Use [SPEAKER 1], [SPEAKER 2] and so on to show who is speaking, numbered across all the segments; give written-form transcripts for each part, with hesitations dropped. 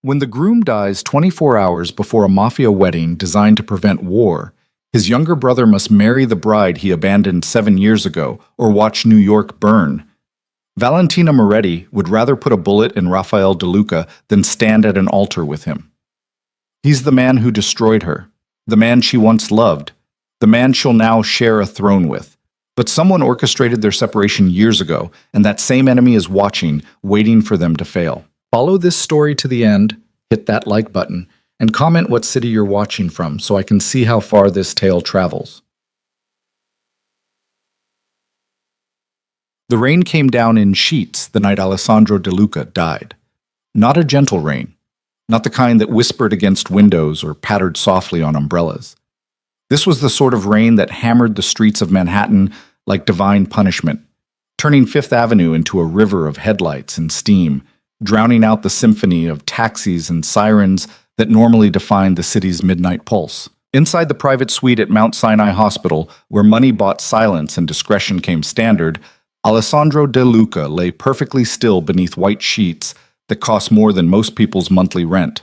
[SPEAKER 1] When the groom dies 24 hours before a Mafia wedding designed to prevent war, his younger brother must marry the bride he abandoned 7 years ago or watch New York burn. Valentina Moretti would rather put a bullet in Rafael De Luca than stand at an altar with him. He's the man who destroyed her, the man she once loved, the man she'll now share a throne with. But someone orchestrated their separation years ago, and that same enemy is watching, waiting for them to fail. Follow this story to the end, hit that like button, and comment what city you're watching from so I can see how far this tale travels. The rain came down in sheets the night Alessandro De Luca died. Not a gentle rain, not the kind that whispered against windows or pattered softly on umbrellas. This was the sort of rain that hammered the streets of Manhattan like divine punishment, turning Fifth Avenue into a river of headlights and steam, drowning out the symphony of taxis and sirens that normally defined the city's midnight pulse. Inside the private suite at Mount Sinai Hospital, where money bought silence and discretion came standard, Alessandro De Luca lay perfectly still beneath white sheets that cost more than most people's monthly rent.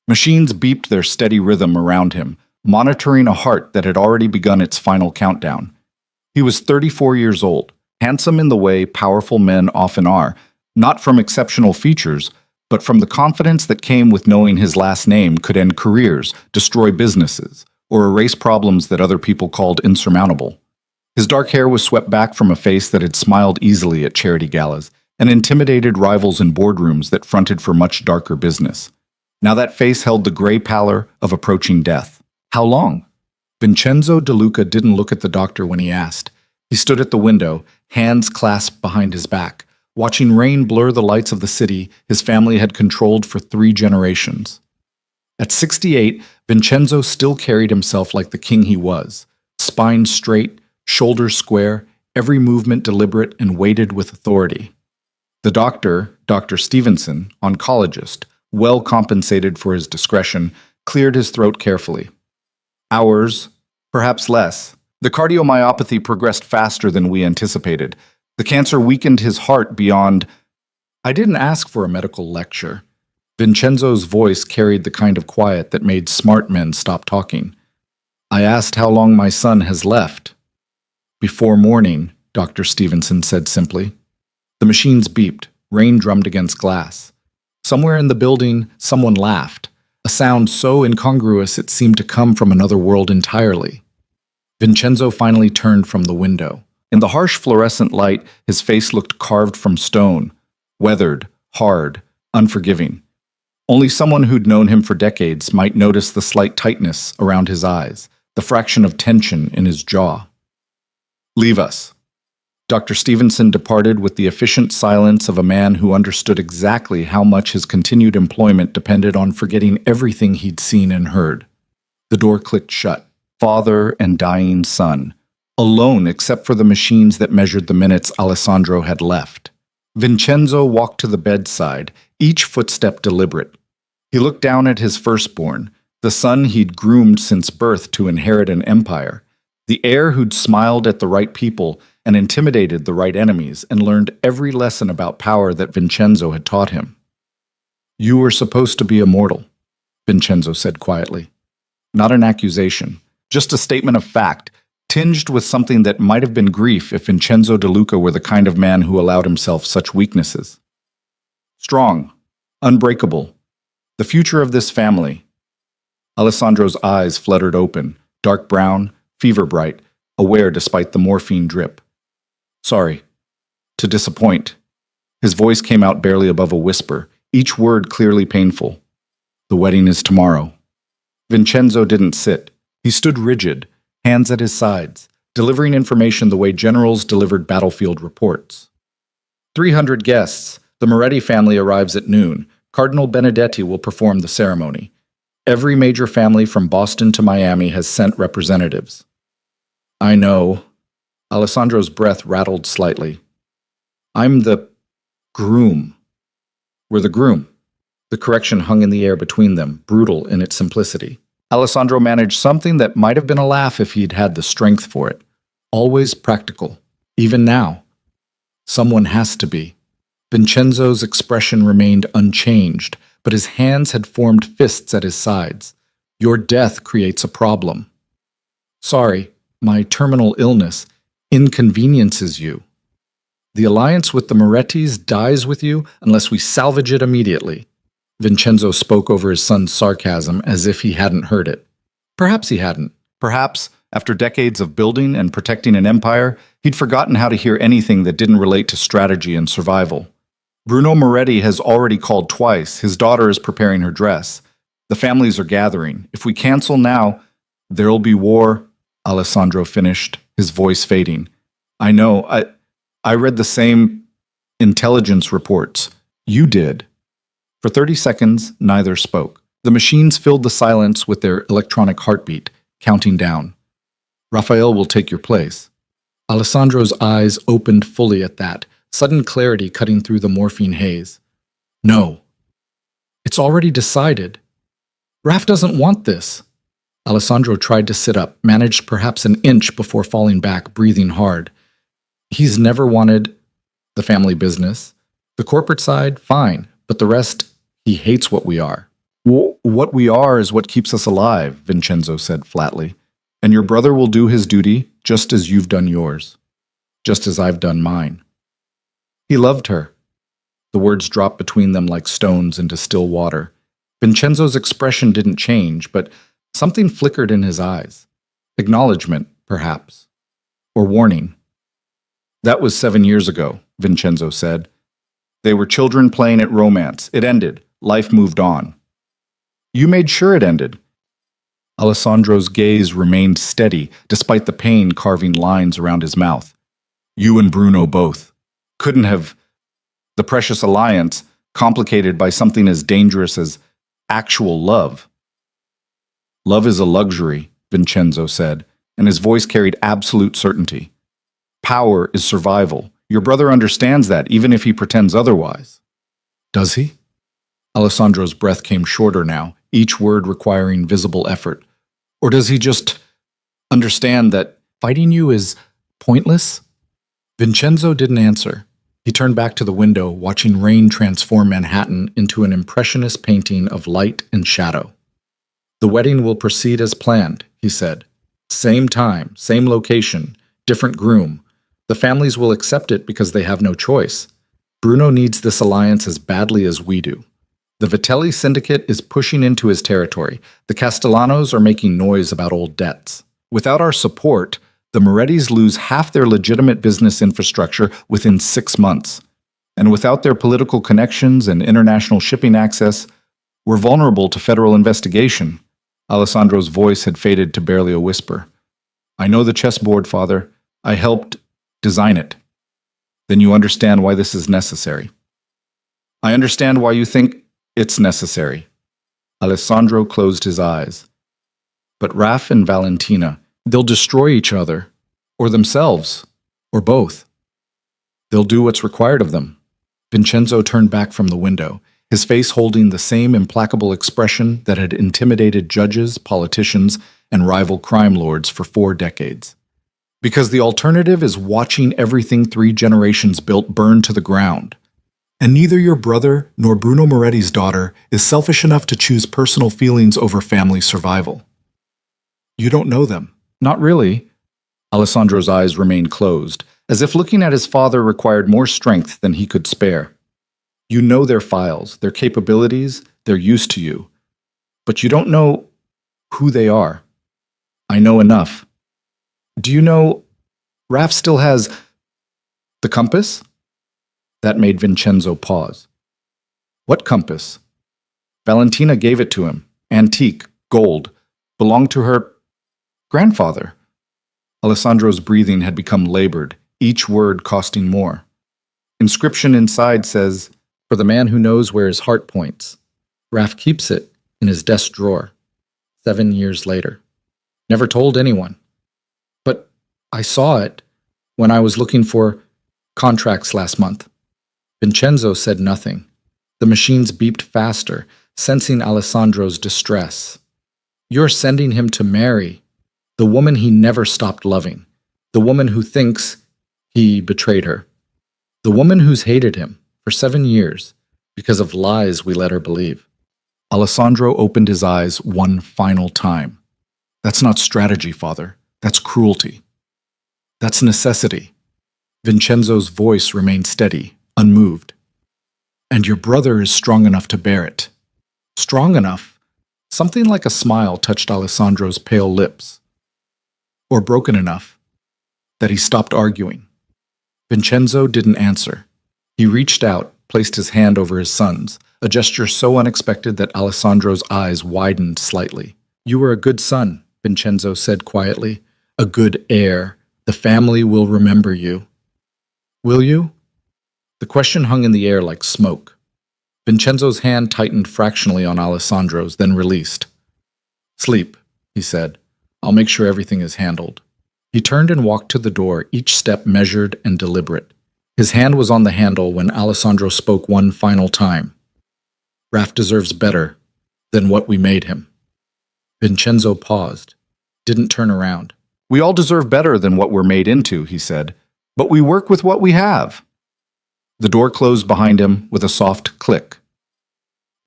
[SPEAKER 1] Machines beeped their steady rhythm around him, monitoring a heart that had already begun its final countdown. He was 34 years old, handsome in the way powerful men often are, not from exceptional features, but from the confidence that came with knowing his last name could end careers, destroy businesses, or erase problems that other people called insurmountable. His dark hair was swept back from a face that had smiled easily at charity galas and intimidated rivals in boardrooms that fronted for much darker business. Now that face held the gray pallor of approaching death. How long? Vincenzo De Luca didn't look at the doctor when he asked. He stood at the window, hands clasped behind his back, watching rain blur the lights of the city his family had controlled for 3 generations. At 68, Vincenzo still carried himself like the king he was, spine straight, shoulders square, every movement deliberate and weighted with authority. The doctor, Dr. Stevenson, oncologist, well compensated for his discretion, cleared his throat carefully. Hours, perhaps less. The cardiomyopathy progressed faster than we anticipated. The cancer weakened his heart beyond... I didn't ask for a medical lecture. Vincenzo's voice carried the kind of quiet that made smart men stop talking. I asked how long my son has left. Before morning, Dr. Stevenson said simply. The machines beeped, rain drummed against glass. Somewhere in the building, someone laughed, a sound so incongruous it seemed to come from another world entirely. Vincenzo finally turned from the window. In the harsh fluorescent light, his face looked carved from stone, weathered, hard, unforgiving. Only someone who'd known him for decades might notice the slight tightness around his eyes, the fraction of tension in his jaw. Leave us. Dr. Stevenson departed with the efficient silence of a man who understood exactly how much his continued employment depended on forgetting everything he'd seen and heard. The door clicked shut. Father and dying son, alone except for the machines that measured the minutes Alessandro had left. Vincenzo walked to the bedside, each footstep deliberate. He looked down at his firstborn, the son he'd groomed since birth to inherit an empire, the heir who'd smiled at the right people and intimidated the right enemies and learned every lesson about power that Vincenzo had taught him. You were supposed to be immortal, Vincenzo said quietly. Not an accusation, just a statement of fact, tinged with something that might have been grief if Vincenzo De Luca were the kind of man who allowed himself such weaknesses. Strong, unbreakable, the future of this family. Alessandro's eyes fluttered open, dark brown, fever bright, aware despite the morphine drip. Sorry. To disappoint. His voice came out barely above a whisper, each word clearly painful. The wedding is tomorrow. Vincenzo didn't sit. He stood rigid, hands at his sides, delivering information the way generals delivered battlefield reports. 300 guests. The Moretti family arrives at noon. Cardinal Benedetti will perform the ceremony. Every major family from Boston to Miami has sent representatives. I know. Alessandro's breath rattled slightly. I'm the groom. We're the groom. The correction hung in the air between them, brutal in its simplicity. Alessandro managed something that might have been a laugh if he'd had the strength for it. Always practical. Even now. Someone has to be. Vincenzo's expression remained unchanged, but his hands had formed fists at his sides. Your death creates a problem. Sorry, my terminal illness inconveniences you. The alliance with the Morettis dies with you unless we salvage it immediately. Vincenzo spoke over his son's sarcasm as if he hadn't heard it. Perhaps he hadn't. Perhaps, after decades of building and protecting an empire, he'd forgotten how to hear anything that didn't relate to strategy and survival. Bruno Moretti has already called twice. His daughter is preparing her dress. The families are gathering. If we cancel now, there'll be war, Alessandro finished, his voice fading. I know. I read the same intelligence reports. You did. For 30 seconds, neither spoke. The machines filled the silence with their electronic heartbeat, counting down. Raphael will take your place. Alessandro's eyes opened fully at that, sudden clarity cutting through the morphine haze. No. It's already decided. Raph doesn't want this. Alessandro tried to sit up, managed perhaps an inch before falling back, breathing hard. He's never wanted the family business. The corporate side, fine, but the rest, he hates what we are. What we are is what keeps us alive, Vincenzo said flatly. And your brother will do his duty just as you've done yours, just as I've done mine. He loved her. The words dropped between them like stones into still water. Vincenzo's expression didn't change, but something flickered in his eyes. Acknowledgement, perhaps. Or warning. That was 7 years ago, Vincenzo said. They were children playing at romance. It ended. Life moved on. You made sure it ended. Alessandro's gaze remained steady, despite the pain carving lines around his mouth. You and Bruno both. Couldn't have. The precious alliance, complicated by something as dangerous as actual love. Love is a luxury, Vincenzo said, and his voice carried absolute certainty. Power is survival. Your brother understands that, even if he pretends otherwise. Does he? Alessandro's breath came shorter now, each word requiring visible effort. Or does he just understand that fighting you is pointless? Vincenzo didn't answer. He turned back to the window, watching rain transform Manhattan into an impressionist painting of light and shadow. The wedding will proceed as planned, he said. Same time, same location, different groom. The families will accept it because they have no choice. Bruno needs this alliance as badly as we do. The Vitelli syndicate is pushing into his territory. The Castellanos are making noise about old debts. Without our support, the Morettis lose half their legitimate business infrastructure within 6 months. And without their political connections and international shipping access, we're vulnerable to federal investigation. Alessandro's voice had faded to barely a whisper. I know the chessboard, Father. I helped design it. Then you understand why this is necessary. I understand why you think it's necessary. Alessandro closed his eyes. But Raph and Valentina, they'll destroy each other, or themselves, or both. They'll do what's required of them. Vincenzo turned back from the window, his face holding the same implacable expression that had intimidated judges, politicians, and rival crime lords for 4 decades. Because the alternative is watching everything 3 generations built burn to the ground. And neither your brother nor Bruno Moretti's daughter is selfish enough to choose personal feelings over family survival. You don't know them. Not really. Alessandro's eyes remained closed, as if looking at his father required more strength than he could spare. You know their files, their capabilities, they're used to you. But you don't know who they are. I know enough. Do you know Raph still has the compass? That made Vincenzo pause. What compass? Valentina gave it to him. Antique, gold, belonged to her grandfather. Alessandro's breathing had become labored, each word costing more. Inscription inside says, for the man who knows where his heart points. Raph keeps it in his desk drawer. 7 years later. Never told anyone. But I saw it when I was looking for contracts last month. Vincenzo said nothing. The machines beeped faster, sensing Alessandro's distress. You're sending him to marry the woman he never stopped loving, the woman who thinks he betrayed her, the woman who's hated him for 7 years because of lies we let her believe. Alessandro opened his eyes one final time. That's not strategy, father. That's cruelty. That's necessity. Vincenzo's voice remained steady, unmoved. And your brother is strong enough to bear it. Strong enough? Something like a smile touched Alessandro's pale lips. Or broken enough that he stopped arguing. Vincenzo didn't answer. He reached out, placed his hand over his son's, a gesture so unexpected that Alessandro's eyes widened slightly. You were a good son, Vincenzo said quietly. A good heir. The family will remember you. Will you? The question hung in the air like smoke. Vincenzo's hand tightened fractionally on Alessandro's, then released. Sleep, he said. I'll make sure everything is handled. He turned and walked to the door, each step measured and deliberate. His hand was on the handle when Alessandro spoke one final time. Raf deserves better than what we made him. Vincenzo paused, didn't turn around. We all deserve better than what we're made into, he said, but we work with what we have. The door closed behind him with a soft click.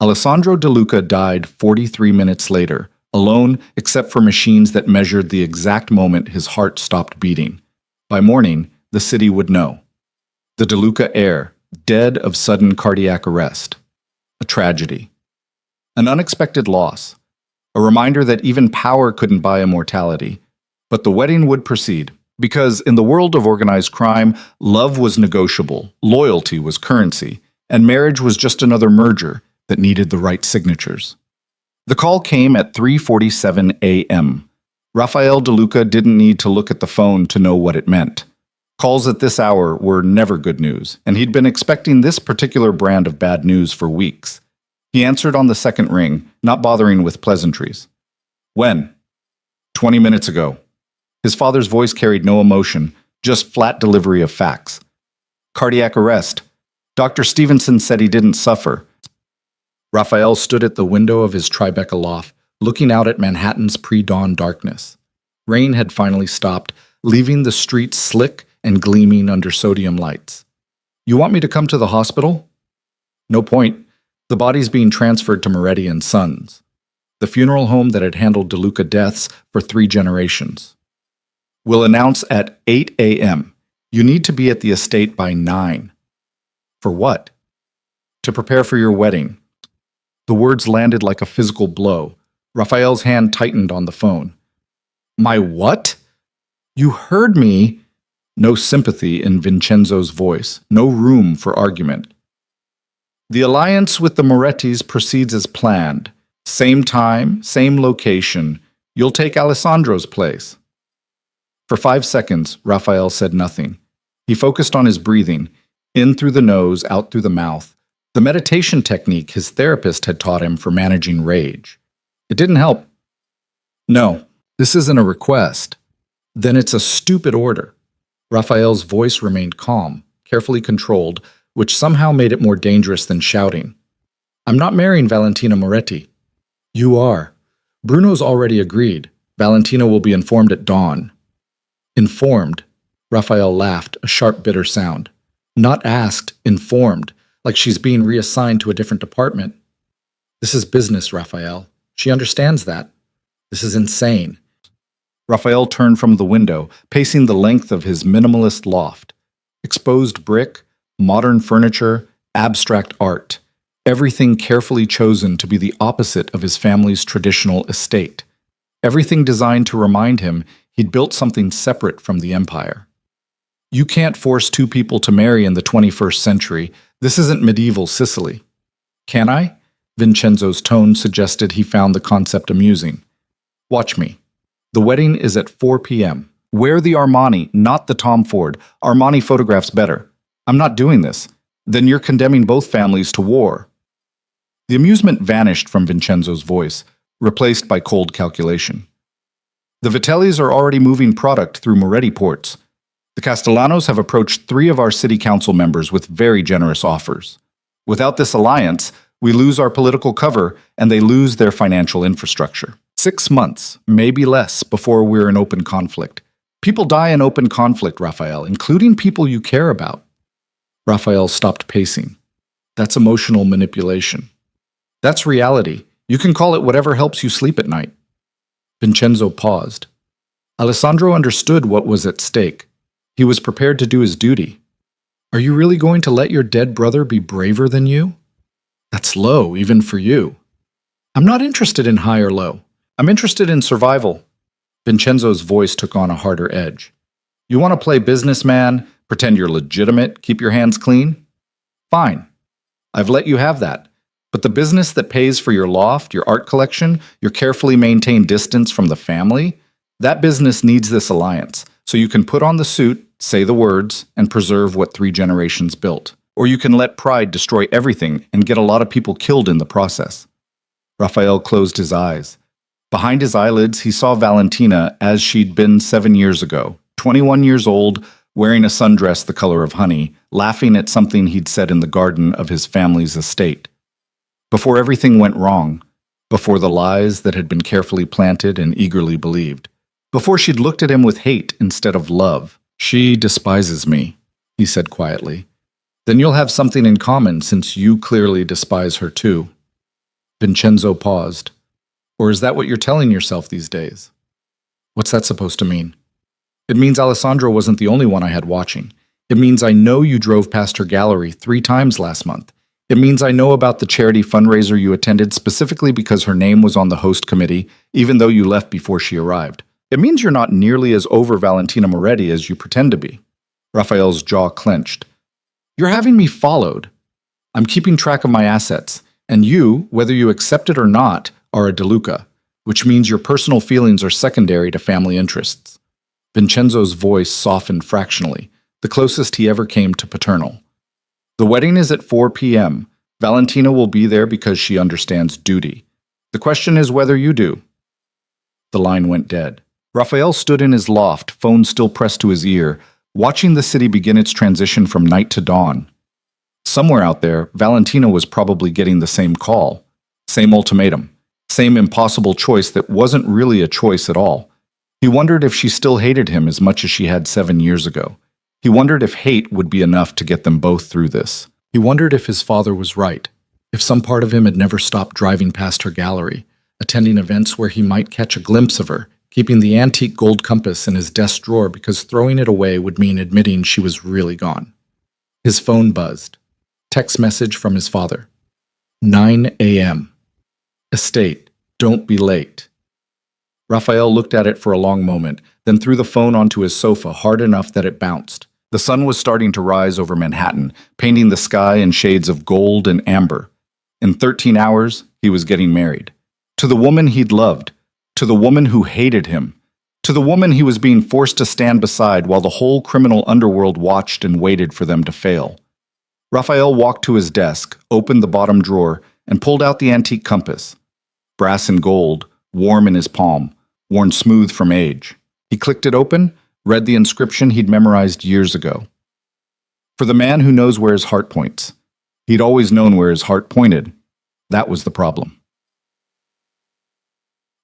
[SPEAKER 1] Alessandro De Luca died 43 minutes later, alone except for machines that measured the exact moment his heart stopped beating. By morning, the city would know. The De Luca heir, dead of sudden cardiac arrest. A tragedy. An unexpected loss. A reminder that even power couldn't buy immortality. But the wedding would proceed, because in the world of organized crime, love was negotiable, loyalty was currency, and marriage was just another merger that needed the right signatures. The call came at 3:47 a.m. Rafael De Luca didn't need to look at the phone to know what it meant. Calls at this hour were never good news, and he'd been expecting this particular brand of bad news for weeks. He answered on the second ring, not bothering with pleasantries. When? 20 minutes ago. His father's voice carried no emotion, just flat delivery of facts. Cardiac arrest. Dr. Stevenson said he didn't suffer. Raphael stood at the window of his Tribeca loft, looking out at Manhattan's pre-dawn darkness. Rain had finally stopped, leaving the streets slick and gleaming under sodium lights. You want me to come to the hospital? No point. The body's being transferred to Moretti and Sons, the funeral home that had handled De Luca deaths for 3 generations. We'll announce at 8 a.m. You need to be at the estate by 9. For what? To prepare for your wedding. The words landed like a physical blow. Raphael's hand tightened on the phone. My what? You heard me. No sympathy in Vincenzo's voice, no room for argument. The alliance with the Morettis proceeds as planned. Same time, same location. You'll take Alessandro's place. For 5 seconds, Raphael said nothing. He focused on his breathing, in through the nose, out through the mouth, the meditation technique his therapist had taught him for managing rage. It didn't help. No, this isn't a request. Then it's a stupid order. Raphael's voice remained calm, carefully controlled, which somehow made it more dangerous than shouting. I'm not marrying Valentina Moretti. You are. Bruno's already agreed. Valentina will be informed at dawn. Informed. Raphael laughed, a sharp, bitter sound. Not asked, informed, like she's being reassigned to a different department. This is business, Raphael. She understands that. This is insane. Raphael turned from the window, pacing the length of his minimalist loft. Exposed brick, modern furniture, abstract art. Everything carefully chosen to be the opposite of his family's traditional estate. Everything designed to remind him he'd built something separate from the empire. You can't force 2 people to marry in the 21st century. This isn't medieval Sicily. Can I? Vincenzo's tone suggested he found the concept amusing. Watch me. The wedding is at 4 p.m. Wear the Armani, not the Tom Ford. Armani photographs better. I'm not doing this. Then you're condemning both families to war. The amusement vanished from Vincenzo's voice, replaced by cold calculation. The Vitellis are already moving product through Moretti ports. The Castellanos have approached 3 of our city council members with very generous offers. Without this alliance, we lose our political cover and they lose their financial infrastructure. 6 months, maybe less, before we're in open conflict. People die in open conflict, Raphael, including people you care about. Raphael stopped pacing. That's emotional manipulation. That's reality. You can call it whatever helps you sleep at night. Vincenzo paused. Alessandro understood what was at stake. He was prepared to do his duty. Are you really going to let your dead brother be braver than you? That's low, even for you. I'm not interested in high or low. I'm interested in survival. Vincenzo's voice took on a harder edge. You want to play businessman, pretend you're legitimate, keep your hands clean? Fine. I've let you have that. But the business that pays for your loft, your art collection, your carefully maintained distance from the family, that business needs this alliance, so you can put on the suit, say the words, and preserve what 3 generations built. Or you can let pride destroy everything and get a lot of people killed in the process. Raphael closed his eyes. Behind his eyelids, he saw Valentina as she'd been 7 years ago, 21 years old, wearing a sundress the color of honey, laughing at something he'd said in the garden of his family's estate. Before everything went wrong, before the lies that had been carefully planted and eagerly believed, before she'd looked at him with hate instead of love. She despises me, he said quietly. Then you'll have something in common since you clearly despise her too. Vincenzo paused. Or is that what you're telling yourself these days? What's that supposed to mean? It means Alessandro wasn't the only one I had watching. It means I know you drove past her gallery 3 times last month. It means I know about the charity fundraiser you attended specifically because her name was on the host committee, even though you left before she arrived. It means you're not nearly as over Valentina Moretti as you pretend to be. Raphael's jaw clenched. You're having me followed. I'm keeping track of my assets, and you, whether you accept it or not, are a DeLuca, which means your personal feelings are secondary to family interests. Vincenzo's voice softened fractionally, the closest he ever came to paternal. The wedding is at 4 p.m. Valentina will be there because she understands duty. The question is whether you do. The line went dead. Raphael stood in his loft, phone still pressed to his ear, watching the city begin its transition from night to dawn. Somewhere out there, Valentina was probably getting the same call, same ultimatum, same impossible choice that wasn't really a choice at all. He wondered if she still hated him as much as she had 7 years ago. He wondered if hate would be enough to get them both through this. He wondered if his father was right, if some part of him had never stopped driving past her gallery, attending events where he might catch a glimpse of her, keeping the antique gold compass in his desk drawer because throwing it away would mean admitting she was really gone. His phone buzzed. Text message from his father. 9 a.m. Estate, don't be late. Raphael looked at it for a long moment, then threw the phone onto his sofa hard enough that it bounced. The sun was starting to rise over Manhattan, painting the sky in shades of gold and amber. In 13 hours, he was getting married. To the woman he'd loved. To the woman who hated him. To the woman he was being forced to stand beside while the whole criminal underworld watched and waited for them to fail. Raphael walked to his desk, opened the bottom drawer, and pulled out the antique compass. Brass and gold, warm in his palm, worn smooth from age. He clicked it open, read the inscription he'd memorized years ago. For the man who knows where his heart points. He'd always known where his heart pointed. That was the problem.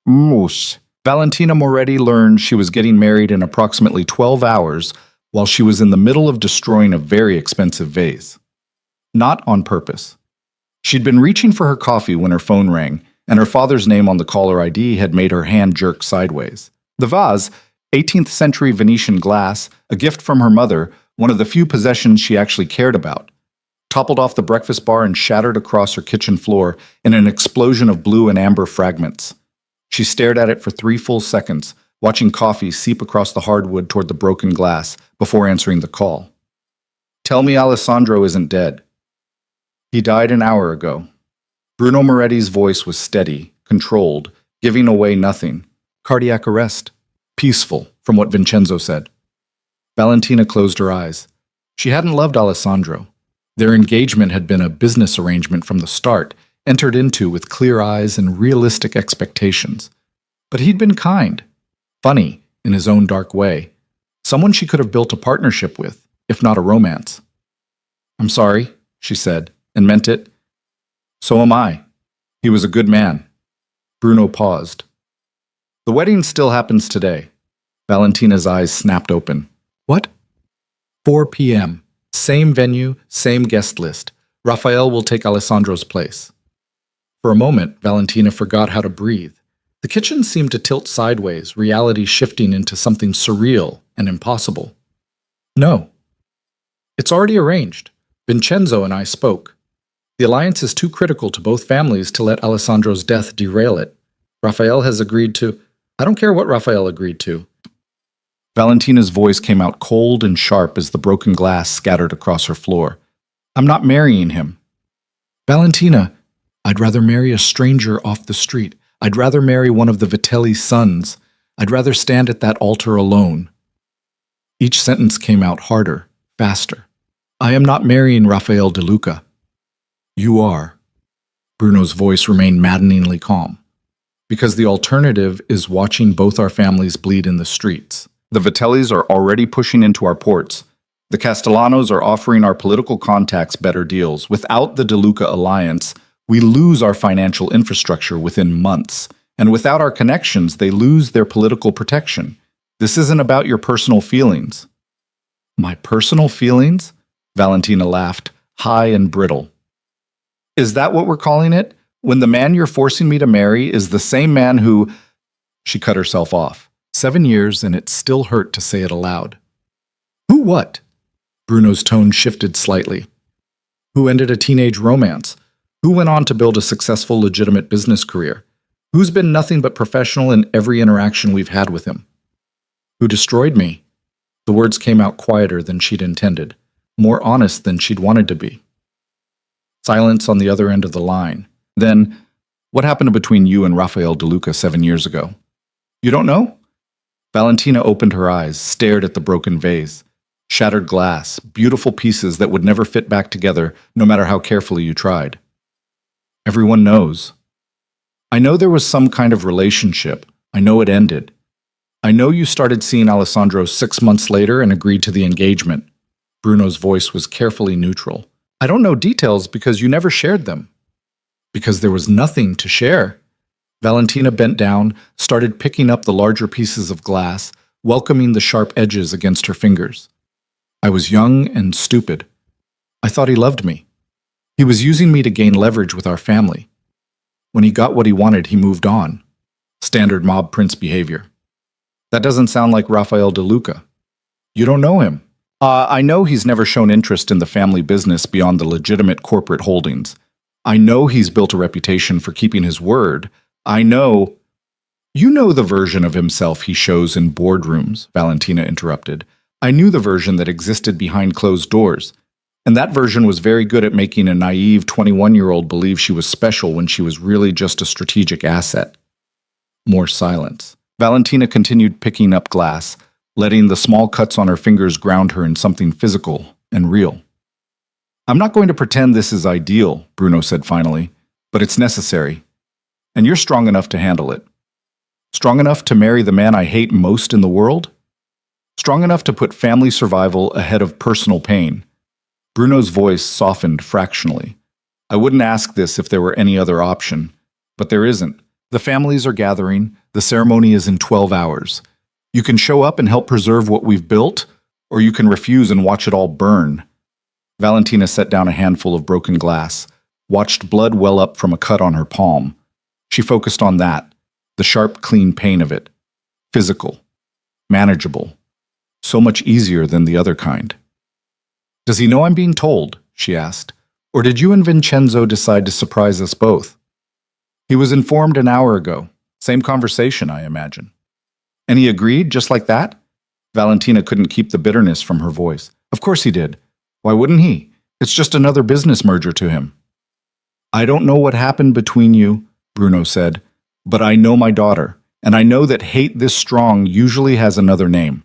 [SPEAKER 1] Moose. Valentina Moretti learned she was getting married in approximately 12 hours while she was in the middle of destroying a very expensive vase. Not on purpose. She'd been reaching for her coffee when her phone rang, and her father's name on the caller ID had made her hand jerk sideways. The vase, 18th century Venetian glass, a gift from her mother, one of the few possessions she actually cared about, toppled off the breakfast bar and shattered across her kitchen floor in an explosion of blue and amber fragments. She stared at it for 3 full seconds, watching coffee seep across the hardwood toward the broken glass before answering the call. Tell me Alessandro isn't dead. He died an hour ago. Bruno Moretti's voice was steady, controlled, giving away nothing. Cardiac arrest. Peaceful, from what Vincenzo said. Valentina closed her eyes. She hadn't loved Alessandro. Their engagement had been a business arrangement from the start, entered into with clear eyes and realistic expectations. But he'd been kind, funny in his own dark way, someone she could have built a partnership with, if not a romance. I'm sorry, she said, and meant it. So am I. He was a good man. Bruno paused. The wedding still happens today. Valentina's eyes snapped open. What? 4 p.m. Same venue, same guest list. Raphael will take Alessandro's place. For a moment, Valentina forgot how to breathe. The kitchen seemed to tilt sideways, reality shifting into something surreal and impossible. No. It's already arranged. Vincenzo and I spoke. The alliance is too critical to both families to let Alessandro's death derail it. Raphael has agreed to... I don't care what Raphael agreed to. Valentina's voice came out cold and sharp as the broken glass scattered across her floor. I'm not marrying him. Valentina, I'd rather marry a stranger off the street. I'd rather marry one of the Vitelli's sons. I'd rather stand at that altar alone. Each sentence came out harder, faster. I am not marrying Raphael De Luca. You are. Bruno's voice remained maddeningly calm. Because the alternative is watching both our families bleed in the streets. The Vitellis are already pushing into our ports. The Castellanos are offering our political contacts better deals. Without the De Luca alliance, we lose our financial infrastructure within months. And without our connections, they lose their political protection. This isn't about your personal feelings. My personal feelings? Valentina laughed, high and brittle. Is that what we're calling it? When the man you're forcing me to marry is the same man who... She cut herself off. 7 years, and it still hurt to say it aloud. Who what? Bruno's tone shifted slightly. Who ended a teenage romance? Who went on to build a successful, legitimate business career? Who's been nothing but professional in every interaction we've had with him? Who destroyed me? The words came out quieter than she'd intended, more honest than she'd wanted to be. Silence on the other end of the line. Then, what happened between you and Raphael De Luca 7 years ago? You don't know? Valentina opened her eyes, stared at the broken vase. Shattered glass, beautiful pieces that would never fit back together, no matter how carefully you tried. Everyone knows. I know there was some kind of relationship. I know it ended. I know you started seeing Alessandro 6 months later and agreed to the engagement. Bruno's voice was carefully neutral. I don't know details because you never shared them. Because there was nothing to share. Valentina bent down, started picking up the larger pieces of glass, welcoming the sharp edges against her fingers. I was young and stupid. I thought he loved me. He was using me to gain leverage with our family. When he got what he wanted, he moved on. Standard mob prince behavior. That doesn't sound like Raphael De Luca. You don't know him. I know he's never shown interest in the family business beyond the legitimate corporate holdings. I know he's built a reputation for keeping his word. I know... You know the version of himself he shows in boardrooms, Valentina interrupted. I knew the version that existed behind closed doors. And that version was very good at making a naive 21-year-old believe she was special when she was really just a strategic asset. More silence. Valentina continued picking up glass, letting the small cuts on her fingers ground her in something physical and real. I'm not going to pretend this is ideal, Bruno said finally, but it's necessary. And you're strong enough to handle it. Strong enough to marry the man I hate most in the world? Strong enough to put family survival ahead of personal pain. Bruno's voice softened fractionally. I wouldn't ask this if there were any other option, but there isn't. The families are gathering. The ceremony is in 12 hours. You can show up and help preserve what we've built, or you can refuse and watch it all burn. Valentina set down a handful of broken glass, watched blood well up from a cut on her palm. She focused on that, the sharp, clean pain of it. Physical. Manageable. So much easier than the other kind. Does he know I'm being told? She asked. Or did you and Vincenzo decide to surprise us both? He was informed an hour ago. Same conversation, I imagine. And he agreed, just like that? Valentina couldn't keep the bitterness from her voice. Of course he did. Why wouldn't he? It's just another business merger to him. I don't know what happened between you, Bruno said, but I know my daughter, and I know that hate this strong usually has another name.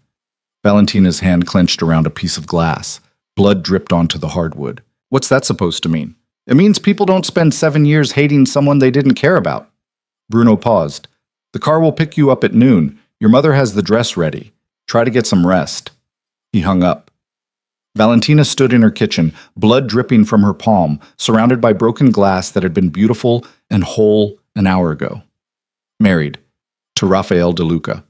[SPEAKER 1] Valentina's hand clenched around a piece of glass. Blood dripped onto the hardwood. What's that supposed to mean? It means people don't spend 7 years hating someone they didn't care about. Bruno paused. The car will pick you up at noon. Your mother has the dress ready. Try to get some rest. He hung up. Valentina stood in her kitchen, blood dripping from her palm, surrounded by broken glass that had been beautiful and whole an hour ago. Married. To Raphael De Luca.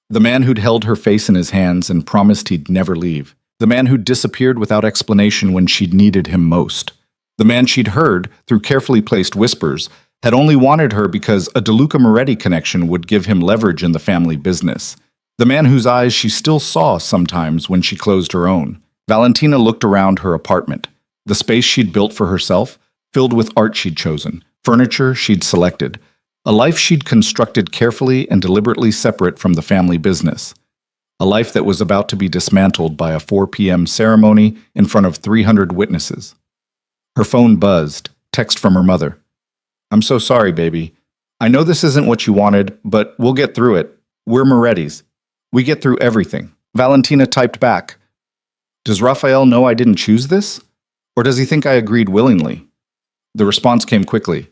[SPEAKER 1] The man who'd held her face in his hands and promised he'd never leave. The man who'd disappeared without explanation when she'd needed him most. The man she'd heard, through carefully placed whispers, had only wanted her because a DeLuca Moretti connection would give him leverage in the family business. The man whose eyes she still saw sometimes when she closed her own. Valentina looked around her apartment, the space she'd built for herself, filled with art she'd chosen, furniture she'd selected, a life she'd constructed carefully and deliberately separate from the family business. A life that was about to be dismantled by a 4 p.m. ceremony in front of 300 witnesses. Her phone buzzed, text from her mother. "I'm so sorry, baby. I know this isn't what you wanted, but we'll get through it. We're Morettis. We get through everything." Valentina typed back, "Does Raphael know I didn't choose this? Or does he think I agreed willingly?" The response came quickly.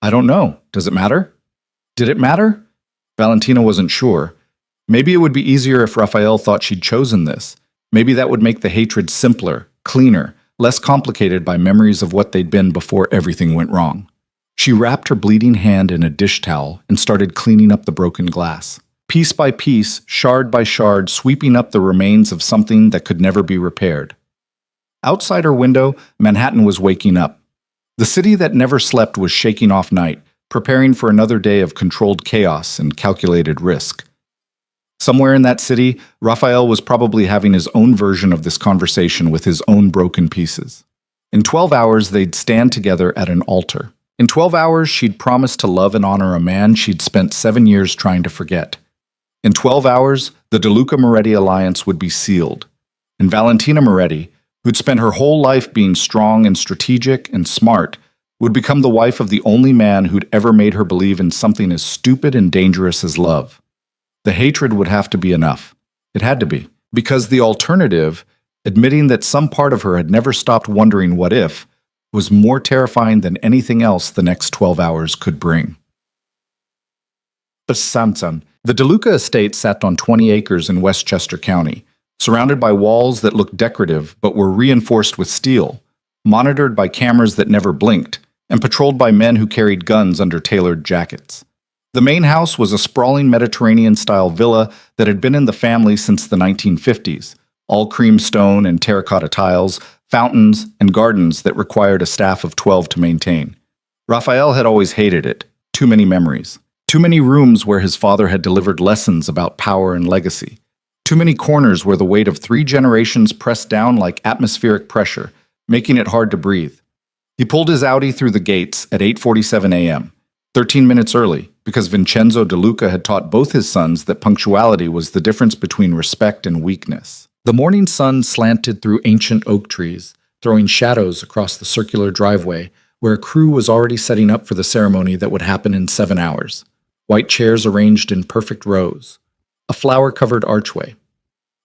[SPEAKER 1] "I don't know. Does it matter?" Did it matter? Valentina wasn't sure. Maybe it would be easier if Raphael thought she'd chosen this. Maybe that would make the hatred simpler, cleaner, less complicated by memories of what they'd been before everything went wrong. She wrapped her bleeding hand in a dish towel and started cleaning up the broken glass. Piece by piece, shard by shard, sweeping up the remains of something that could never be repaired. Outside her window, Manhattan was waking up. The city that never slept was shaking off night, preparing for another day of controlled chaos and calculated risk. Somewhere in that city, Raphael was probably having his own version of this conversation with his own broken pieces. In 12 hours, they'd stand together at an altar. In 12 hours, she'd promised to love and honor a man she'd spent 7 years trying to forget. In 12 hours, the DeLuca Moretti alliance would be sealed. And Valentina Moretti, who'd spent her whole life being strong and strategic and smart, would become the wife of the only man who'd ever made her believe in something as stupid and dangerous as love. The hatred would have to be enough. It had to be. Because the alternative, admitting that some part of her had never stopped wondering what if, was more terrifying than anything else the next 12 hours could bring. But Samson, the DeLuca estate sat on 20 acres in Westchester County, surrounded by walls that looked decorative but were reinforced with steel, monitored by cameras that never blinked, and patrolled by men who carried guns under tailored jackets. The main house was a sprawling Mediterranean-style villa that had been in the family since the 1950s, all cream stone and terracotta tiles, fountains, and gardens that required a staff of 12 to maintain. Raphael had always hated it. Too many memories. Too many rooms where his father had delivered lessons about power and legacy. Too many corners where the weight of 3 generations pressed down like atmospheric pressure, making it hard to breathe. He pulled his Audi through the gates at 8:47 a.m., 13 minutes early, because Vincenzo DeLuca had taught both his sons that punctuality was the difference between respect and weakness. The morning sun slanted through ancient oak trees, throwing shadows across the circular driveway where a crew was already setting up for the ceremony that would happen in 7 hours. White chairs arranged in perfect rows. A flower-covered archway.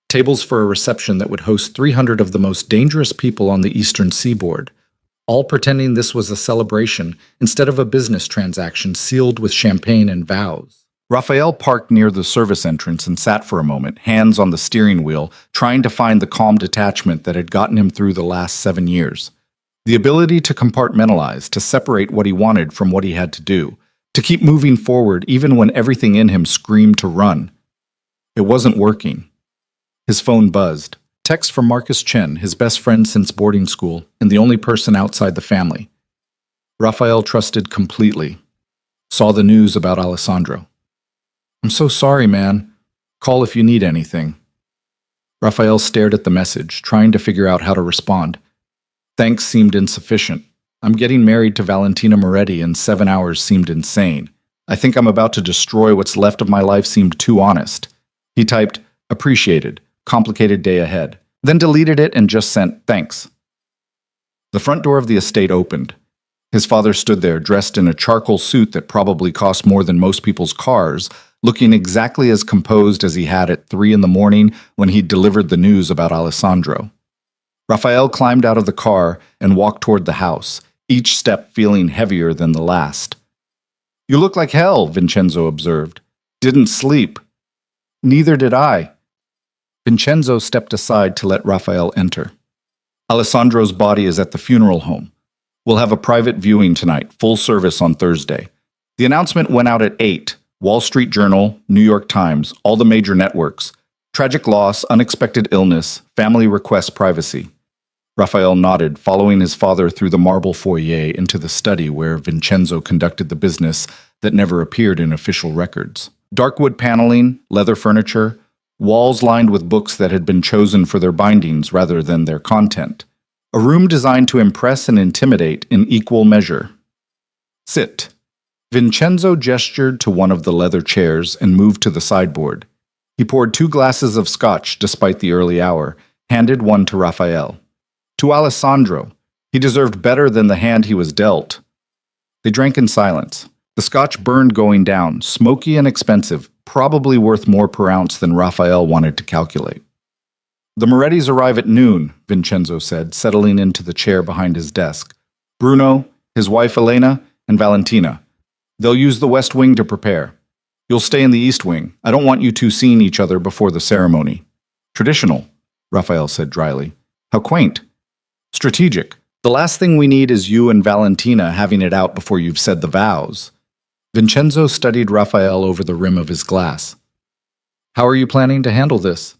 [SPEAKER 1] Tables for a reception that would host 300 of the most dangerous people on the eastern seaboard, all pretending this was a celebration instead of a business transaction sealed with champagne and vows. Raphael parked near the service entrance and sat for a moment, hands on the steering wheel, trying to find the calm detachment that had gotten him through the last 7 years. The ability to compartmentalize, to separate what he wanted from what he had to do, to keep moving forward even when everything in him screamed to run. It wasn't working. His phone buzzed. Text from Marcus Chen, his best friend since boarding school, and the only person outside the family. Raphael trusted completely. Saw the news about Alessandro. "I'm so sorry, man. Call if you need anything." Raphael stared at the message, trying to figure out how to respond. Thanks seemed insufficient. I'm getting married to Valentina Moretti in 7 hours seemed insane. I think I'm about to destroy what's left of my life seemed too honest. He typed, "Appreciated. Complicated day ahead." Then deleted it and just sent, "Thanks." The front door of the estate opened. His father stood there, dressed in a charcoal suit that probably cost more than most people's cars, looking exactly as composed as he had at 3 in the morning when he'd delivered the news about Alessandro. Raphael climbed out of the car and walked toward the house, each step feeling heavier than the last. "You look like hell," Vincenzo observed. "Didn't sleep." "Neither did I." Vincenzo stepped aside to let Raphael enter. "Alessandro's body is at the funeral home. We'll have a private viewing tonight, full service on Thursday." The announcement went out at 8. Wall Street Journal, New York Times, all the major networks. Tragic loss, unexpected illness, family requests privacy. Raphael nodded, following his father through the marble foyer into the study where Vincenzo conducted the business that never appeared in official records. Dark wood paneling, leather furniture, walls lined with books that had been chosen for their bindings rather than their content. A room designed to impress and intimidate in equal measure. Sit. Vincenzo gestured to one of the leather chairs and moved to the sideboard. He poured 2 glasses of scotch despite the early hour, handed one to Raphael. To Alessandro. He deserved better than the hand he was dealt. They drank in silence. The scotch burned going down, smoky and expensive, probably worth more per ounce than Raphael wanted to calculate. The Morettis arrive at noon, Vincenzo said, settling into the chair behind his desk. Bruno, his wife Elena, and Valentina. They'll use the West Wing to prepare. You'll stay in the East Wing. I don't want you two seeing each other before the ceremony. Traditional, Raphael said dryly. How quaint. Strategic. The last thing we need is you and Valentina having it out before you've said the vows. Vincenzo studied Raphael over the rim of his glass. How are you planning to handle this?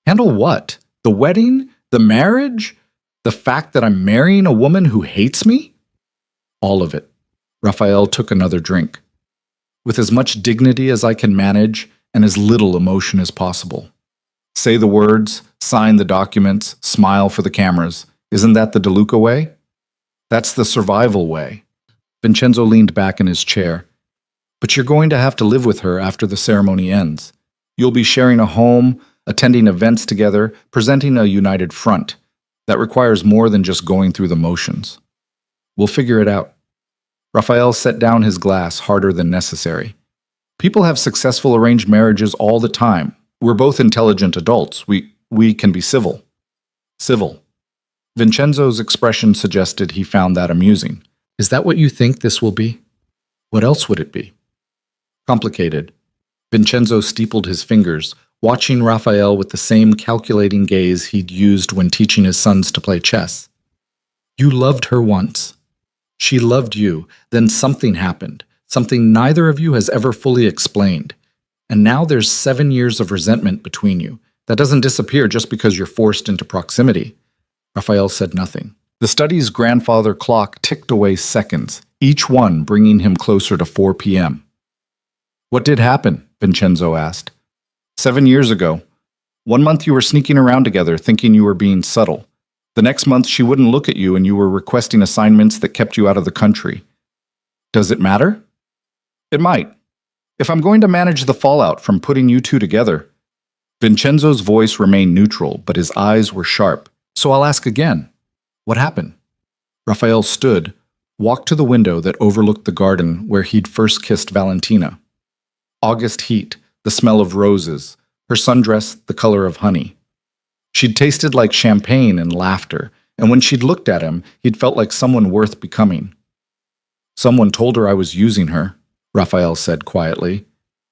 [SPEAKER 1] Handle what? The wedding? The marriage? The fact that I'm marrying a woman who hates me? All of it. Raphael took another drink. With as much dignity as I can manage and as little emotion as possible. Say the words, sign the documents, smile for the cameras. Isn't that the DeLuca way? That's the survival way. Vincenzo leaned back in his chair. But you're going to have to live with her after the ceremony ends. You'll be sharing a home, attending events together, presenting a united front. That requires more than just going through the motions. We'll figure it out. Raphael set down his glass harder than necessary. People have successful arranged marriages all the time. We're both intelligent adults. We can be civil. Civil. Vincenzo's expression suggested he found that amusing. Is that what you think this will be? What else would it be? Complicated. Vincenzo steepled his fingers, watching Raphael with the same calculating gaze he'd used when teaching his sons to play chess. You loved her once. She loved you. Then something happened, something neither of you has ever fully explained. And now there's 7 years of resentment between you. That doesn't disappear just because you're forced into proximity. Raphael said nothing. The study's grandfather clock ticked away seconds, each one bringing him closer to 4 p.m. What did happen? Vincenzo asked. 7 years ago. 1 month you were sneaking around together, thinking you were being subtle. The next month she wouldn't look at you and you were requesting assignments that kept you out of the country. Does it matter? It might. If I'm going to manage the fallout from putting you two together. Vincenzo's voice remained neutral, but his eyes were sharp. So I'll ask again. What happened? Raphael stood, walked to the window that overlooked the garden where he'd first kissed Valentina. August heat, the smell of roses, her sundress the color of honey. She'd tasted like champagne and laughter, and when she'd looked at him, he'd felt like someone worth becoming. Someone told her I was using her, Raphael said quietly,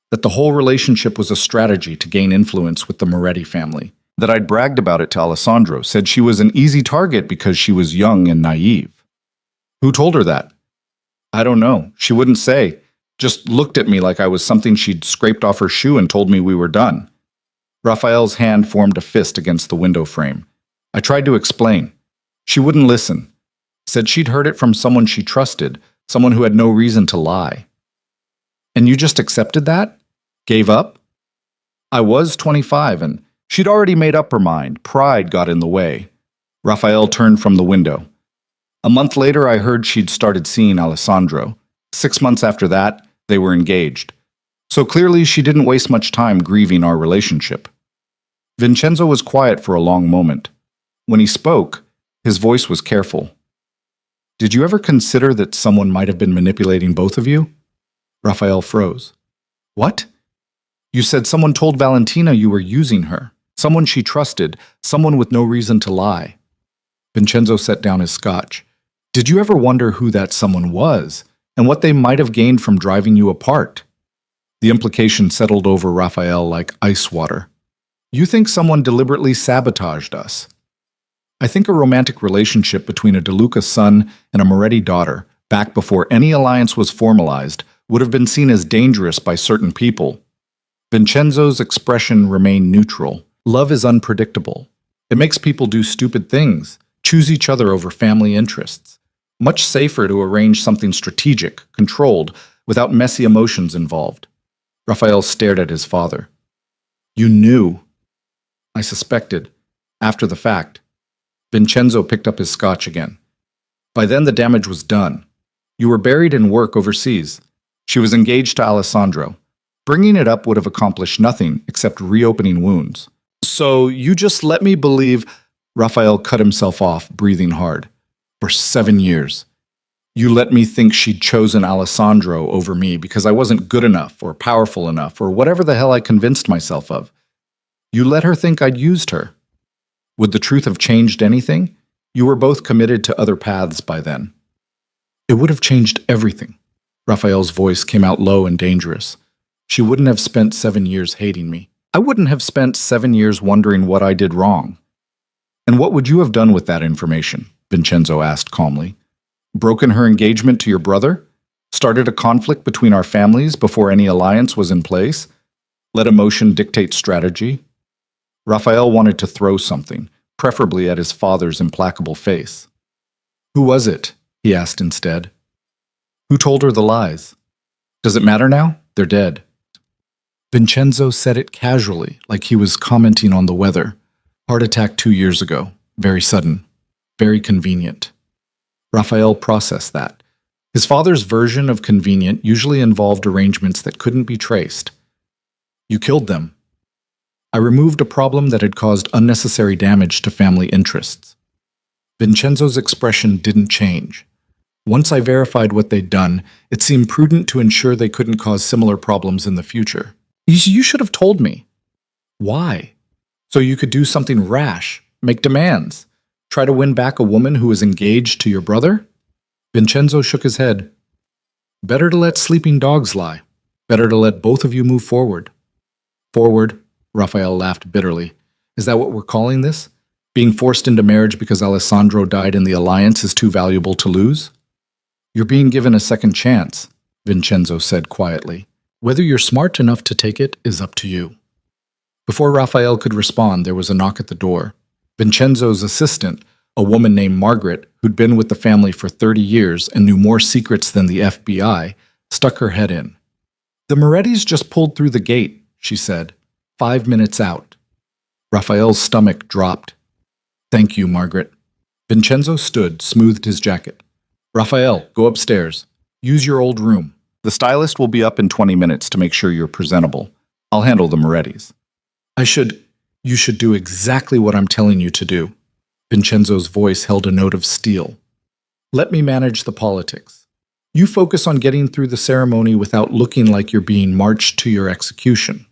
[SPEAKER 1] that the whole relationship was a strategy to gain influence with the Moretti family. That I'd bragged about it to Alessandro, said she was an easy target because she was young and naive. Who told her that? I don't know. She wouldn't say. Just looked at me like I was something she'd scraped off her shoe and told me we were done. Raphael's hand formed a fist against the window frame. I tried to explain. She wouldn't listen. Said she'd heard it from someone she trusted, someone who had no reason to lie. And you just accepted that? Gave up? I was 25 and she'd already made up her mind. Pride got in the way. Raphael turned from the window. A month later, I heard she'd started seeing Alessandro. 6 months after that, they were engaged. So clearly, she didn't waste much time grieving our relationship. Vincenzo was quiet for a long moment. When he spoke, his voice was careful. Did you ever consider that someone might have been manipulating both of you? Raphael froze. What? You said someone told Valentina you were using her. Someone she trusted, someone with no reason to lie. Vincenzo set down his scotch. Did you ever wonder who that someone was, and what they might have gained from driving you apart? The implication settled over Raphael like ice water. You think someone deliberately sabotaged us. I think a romantic relationship between a DeLuca son and a Moretti daughter, back before any alliance was formalized, would have been seen as dangerous by certain people. Vincenzo's expression remained neutral. Love is unpredictable. It makes people do stupid things, choose each other over family interests. Much safer to arrange something strategic, controlled, without messy emotions involved. Raphael stared at his father. You knew. I suspected. After the fact. Vincenzo picked up his scotch again. By then the damage was done. You were buried in work overseas. She was engaged to Alessandro. Bringing it up would have accomplished nothing except reopening wounds. So you just let me believe... Raphael cut himself off, breathing hard. For 7 years. You let me think she'd chosen Alessandro over me because I wasn't good enough or powerful enough or whatever the hell I convinced myself of. You let her think I'd used her. Would the truth have changed anything? You were both committed to other paths by then. It would have changed everything. Raphael's voice came out low and dangerous. She wouldn't have spent 7 years hating me. I wouldn't have spent 7 years wondering what I did wrong. And what would you have done with that information? Vincenzo asked calmly. Broken her engagement to your brother? Started a conflict between our families before any alliance was in place? Let emotion dictate strategy? Raphael wanted to throw something, preferably at his father's implacable face. Who was it? He asked instead. Who told her the lies? Does it matter now? They're dead. Vincenzo said it casually, like he was commenting on the weather. Heart attack 2 years ago. Very sudden. Very convenient. Raphael processed that. His father's version of convenient usually involved arrangements that couldn't be traced. You killed them. I removed a problem that had caused unnecessary damage to family interests. Vincenzo's expression didn't change. Once I verified what they'd done, it seemed prudent to ensure they couldn't cause similar problems in the future. You should have told me. Why? So you could do something rash, make demands, try to win back a woman who was engaged to your brother? Vincenzo shook his head. Better to let sleeping dogs lie. Better to let both of you move forward. Forward, Raphael laughed bitterly. Is that what we're calling this? Being forced into marriage because Alessandro died and the alliance is too valuable to lose? You're being given a second chance, Vincenzo said quietly. Whether you're smart enough to take it is up to you. Before Raphael could respond, there was a knock at the door. Vincenzo's assistant, a woman named Margaret, who'd been with the family for 30 years and knew more secrets than the FBI, stuck her head in. The Morettis just pulled through the gate, she said, 5 minutes out. Raphael's stomach dropped. Thank you, Margaret. Vincenzo stood, smoothed his jacket. Raphael, go upstairs. Use your old room. The stylist will be up in 20 minutes to make sure you're presentable. I'll handle the Morettis. You should do exactly what I'm telling you to do. Vincenzo's voice held a note of steel. Let me manage the politics. You focus on getting through the ceremony without looking like you're being marched to your execution.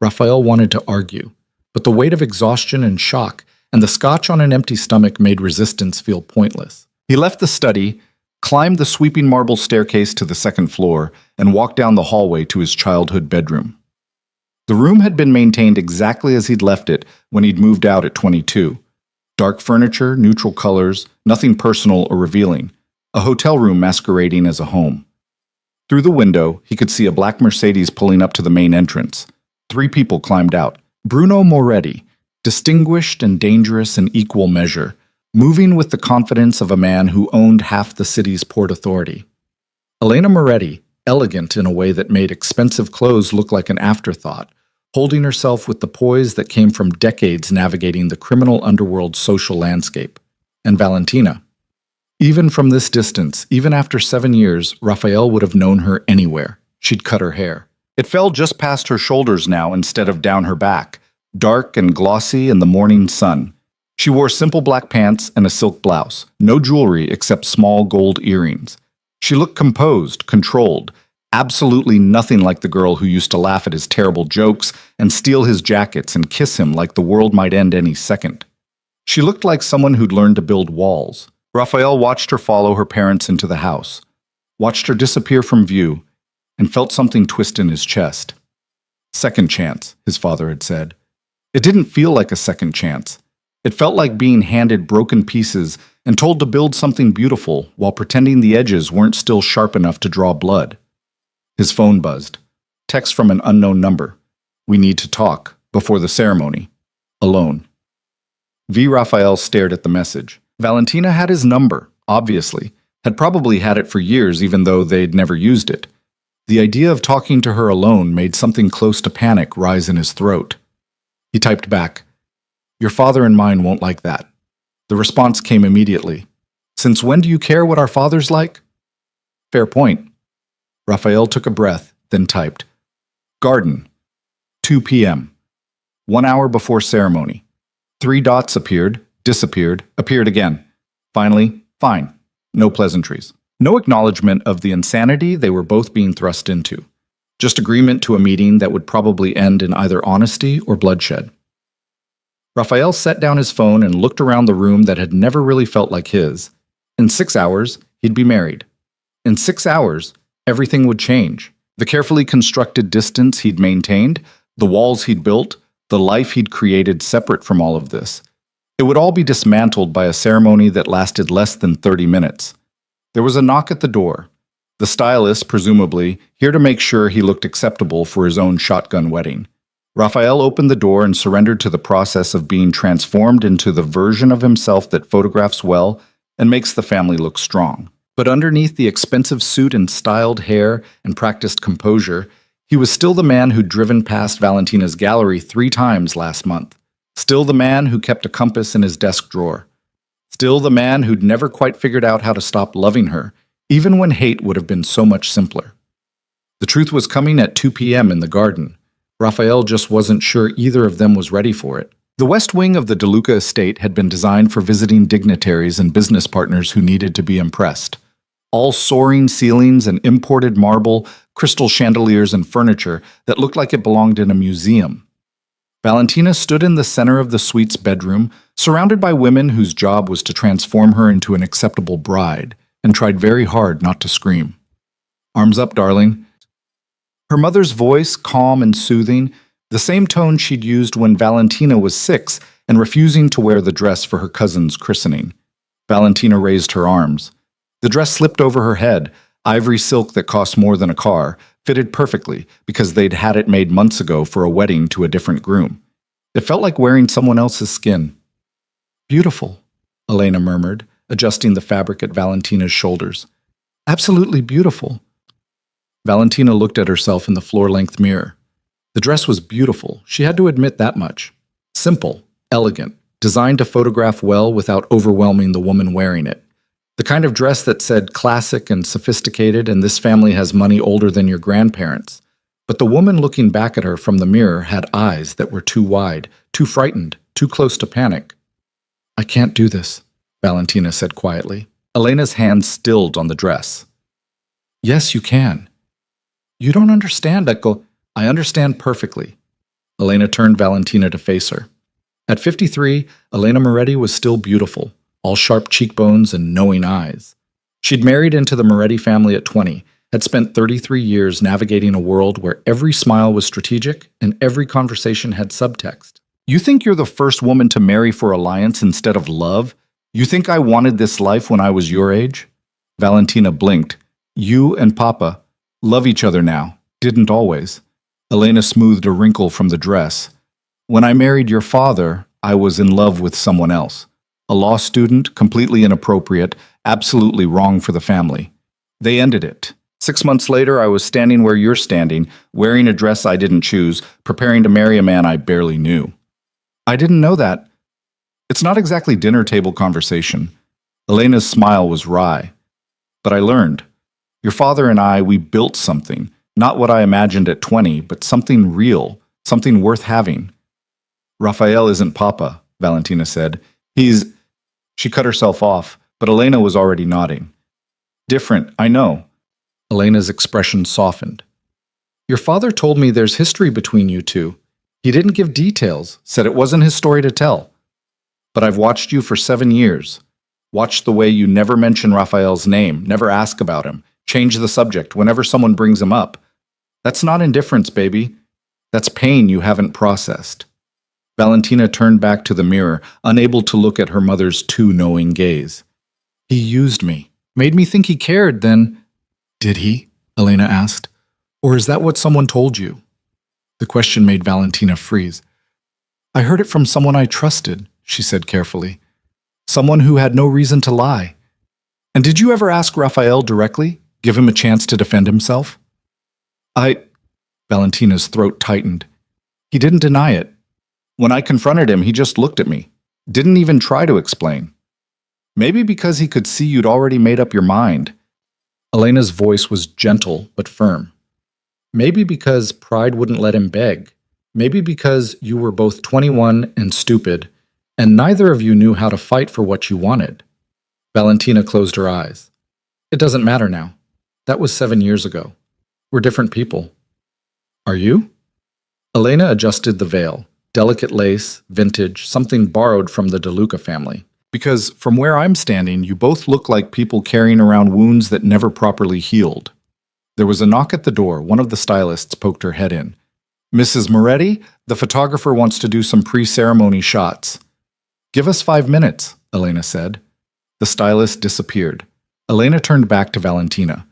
[SPEAKER 1] Raphael wanted to argue, but the weight of exhaustion and shock and the scotch on an empty stomach made resistance feel pointless. He left the study, climbed the sweeping marble staircase to the second floor, and walked down the hallway to his childhood bedroom. The room had been maintained exactly as he'd left it when he'd moved out at 22. Dark furniture, neutral colors, nothing personal or revealing. A hotel room masquerading as a home. Through the window, he could see a black Mercedes pulling up to the main entrance. 3 people climbed out. Bruno Moretti, distinguished and dangerous in equal measure, moving with the confidence of a man who owned half the city's port authority. Elena Moretti, elegant in a way that made expensive clothes look like an afterthought, holding herself with the poise that came from decades navigating the criminal underworld's social landscape. And Valentina. Even from this distance, even after 7 years, Raphael would have known her anywhere. She'd cut her hair. It fell just past her shoulders now instead of down her back, dark and glossy in the morning sun. She wore simple black pants and a silk blouse, no jewelry except small gold earrings. She looked composed, controlled, absolutely nothing like the girl who used to laugh at his terrible jokes and steal his jackets and kiss him like the world might end any second. She looked like someone who'd learned to build walls. Raphael watched her follow her parents into the house, watched her disappear from view, and felt something twist in his chest. Second chance, his father had said. It didn't feel like a second chance. It felt like being handed broken pieces and told to build something beautiful while pretending the edges weren't still sharp enough to draw blood. His phone buzzed. Text from an unknown number. We need to talk, before the ceremony. Alone. V. Raphael stared at the message. Valentina had his number, obviously, had probably had it for years even though they'd never used it. The idea of talking to her alone made something close to panic rise in his throat. He typed back, "Your father and mine won't like that." The response came immediately. "Since when do you care what our father's like?" Fair point. Raphael took a breath, then typed, "Garden, 2 p.m., 1 hour before ceremony." 3 dots appeared, disappeared, appeared again. Finally, fine. No pleasantries. No acknowledgement of the insanity they were both being thrust into. Just agreement to a meeting that would probably end in either honesty or bloodshed. Raphael set down his phone and looked around the room that had never really felt like his. In 6 hours, he'd be married. In 6 hours, everything would change. The carefully constructed distance he'd maintained, the walls he'd built, the life he'd created separate from all of this. It would all be dismantled by a ceremony that lasted less than 30 minutes. There was a knock at the door. The stylist, presumably, here to make sure he looked acceptable for his own shotgun wedding. Raphael opened the door and surrendered to the process of being transformed into the version of himself that photographs well and makes the family look strong. But underneath the expensive suit and styled hair and practiced composure, he was still the man who'd driven past Valentina's gallery 3 times last month. Still the man who kept a compass in his desk drawer. Still the man who'd never quite figured out how to stop loving her, even when hate would have been so much simpler. The truth was coming at 2 p.m. in the garden. Raphael just wasn't sure either of them was ready for it. The west wing of the DeLuca estate had been designed for visiting dignitaries and business partners who needed to be impressed. All soaring ceilings and imported marble, crystal chandeliers and furniture that looked like it belonged in a museum. Valentina stood in the center of the suite's bedroom, surrounded by women whose job was to transform her into an acceptable bride, and tried very hard not to scream. "Arms up, darling." Her mother's voice, calm and soothing, the same tone she'd used when Valentina was 6 and refusing to wear the dress for her cousin's christening. Valentina raised her arms. The dress slipped over her head, ivory silk that cost more than a car, fitted perfectly because they'd had it made months ago for a wedding to a different groom. It felt like wearing someone else's skin. "Beautiful," Elena murmured, adjusting the fabric at Valentina's shoulders. "Absolutely beautiful." Valentina looked at herself in the floor-length mirror. The dress was beautiful, she had to admit that much. Simple, elegant, designed to photograph well without overwhelming the woman wearing it. The kind of dress that said classic and sophisticated and this family has money older than your grandparents. But the woman looking back at her from the mirror had eyes that were too wide, too frightened, too close to panic. "I can't do this," Valentina said quietly. Elena's hand stilled on the dress. "Yes, you can." "You don't understand, Echo." "I understand perfectly." Elena turned Valentina to face her. At 53, Elena Moretti was still beautiful, all sharp cheekbones and knowing eyes. She'd married into the Moretti family at 20, had spent 33 years navigating a world where every smile was strategic and every conversation had subtext. "You think you're the first woman to marry for alliance instead of love? You think I wanted this life when I was your age?" Valentina blinked. "You and Papa love each other now. Didn't always." Elena smoothed a wrinkle from the dress. "When I married your father, I was in love with someone else. A law student, completely inappropriate, absolutely wrong for the family. They ended it. 6 months later, I was standing where you're standing, wearing a dress I didn't choose, preparing to marry a man I barely knew." "I didn't know that." "It's not exactly dinner table conversation." Elena's smile was wry. "But I learned. Your father and I, we built something. Not what I imagined at 20, but something real, something worth having." "Raphael isn't Papa," Valentina said. "He's—" She cut herself off, but Elena was already nodding. "Different, I know." Elena's expression softened. "Your father told me there's history between you two. He didn't give details, said it wasn't his story to tell. But I've watched you for 7 years. Watched the way you never mention Raphael's name, never ask about him, change the subject whenever someone brings him up. That's not indifference, baby. That's pain you haven't processed." Valentina turned back to the mirror, unable to look at her mother's too knowing gaze. "He used me. Made me think he cared, then—" "Did he?" Elena asked. "Or is that what someone told you?" The question made Valentina freeze. "I heard it from someone I trusted," she said carefully. Someone who had no reason to lie. And did you ever ask Raphael directly? Give him a chance to defend himself? Valentina's throat tightened. He didn't deny it. When I confronted him, he just looked at me. Didn't even try to explain. Maybe because he could see you'd already made up your mind. Elena's voice was gentle but firm. Maybe because pride wouldn't let him beg. Maybe because you were both 21 and stupid, and neither of you knew how to fight for what you wanted. Valentina closed her eyes. It doesn't matter now. That was 7 years ago. We're different people. Are you? Elena adjusted the veil. Delicate lace, vintage, something borrowed from the DeLuca family. Because from where I'm standing, you both look like people carrying around wounds that never properly healed. There was a knock at the door. One of the stylists poked her head in. Mrs. Moretti, the photographer wants to do some pre-ceremony shots. Give us 5 minutes, Elena said. The stylist disappeared. Elena turned back to Valentina.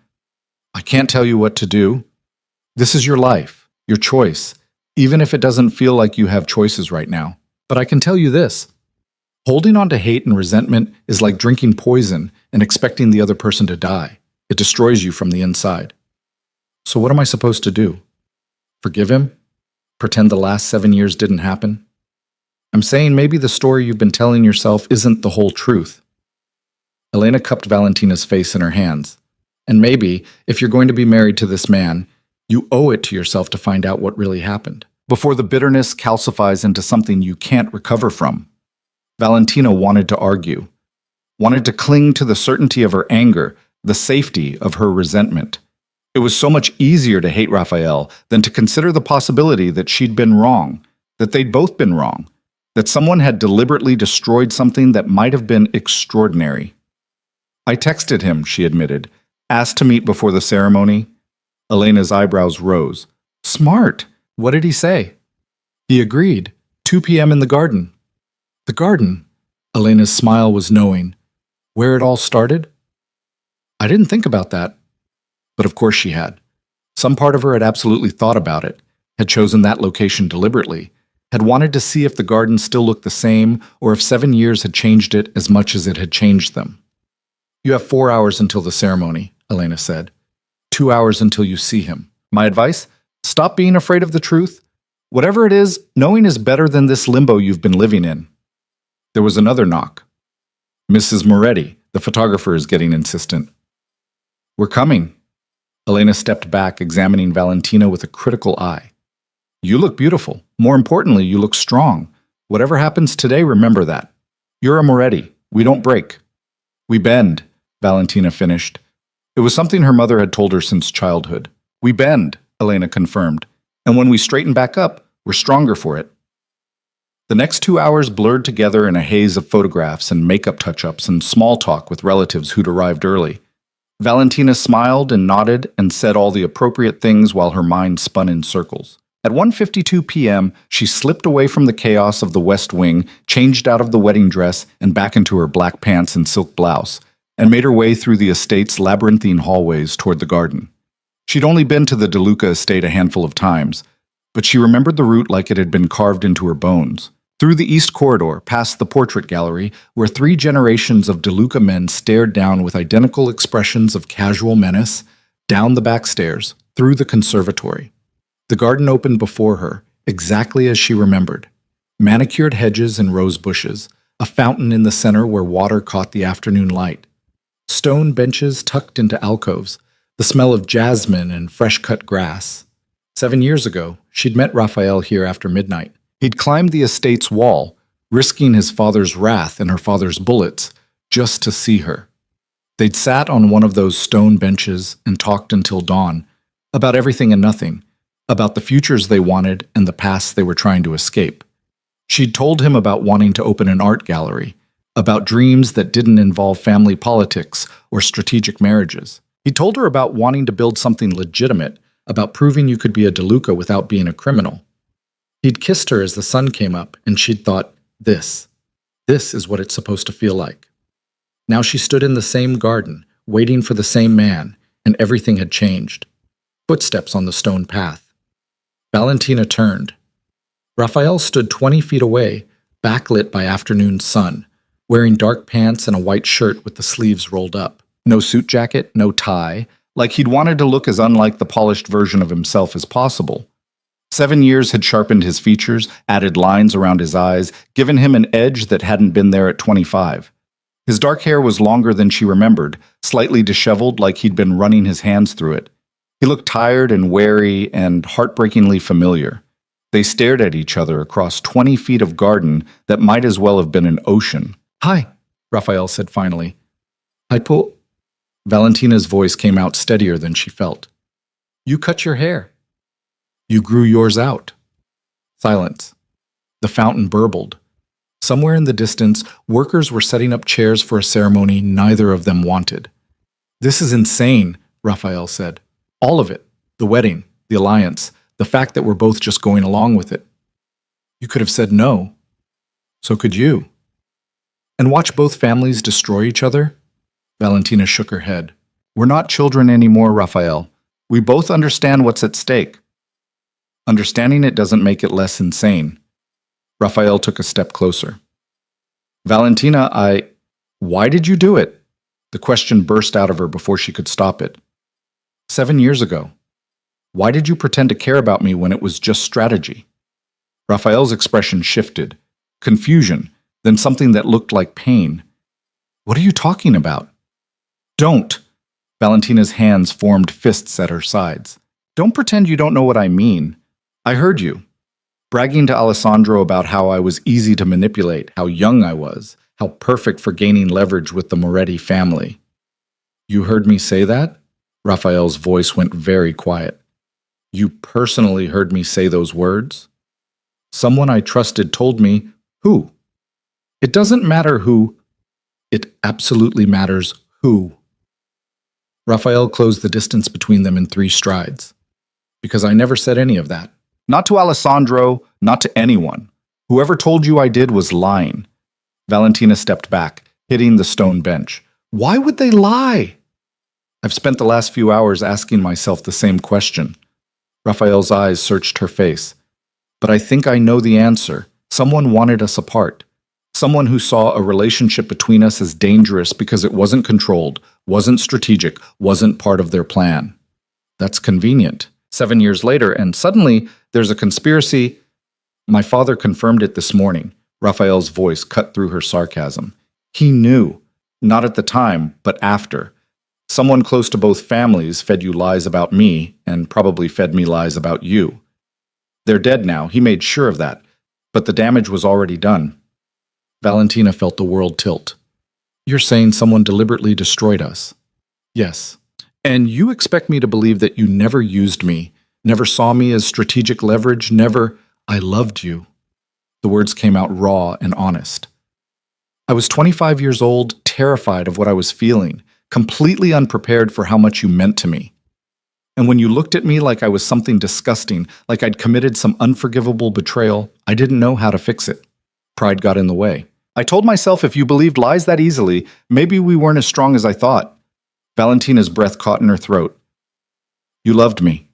[SPEAKER 1] I can't tell you what to do. This is your life, your choice, even if it doesn't feel like you have choices right now. But I can tell you this. Holding on to hate and resentment is like drinking poison and expecting the other person to die. It destroys you from the inside. So what am I supposed to do? Forgive him? Pretend the last 7 years didn't happen? I'm saying maybe the story you've been telling yourself isn't the whole truth. Elena cupped Valentina's face in her hands. And maybe, if you're going to be married to this man, you owe it to yourself to find out what really happened, before the bitterness calcifies into something you can't recover from. Valentina wanted to argue, wanted to cling to the certainty of her anger, the safety of her resentment. It was so much easier to hate Raphael than to consider the possibility that she'd been wrong, that they'd both been wrong, that someone had deliberately destroyed something that might have been extraordinary. I texted him, she admitted, asked to meet before the ceremony. Elena's eyebrows rose. Smart. What did he say? He agreed. 2 p.m. in the garden. The garden? Elena's smile was knowing. Where it all started? I didn't think about that. But of course she had. Some part of her had absolutely thought about it, had chosen that location deliberately, had wanted to see if the garden still looked the same or if 7 years had changed it as much as it had changed them. You have 4 hours until the ceremony, Elena said. 2 hours until you see him. My advice? Stop being afraid of the truth. Whatever it is, knowing is better than this limbo you've been living in. There was another knock. Mrs. Moretti, the photographer, is getting insistent. We're coming. Elena stepped back, examining Valentina with a critical eye. You look beautiful. More importantly, you look strong. Whatever happens today, remember that. You're a Moretti. We don't break. We bend, Valentina finished. It was something her mother had told her since childhood. We bend, Elena confirmed. And when we straighten back up, we're stronger for it. The next 2 hours blurred together in a haze of photographs and makeup touch-ups and small talk with relatives who'd arrived early. Valentina smiled and nodded and said all the appropriate things while her mind spun in circles. At 1:52 p.m., she slipped away from the chaos of the West Wing, changed out of the wedding dress and back into her black pants and silk blouse, and made her way through the estate's labyrinthine hallways toward the garden. She'd only been to the DeLuca estate a handful of times, but she remembered the route like it had been carved into her bones. Through the east corridor, past the portrait gallery, where 3 generations of DeLuca men stared down with identical expressions of casual menace, down the back stairs, through the conservatory. The garden opened before her, exactly as she remembered. Manicured hedges and rose bushes, a fountain in the center where water caught the afternoon light. Stone benches tucked into alcoves, the smell of jasmine and fresh-cut grass. 7 years ago, she'd met Raphael here after midnight. He'd climbed the estate's wall, risking his father's wrath and her father's bullets, just to see her. They'd sat on one of those stone benches and talked until dawn, about everything and nothing, about the futures they wanted and the pasts they were trying to escape. She'd told him about wanting to open an art gallery, about dreams that didn't involve family politics or strategic marriages. He told her about wanting to build something legitimate, about proving you could be a DeLuca without being a criminal. He'd kissed her as the sun came up, and she'd thought, this is what it's supposed to feel like. Now she stood in the same garden, waiting for the same man, and everything had changed. Footsteps on the stone path. Valentina turned. Raphael stood 20 feet away, backlit by afternoon sun, wearing dark pants and a white shirt with the sleeves rolled up. No suit jacket, no tie, like he'd wanted to look as unlike the polished version of himself as possible. 7 years had sharpened his features, added lines around his eyes, given him an edge that hadn't been there at 25. His dark hair was longer than she remembered, slightly disheveled like he'd been running his hands through it. He looked tired and wary and heartbreakingly familiar. They stared at each other across 20 feet of garden that might as well have been an ocean. "Hi," Raphael said finally. "Hi, Po." Valentina's voice came out steadier than she felt. "You cut your hair. You grew yours out." Silence. The fountain burbled. Somewhere in the distance, workers were setting up chairs for a ceremony neither of them wanted. "This is insane," Raphael said. "All of it. The wedding, the alliance, the fact that we're both just going along with it. You could have said no. So could you. And watch both families destroy each other?" Valentina shook her head. "We're not children anymore, Raphael. We both understand what's at stake. Understanding it doesn't make it less insane." Raphael took a step closer. "Valentina, why did you do it?" The question burst out of her before she could stop it. 7 years ago. Why did you pretend to care about me when it was just strategy?" Raphael's expression shifted. Confusion, then something that looked like pain. "What are you talking about?" "Don't." Valentina's hands formed fists at her sides. "Don't pretend you don't know what I mean. I heard you. Bragging to Alessandro about how I was easy to manipulate, how young I was, how perfect for gaining leverage with the Moretti family." "You heard me say that?" Raphael's voice went very quiet. "You personally heard me say those words?" "Someone I trusted told me." "Who?" "It doesn't matter who. It absolutely matters who." Raphael closed the distance between them in 3 strides. "Because I never said any of that. Not to Alessandro, not to anyone. Whoever told you I did was lying." Valentina stepped back, hitting the stone bench. "Why would they lie?" "I've spent the last few hours asking myself the same question." Raphael's eyes searched her face. "But I think I know the answer. Someone wanted us apart. Someone who saw a relationship between us as dangerous because it wasn't controlled, wasn't strategic, wasn't part of their plan. That's convenient. 7 years later, and suddenly there's a conspiracy. My father confirmed it this morning." Raphael's voice cut through her sarcasm. "He knew. Not at the time, but after. Someone close to both families fed you lies about me, and probably fed me lies about you. They're dead now, he made sure of that. But the damage was already done." Valentina felt the world tilt. "You're saying someone deliberately destroyed us?" "Yes. And you expect me to believe that you never used me, never saw me as strategic leverage, never— I loved you." The words came out raw and honest. "I was 25 years old, terrified of what I was feeling, completely unprepared for how much you meant to me. And when you looked at me like I was something disgusting, like I'd committed some unforgivable betrayal, I didn't know how to fix it. Pride got in the way. I told myself if you believed lies that easily, maybe we weren't as strong as I thought." Valentina's breath caught in her throat. "You loved me."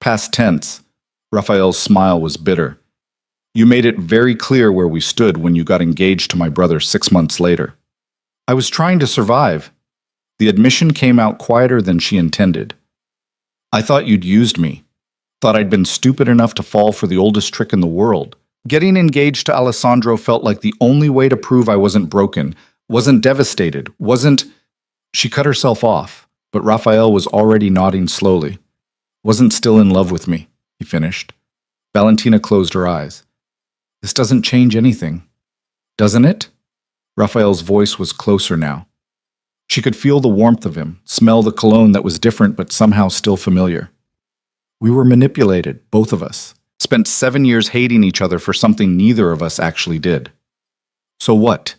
[SPEAKER 1] Past tense. Raphael's smile was bitter. "You made it very clear where we stood when you got engaged to my brother 6 months later." "I was trying to survive." The admission came out quieter than she intended. "I thought you'd used me. Thought I'd been stupid enough to fall for the oldest trick in the world. Getting engaged to Alessandro felt like the only way to prove I wasn't broken, wasn't devastated, wasn't—" She cut herself off, but Raphael was already nodding slowly. "Wasn't still in love with me," he finished. Valentina closed her eyes. "This doesn't change anything. Doesn't it?" Raphael's voice was closer now. She could feel the warmth of him, smell the cologne that was different but somehow still familiar. "We were manipulated, both of us. Spent 7 years hating each other for something neither of us actually did." "So what?"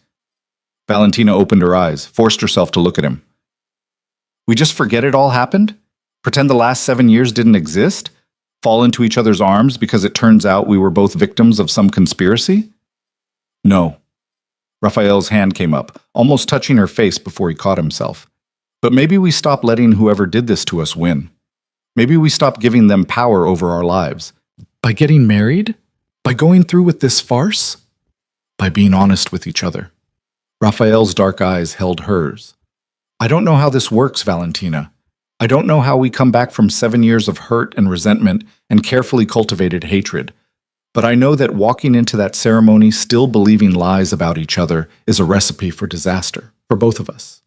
[SPEAKER 1] Valentina opened her eyes, forced herself to look at him. "We just forget it all happened? Pretend the last 7 years didn't exist? Fall into each other's arms because it turns out we were both victims of some conspiracy?" "No." Raphael's hand came up, almost touching her face before he caught himself. "But maybe we stop letting whoever did this to us win. Maybe we stop giving them power over our lives. By getting married? By going through with this farce? By being honest with each other." Raphael's dark eyes held hers. I don't know how this works, Valentina. I don't know how we come back from 7 years of hurt and resentment and carefully cultivated hatred. But I know that walking into that ceremony still believing lies about each other is a recipe for disaster, for both of us.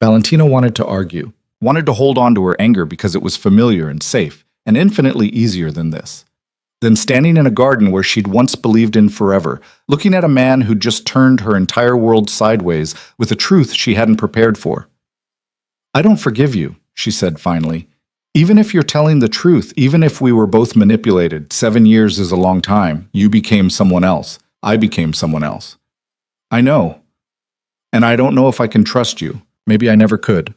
[SPEAKER 1] Valentina wanted to argue, wanted to hold on to her anger because it was familiar and safe, and infinitely easier than this. Than standing in a garden where she'd once believed in forever, looking at a man who'd just turned her entire world sideways with a truth she hadn't prepared for. I don't forgive you, she said finally. Even if you're telling the truth, even if we were both manipulated, 7 years is a long time. You became someone else. I became someone else. I know. And I don't know if I can trust you. Maybe I never could.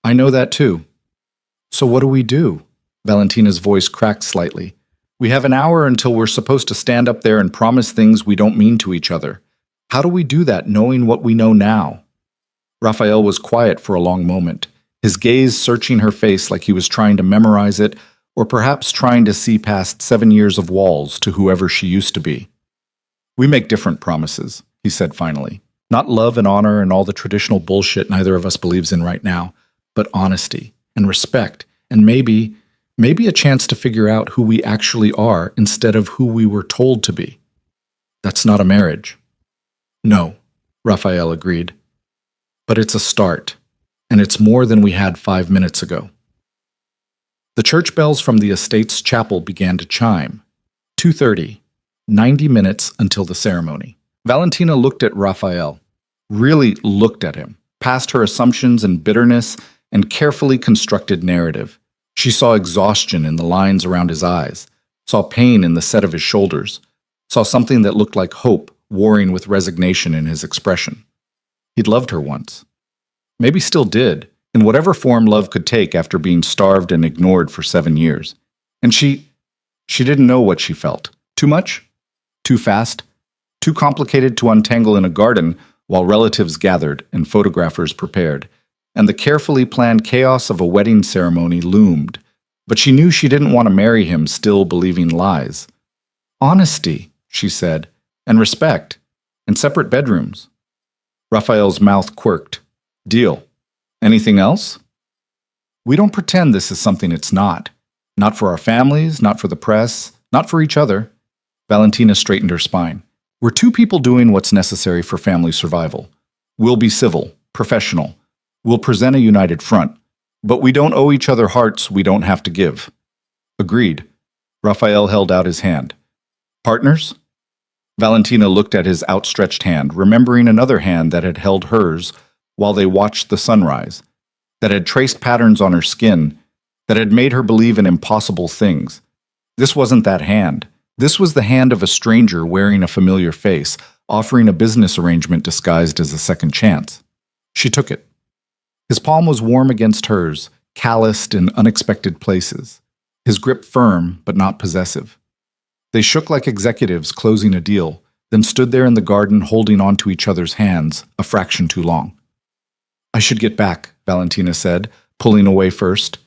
[SPEAKER 1] I know that too. So what do we do? Valentina's voice cracked slightly. We have an hour until we're supposed to stand up there and promise things we don't mean to each other. How do we do that knowing what we know now? Raphael was quiet for a long moment, his gaze searching her face like he was trying to memorize it, or perhaps trying to see past 7 years of walls to whoever she used to be. We make different promises, he said finally. Not love and honor and all the traditional bullshit neither of us believes in right now, but honesty and respect and maybe a chance to figure out who we actually are instead of who we were told to be. That's not a marriage. No, Raphael agreed. But it's a start, and it's more than we had 5 minutes ago. The church bells from the estate's chapel began to chime. 2:30, 90 minutes until the ceremony. Valentina looked at Raphael, really looked at him, past her assumptions and bitterness and carefully constructed narrative. She saw exhaustion in the lines around his eyes, saw pain in the set of his shoulders, saw something that looked like hope warring with resignation in his expression. He'd loved her once. Maybe still did, in whatever form love could take after being starved and ignored for 7 years. And she didn't know what she felt. Too much? Too fast? Too complicated to untangle in a garden while relatives gathered and photographers prepared. And the carefully planned chaos of a wedding ceremony loomed, but she knew she didn't want to marry him still believing lies. Honesty, she said, and respect, and separate bedrooms. Raphael's mouth quirked. Deal. Anything else? We don't pretend this is something it's not. Not for our families, not for the press, not for each other. Valentina straightened her spine. We're two people doing what's necessary for family survival. We'll be civil, professional. We'll present a united front. But we don't owe each other hearts we don't have to give. Agreed. Raphael held out his hand. Partners? Valentina looked at his outstretched hand, remembering another hand that had held hers while they watched the sunrise, that had traced patterns on her skin, that had made her believe in impossible things. This wasn't that hand. This was the hand of a stranger wearing a familiar face, offering a business arrangement disguised as a second chance. She took it. His palm was warm against hers, calloused in unexpected places, his grip firm but not possessive. They shook like executives closing a deal, then stood there in the garden holding onto each other's hands, a fraction too long. I should get back, Valentina said, pulling away first.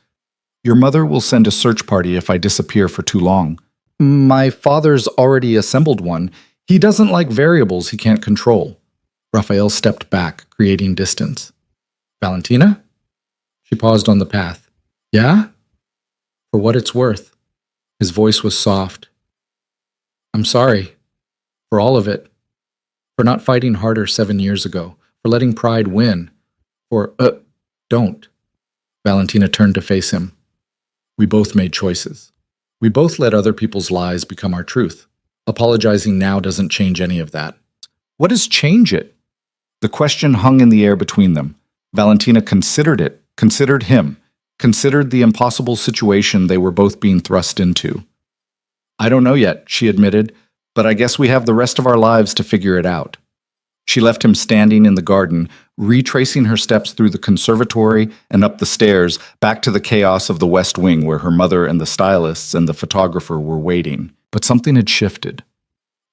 [SPEAKER 1] Your mother will send a search party if I disappear for too long. My father's already assembled one. He doesn't like variables he can't control. Raphael stepped back, creating distance. Valentina? She paused on the path. Yeah? For what it's worth. His voice was soft. I'm sorry. For all of it. For not fighting harder 7 years ago. For letting pride win. Don't. Valentina turned to face him. We both made choices. We both let other people's lies become our truth. Apologizing now doesn't change any of that. What does change it? The question hung in the air between them. Valentina considered it, considered him, considered the impossible situation they were both being thrust into. I don't know yet, she admitted, but I guess we have the rest of our lives to figure it out. She left him standing in the garden, retracing her steps through the conservatory and up the stairs, back to the chaos of the West Wing where her mother and the stylists and the photographer were waiting. But something had shifted.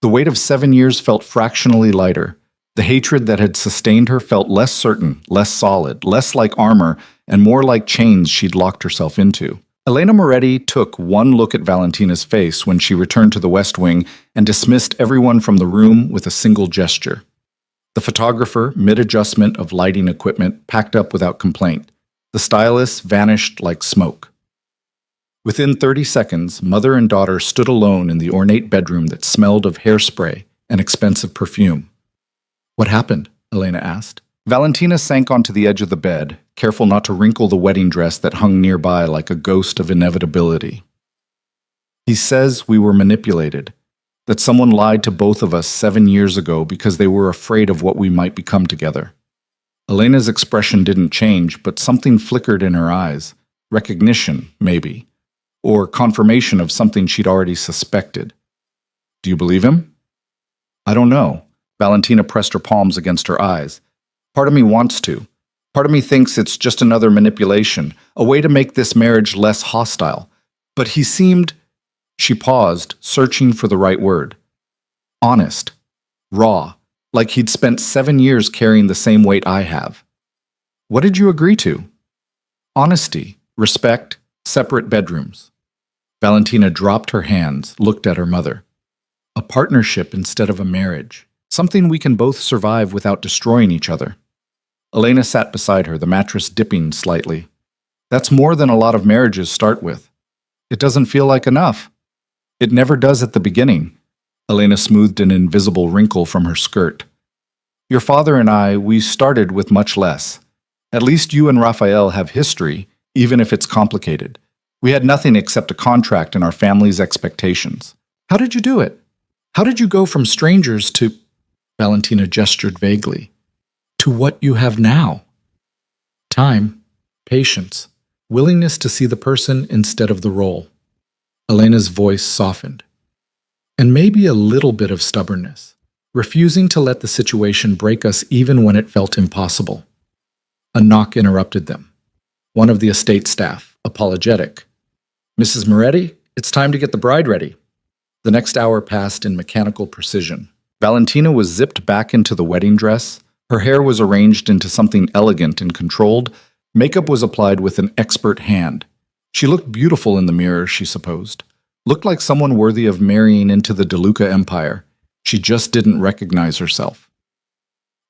[SPEAKER 1] The weight of 7 years felt fractionally lighter. The hatred that had sustained her felt less certain, less solid, less like armor, and more like chains she'd locked herself into. Elena Moretti took one look at Valentina's face when she returned to the West Wing and dismissed everyone from the room with a single gesture. The photographer, mid-adjustment of lighting equipment, packed up without complaint. The stylist vanished like smoke. Within 30 seconds, mother and daughter stood alone in the ornate bedroom that smelled of hairspray and expensive perfume. "What happened?" Elena asked. Valentina sank onto the edge of the bed, careful not to wrinkle the wedding dress that hung nearby like a ghost of inevitability. "He says we were manipulated, that someone lied to both of us 7 years ago because they were afraid of what we might become together." Elena's expression didn't change, but something flickered in her eyes. Recognition, maybe. Or confirmation of something she'd already suspected. "Do you believe him?" "I don't know." Valentina pressed her palms against her eyes. "Part of me wants to. Part of me thinks it's just another manipulation, a way to make this marriage less hostile. But he seemed—" She paused, searching for the right word. "Honest. Raw. Like he'd spent 7 years carrying the same weight I have." "What did you agree to?" "Honesty, respect, separate bedrooms." Valentina dropped her hands, looked at her mother. "A partnership instead of a marriage. Something we can both survive without destroying each other." Elena sat beside her, the mattress dipping slightly. "That's more than a lot of marriages start with. It doesn't feel like enough." "It never does at the beginning." Elena smoothed an invisible wrinkle from her skirt. "Your father and I, we started with much less. At least you and Raphael have history, even if it's complicated. We had nothing except a contract and our family's expectations." "How did you do it? How did you go from strangers to—" Valentina gestured vaguely. "To what you have now?" "Time, patience, willingness to see the person instead of the role." Elena's voice softened. "And maybe a little bit of stubbornness, refusing to let the situation break us even when it felt impossible." A knock interrupted them. One of the estate staff, apologetic. "Mrs. Moretti, it's time to get the bride ready." The next hour passed in mechanical precision. Valentina was zipped back into the wedding dress. Her hair was arranged into something elegant and controlled. Makeup was applied with an expert hand. She looked beautiful in the mirror, she supposed. Looked like someone worthy of marrying into the DeLuca empire. She just didn't recognize herself.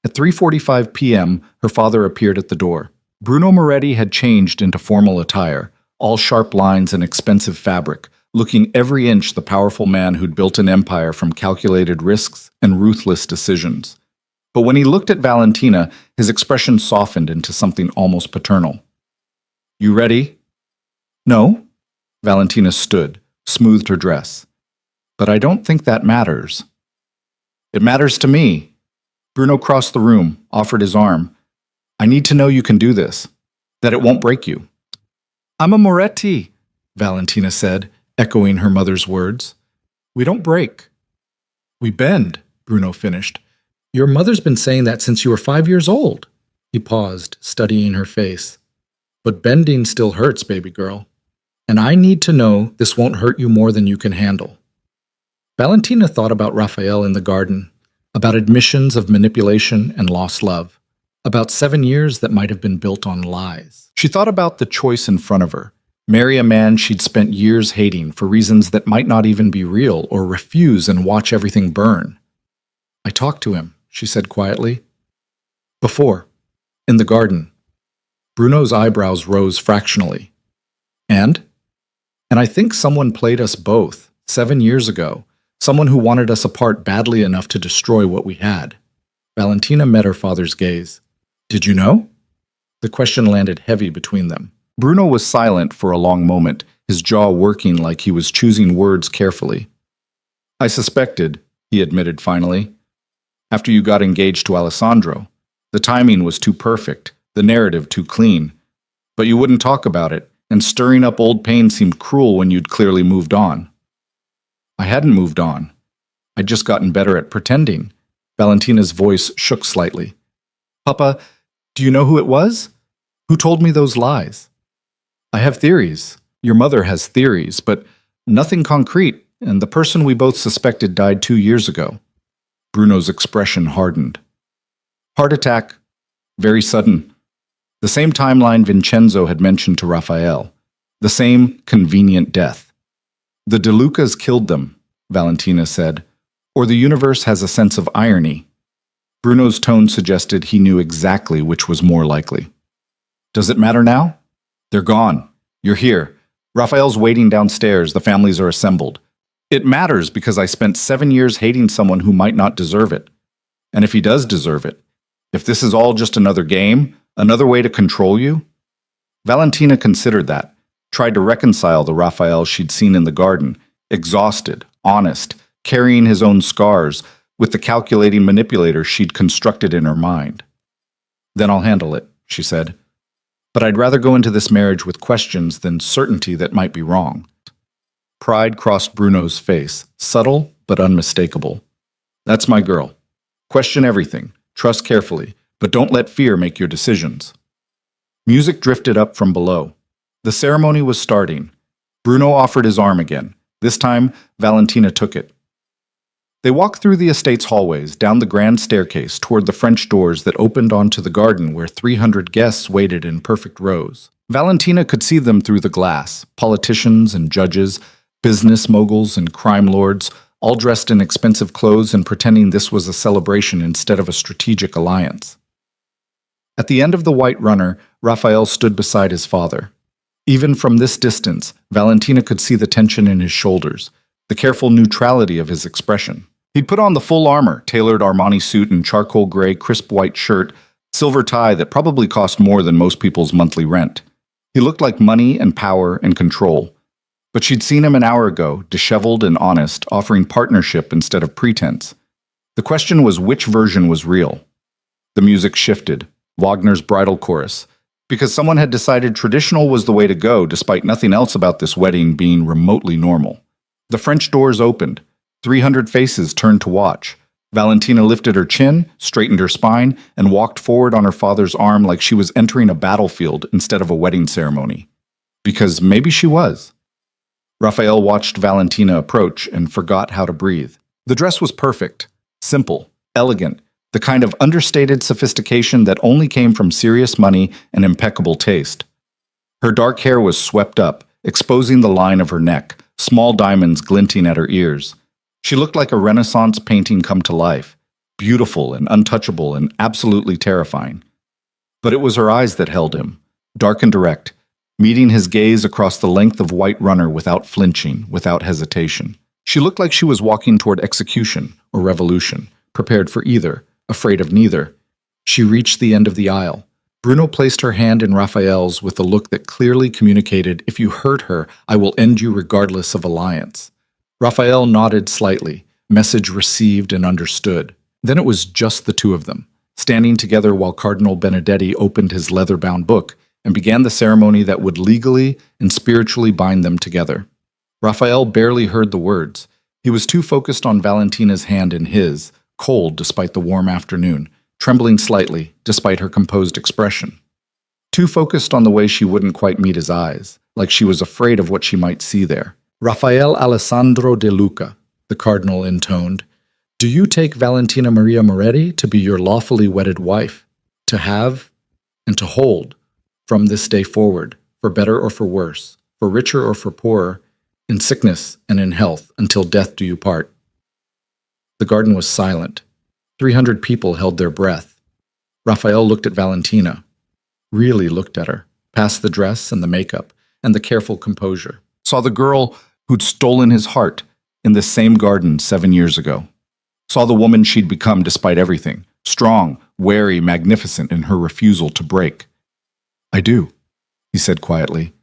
[SPEAKER 1] At 3:45 p.m., her father appeared at the door. Bruno Moretti had changed into formal attire, all sharp lines and expensive fabric, looking every inch the powerful man who'd built an empire from calculated risks and ruthless decisions. But when he looked at Valentina, his expression softened into something almost paternal. "You ready?" "No." Valentina stood, smoothed her dress. "But I don't think that matters." "It matters to me." Bruno crossed the room, offered his arm. "I need to know you can do this, that it won't break you." "I'm a Moretti," Valentina said, echoing her mother's words. "We don't break. We bend," Bruno finished. "Your mother's been saying that since you were 5 years old." He paused, studying her face. "But bending still hurts, baby girl. And I need to know this won't hurt you more than you can handle." Valentina thought about Raphael in the garden, about admissions of manipulation and lost love, about 7 years that might have been built on lies. She thought about the choice in front of her. Marry a man she'd spent years hating for reasons that might not even be real, or refuse and watch everything burn. "I talked to him," she said quietly. "Before. In the garden." Bruno's eyebrows rose fractionally. And I think someone played us both, 7 years ago. Someone who wanted us apart badly enough to destroy what we had." Valentina met her father's gaze. "Did you know?" The question landed heavy between them. Bruno was silent for a long moment, his jaw working like he was choosing words carefully. "I suspected," he admitted finally. "After you got engaged to Alessandro. The timing was too perfect, the narrative too clean. But you wouldn't talk about it, and stirring up old pain seemed cruel when you'd clearly moved on." "I hadn't moved on. I'd just gotten better at pretending." Valentina's voice shook slightly. "Papa, do you know who it was? Who told me those lies?" "I have theories. Your mother has theories, but nothing concrete, and the person we both suspected died 2 years ago." Bruno's expression hardened. "Heart attack. Very sudden. The same timeline Vincenzo had mentioned to Raphael. The same convenient death." "The DeLucas killed them," Valentina said. "Or the universe has a sense of irony." Bruno's tone suggested he knew exactly which was more likely. Does it matter now? They're gone. You're here. Raphael's waiting downstairs. The families are assembled. It matters because I spent 7 years hating someone who might not deserve it. And if he does deserve it, if this is all just another game, another way to control you? Valentina considered that, tried to reconcile the Raphael she'd seen in the garden, exhausted, honest, carrying his own scars, with the calculating manipulator she'd constructed in her mind. Then I'll handle it, she said. But I'd rather go into this marriage with questions than certainty that might be wrong. Pride crossed Bruno's face, subtle but unmistakable. That's my girl. Question everything, trust carefully, but don't let fear make your decisions. Music drifted up from below. The ceremony was starting. Bruno offered his arm again. This time, Valentina took it. They walked through the estate's hallways, down the grand staircase toward the French doors that opened onto the garden where 300 guests waited in perfect rows. Valentina could see them through the glass, politicians and judges, business moguls and crime lords, all dressed in expensive clothes and pretending this was a celebration instead of a strategic alliance. At the end of the White Runner, Raphael stood beside his father. Even from this distance, Valentina could see the tension in his shoulders, the careful neutrality of his expression. He'd put on the full armor, tailored Armani suit and charcoal gray, crisp white shirt, silver tie that probably cost more than most people's monthly rent. He looked like money and power and control. But she'd seen him an hour ago, disheveled and honest, offering partnership instead of pretense. The question was which version was real. The music shifted, Wagner's bridal chorus, because someone had decided traditional was the way to go despite nothing else about this wedding being remotely normal. The French doors opened. 300 faces turned to watch. Valentina lifted her chin, straightened her spine, and walked forward on her father's arm like she was entering a battlefield instead of a wedding ceremony. Because maybe she was. Raphael watched Valentina approach and forgot how to breathe. The dress was perfect, simple, elegant, the kind of understated sophistication that only came from serious money and impeccable taste. Her dark hair was swept up, exposing the line of her neck, small diamonds glinting at her ears. She looked like a Renaissance painting come to life, beautiful and untouchable and absolutely terrifying. But it was her eyes that held him, dark and direct, meeting his gaze across the length of White Runner without flinching, without hesitation. She looked like she was walking toward execution or revolution, prepared for either, afraid of neither. She reached the end of the aisle. Bruno placed her hand in Raphael's with a look that clearly communicated, if you hurt her, I will end you regardless of alliance. Raphael nodded slightly, message received and understood. Then it was just the two of them, standing together while Cardinal Benedetti opened his leather-bound book and began the ceremony that would legally and spiritually bind them together. Raphael barely heard the words. He was too focused on Valentina's hand in his, cold despite the warm afternoon, trembling slightly despite her composed expression. Too focused on the way she wouldn't quite meet his eyes, like she was afraid of what she might see there. Rafael Alessandro De Luca, the cardinal intoned, do you take Valentina Maria Moretti to be your lawfully wedded wife, to have and to hold, from this day forward, for better or for worse, for richer or for poorer, in sickness and in health, until death do you part? The garden was silent. 300 people held their breath. Raphael looked at Valentina, really looked at her, past the dress and the makeup and the careful composure. Saw the girl who'd stolen his heart in this same garden 7 years ago. Saw the woman she'd become despite everything, strong, wary, magnificent in her refusal to break. I do, he said quietly.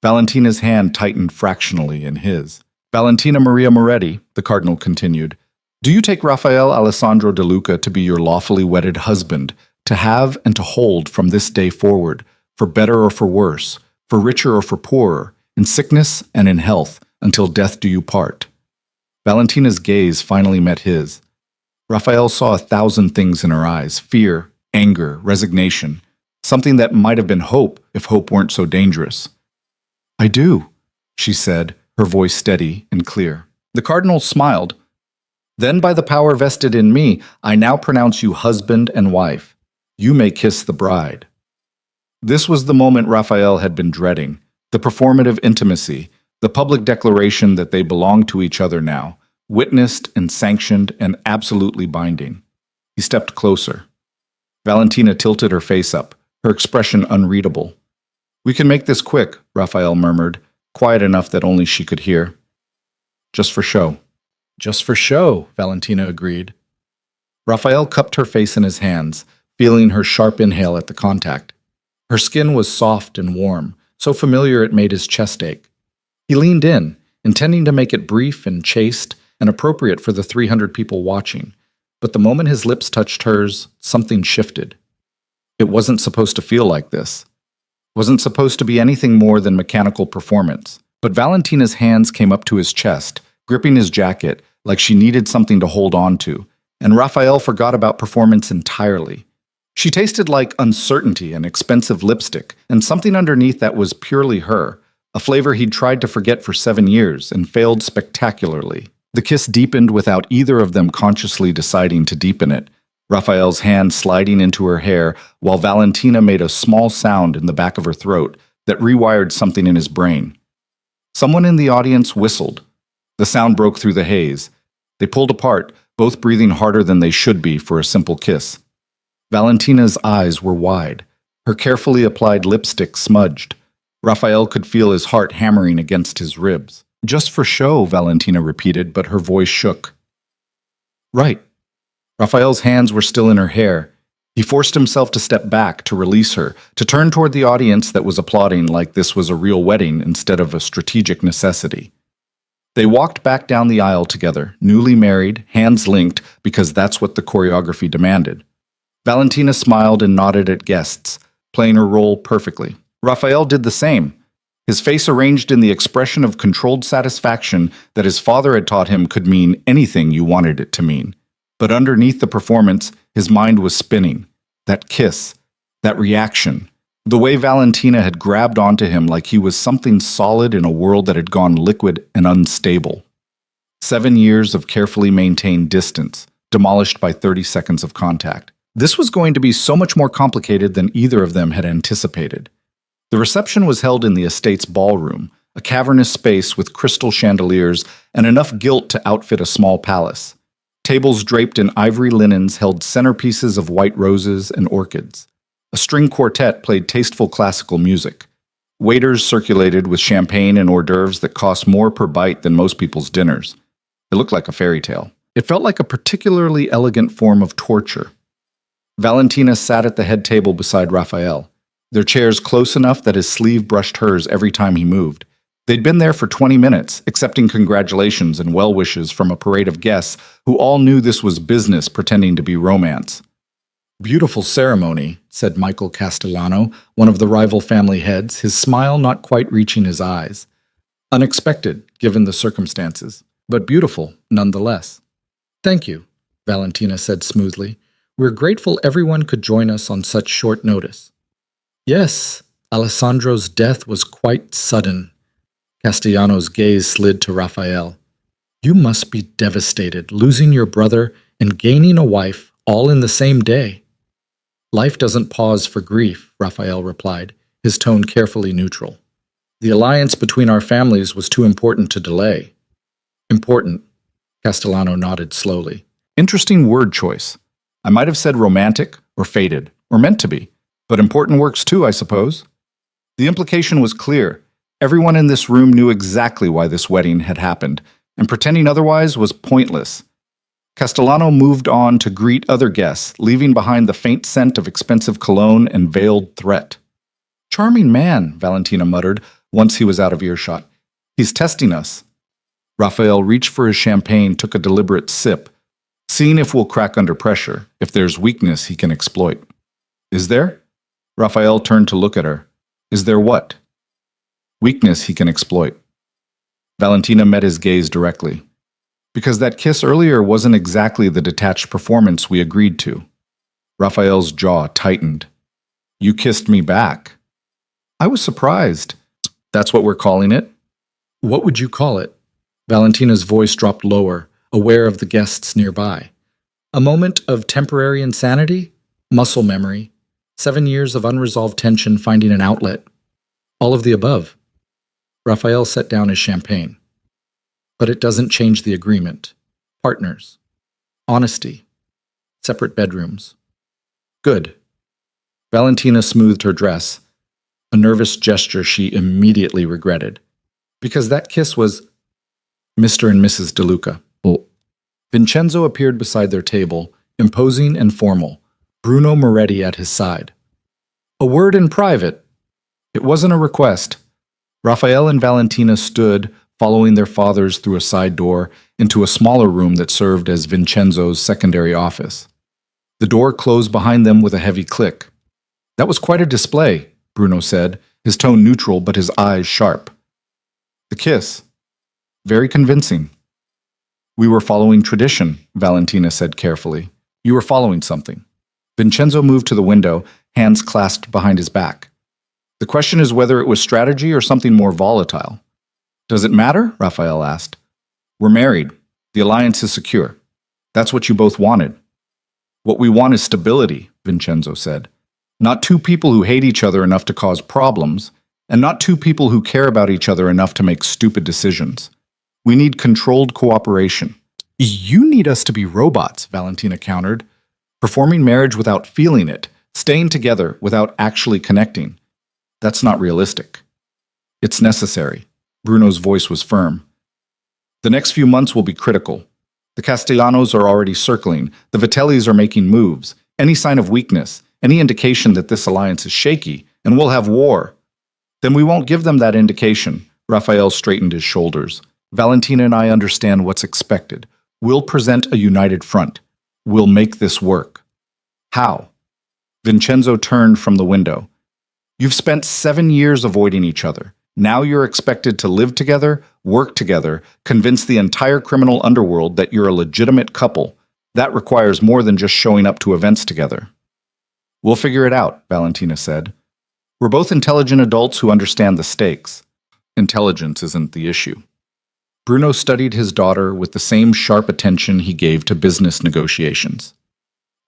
[SPEAKER 1] Valentina's hand tightened fractionally in his. Valentina Maria Moretti, the cardinal continued, do you take Rafael Alessandro De Luca to be your lawfully wedded husband, to have and to hold from this day forward, for better or for worse, for richer or for poorer, in sickness and in health, until death do you part? Valentina's gaze finally met his. Raphael saw 1,000 things in her eyes, fear, anger, resignation, something that might have been hope if hope weren't so dangerous. I do, she said, her voice steady and clear. The cardinal smiled. Then by the power vested in me, I now pronounce you husband and wife. You may kiss the bride. This was the moment Raphael had been dreading, the performative intimacy, the public declaration that they belonged to each other now, witnessed and sanctioned and absolutely binding. He stepped closer. Valentina tilted her face up, her expression unreadable. "We can make this quick," Raphael murmured, quiet enough that only she could hear. "Just for show." "Just for show," Valentina agreed. Raphael cupped her face in his hands, feeling her sharp inhale at the contact. Her skin was soft and warm, so familiar it made his chest ache. He leaned in, intending to make it brief and chaste and appropriate for the 300 people watching. But the moment his lips touched hers, something shifted. It wasn't supposed to feel like this. It wasn't supposed to be anything more than mechanical performance. But Valentina's hands came up to his chest, gripping his jacket like she needed something to hold on to, and Raphael forgot about performance entirely. She tasted like uncertainty and expensive lipstick, and something underneath that was purely her, a flavor he'd tried to forget for 7 years and failed spectacularly. The kiss deepened without either of them consciously deciding to deepen it, Raphael's hand sliding into her hair while Valentina made a small sound in the back of her throat that rewired something in his brain. Someone in the audience whistled. The sound broke through the haze. They pulled apart, both breathing harder than they should be for a simple kiss. Valentina's eyes were wide, her carefully applied lipstick smudged. Raphael could feel his heart hammering against his ribs. "Just for show," Valentina repeated, but her voice shook. "Right." Raphael's hands were still in her hair. He forced himself to step back, to release her, to turn toward the audience that was applauding like this was a real wedding instead of a strategic necessity. They walked back down the aisle together, newly married, hands linked, because that's what the choreography demanded. Valentina smiled and nodded at guests, playing her role perfectly. Raphael did the same, his face arranged in the expression of controlled satisfaction that his father had taught him could mean anything you wanted it to mean. But underneath the performance, his mind was spinning. That kiss, that reaction, the way Valentina had grabbed onto him like he was something solid in a world that had gone liquid and unstable. 7 years of carefully maintained distance, demolished by 30 seconds of contact. This was going to be so much more complicated than either of them had anticipated. The reception was held in the estate's ballroom, a cavernous space with crystal chandeliers and enough gilt to outfit a small palace. Tables draped in ivory linens held centerpieces of white roses and orchids. A string quartet played tasteful classical music. Waiters circulated with champagne and hors d'oeuvres that cost more per bite than most people's dinners. It looked like a fairy tale. It felt like a particularly elegant form of torture. Valentina sat at the head table beside Raphael, their chairs close enough that his sleeve brushed hers every time he moved. They'd been there for 20 minutes, accepting congratulations and well wishes from a parade of guests who all knew this was business pretending to be romance. "Beautiful ceremony," said Michael Castellano, one of the rival family heads, his smile not quite reaching his eyes. "Unexpected, given the circumstances, but beautiful nonetheless." "Thank you," Valentina said smoothly. "We're grateful everyone could join us on such short notice." "Yes, Alessandro's death was quite sudden." Castellano's gaze slid to Raphael. "You must be devastated, losing your brother and gaining a wife all in the same day." "Life doesn't pause for grief," Raphael replied, his tone carefully neutral. "The alliance between our families was too important to delay." "Important," Castellano nodded slowly. "Interesting word choice. I might have said romantic or fated, or meant to be, but important works too, I suppose." The implication was clear. Everyone in this room knew exactly why this wedding had happened, and pretending otherwise was pointless. Castellano moved on to greet other guests, leaving behind the faint scent of expensive cologne and veiled threat. "Charming man," Valentina muttered, once he was out of earshot. "He's testing us." Raphael reached for his champagne, took a deliberate sip, seeing if we'll crack under pressure, if there's weakness he can exploit. "Is there?" Raphael turned to look at her. "Is there what?" "Weakness he can exploit." Valentina met his gaze directly. "Because that kiss earlier wasn't exactly the detached performance we agreed to." Raphael's jaw tightened. "You kissed me back." "I was surprised." "That's what we're calling it?" "What would you call it?" Valentina's voice dropped lower, aware of the guests nearby. "A moment of temporary insanity? Muscle memory? 7 years of unresolved tension finding an outlet? All of the above." Raphael set down his champagne. "But it doesn't change the agreement. Partners. Honesty. separate bedrooms. Good. Valentina smoothed her dress, a nervous gesture she immediately regretted. Because that kiss was Mr. and Mrs. DeLuca. Oh. Vincenzo appeared beside their table, imposing and formal, Bruno Moretti at his side. A word in private. It wasn't a request. Raphael and Valentina stood, following their fathers through a side door into a smaller room that served as Vincenzo's secondary office. The door closed behind them with a heavy click. That was quite a display, Bruno said, his tone neutral but his eyes sharp. The kiss. Very convincing. We were following tradition, Valentina said carefully. You were following something. Vincenzo moved to the window, hands clasped behind his back. The question is whether it was strategy or something more volatile. Does it matter? Raphael asked. We're married. The alliance is secure. That's what you both wanted. What we want is stability, Vincenzo said. Not two people who hate each other enough to cause problems, and not two people who care about each other enough to make stupid decisions. We need controlled cooperation. You need us to be robots, Valentina countered. Performing marriage without feeling it, staying together without actually connecting. That's not realistic. It's necessary. Bruno's voice was firm. The next few months will be critical. The Castellanos are already circling. The Vitellis are making moves. Any sign of weakness, any indication that this alliance is shaky, and we'll have war. Then we won't give them that indication. Raphael straightened his shoulders. Valentina and I understand what's expected. We'll present a united front. We'll make this work. How? Vincenzo turned from the window. You've spent 7 years avoiding each other. Now you're expected to live together, work together, convince the entire criminal underworld that you're a legitimate couple. That requires more than just showing up to events together. We'll figure it out, Valentina said. We're both intelligent adults who understand the stakes. Intelligence isn't the issue. Bruno studied his daughter with the same sharp attention he gave to business negotiations.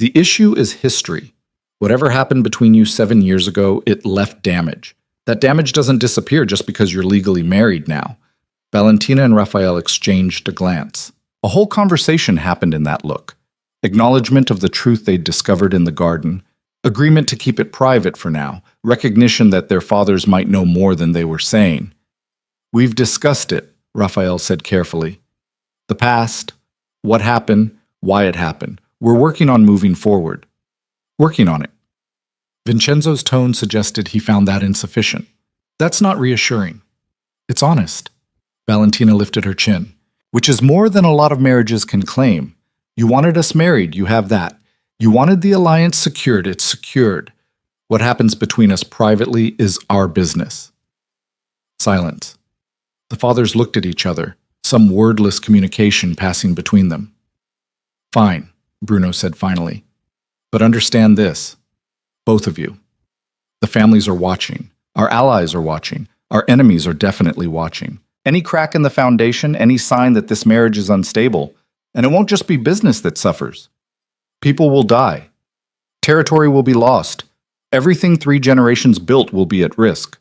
[SPEAKER 1] The issue is history. Whatever happened between you 7 years ago, it left damage. That damage doesn't disappear just because you're legally married now. Valentina and Raphael exchanged a glance. A whole conversation happened in that look. Acknowledgement of the truth they'd discovered in the garden. Agreement to keep it private for now. Recognition that their fathers might know more than they were saying. We've discussed it, Raphael said carefully. The past, what happened, why it happened. We're working on moving forward. Working on it. Vincenzo's tone suggested he found that insufficient. That's not reassuring. It's honest. Valentina lifted her chin. Which is more than a lot of marriages can claim. You wanted us married, you have that. You wanted the alliance secured, it's secured. What happens between us privately is our business. Silence. The fathers looked at each other, some wordless communication passing between them. Fine, Bruno said finally. But understand this. Both of you. The families are watching. Our allies are watching. Our enemies are definitely watching. Any crack in the foundation, any sign that this marriage is unstable, and it won't just be business that suffers. People will die. Territory will be lost. Everything 3 generations built will be at risk.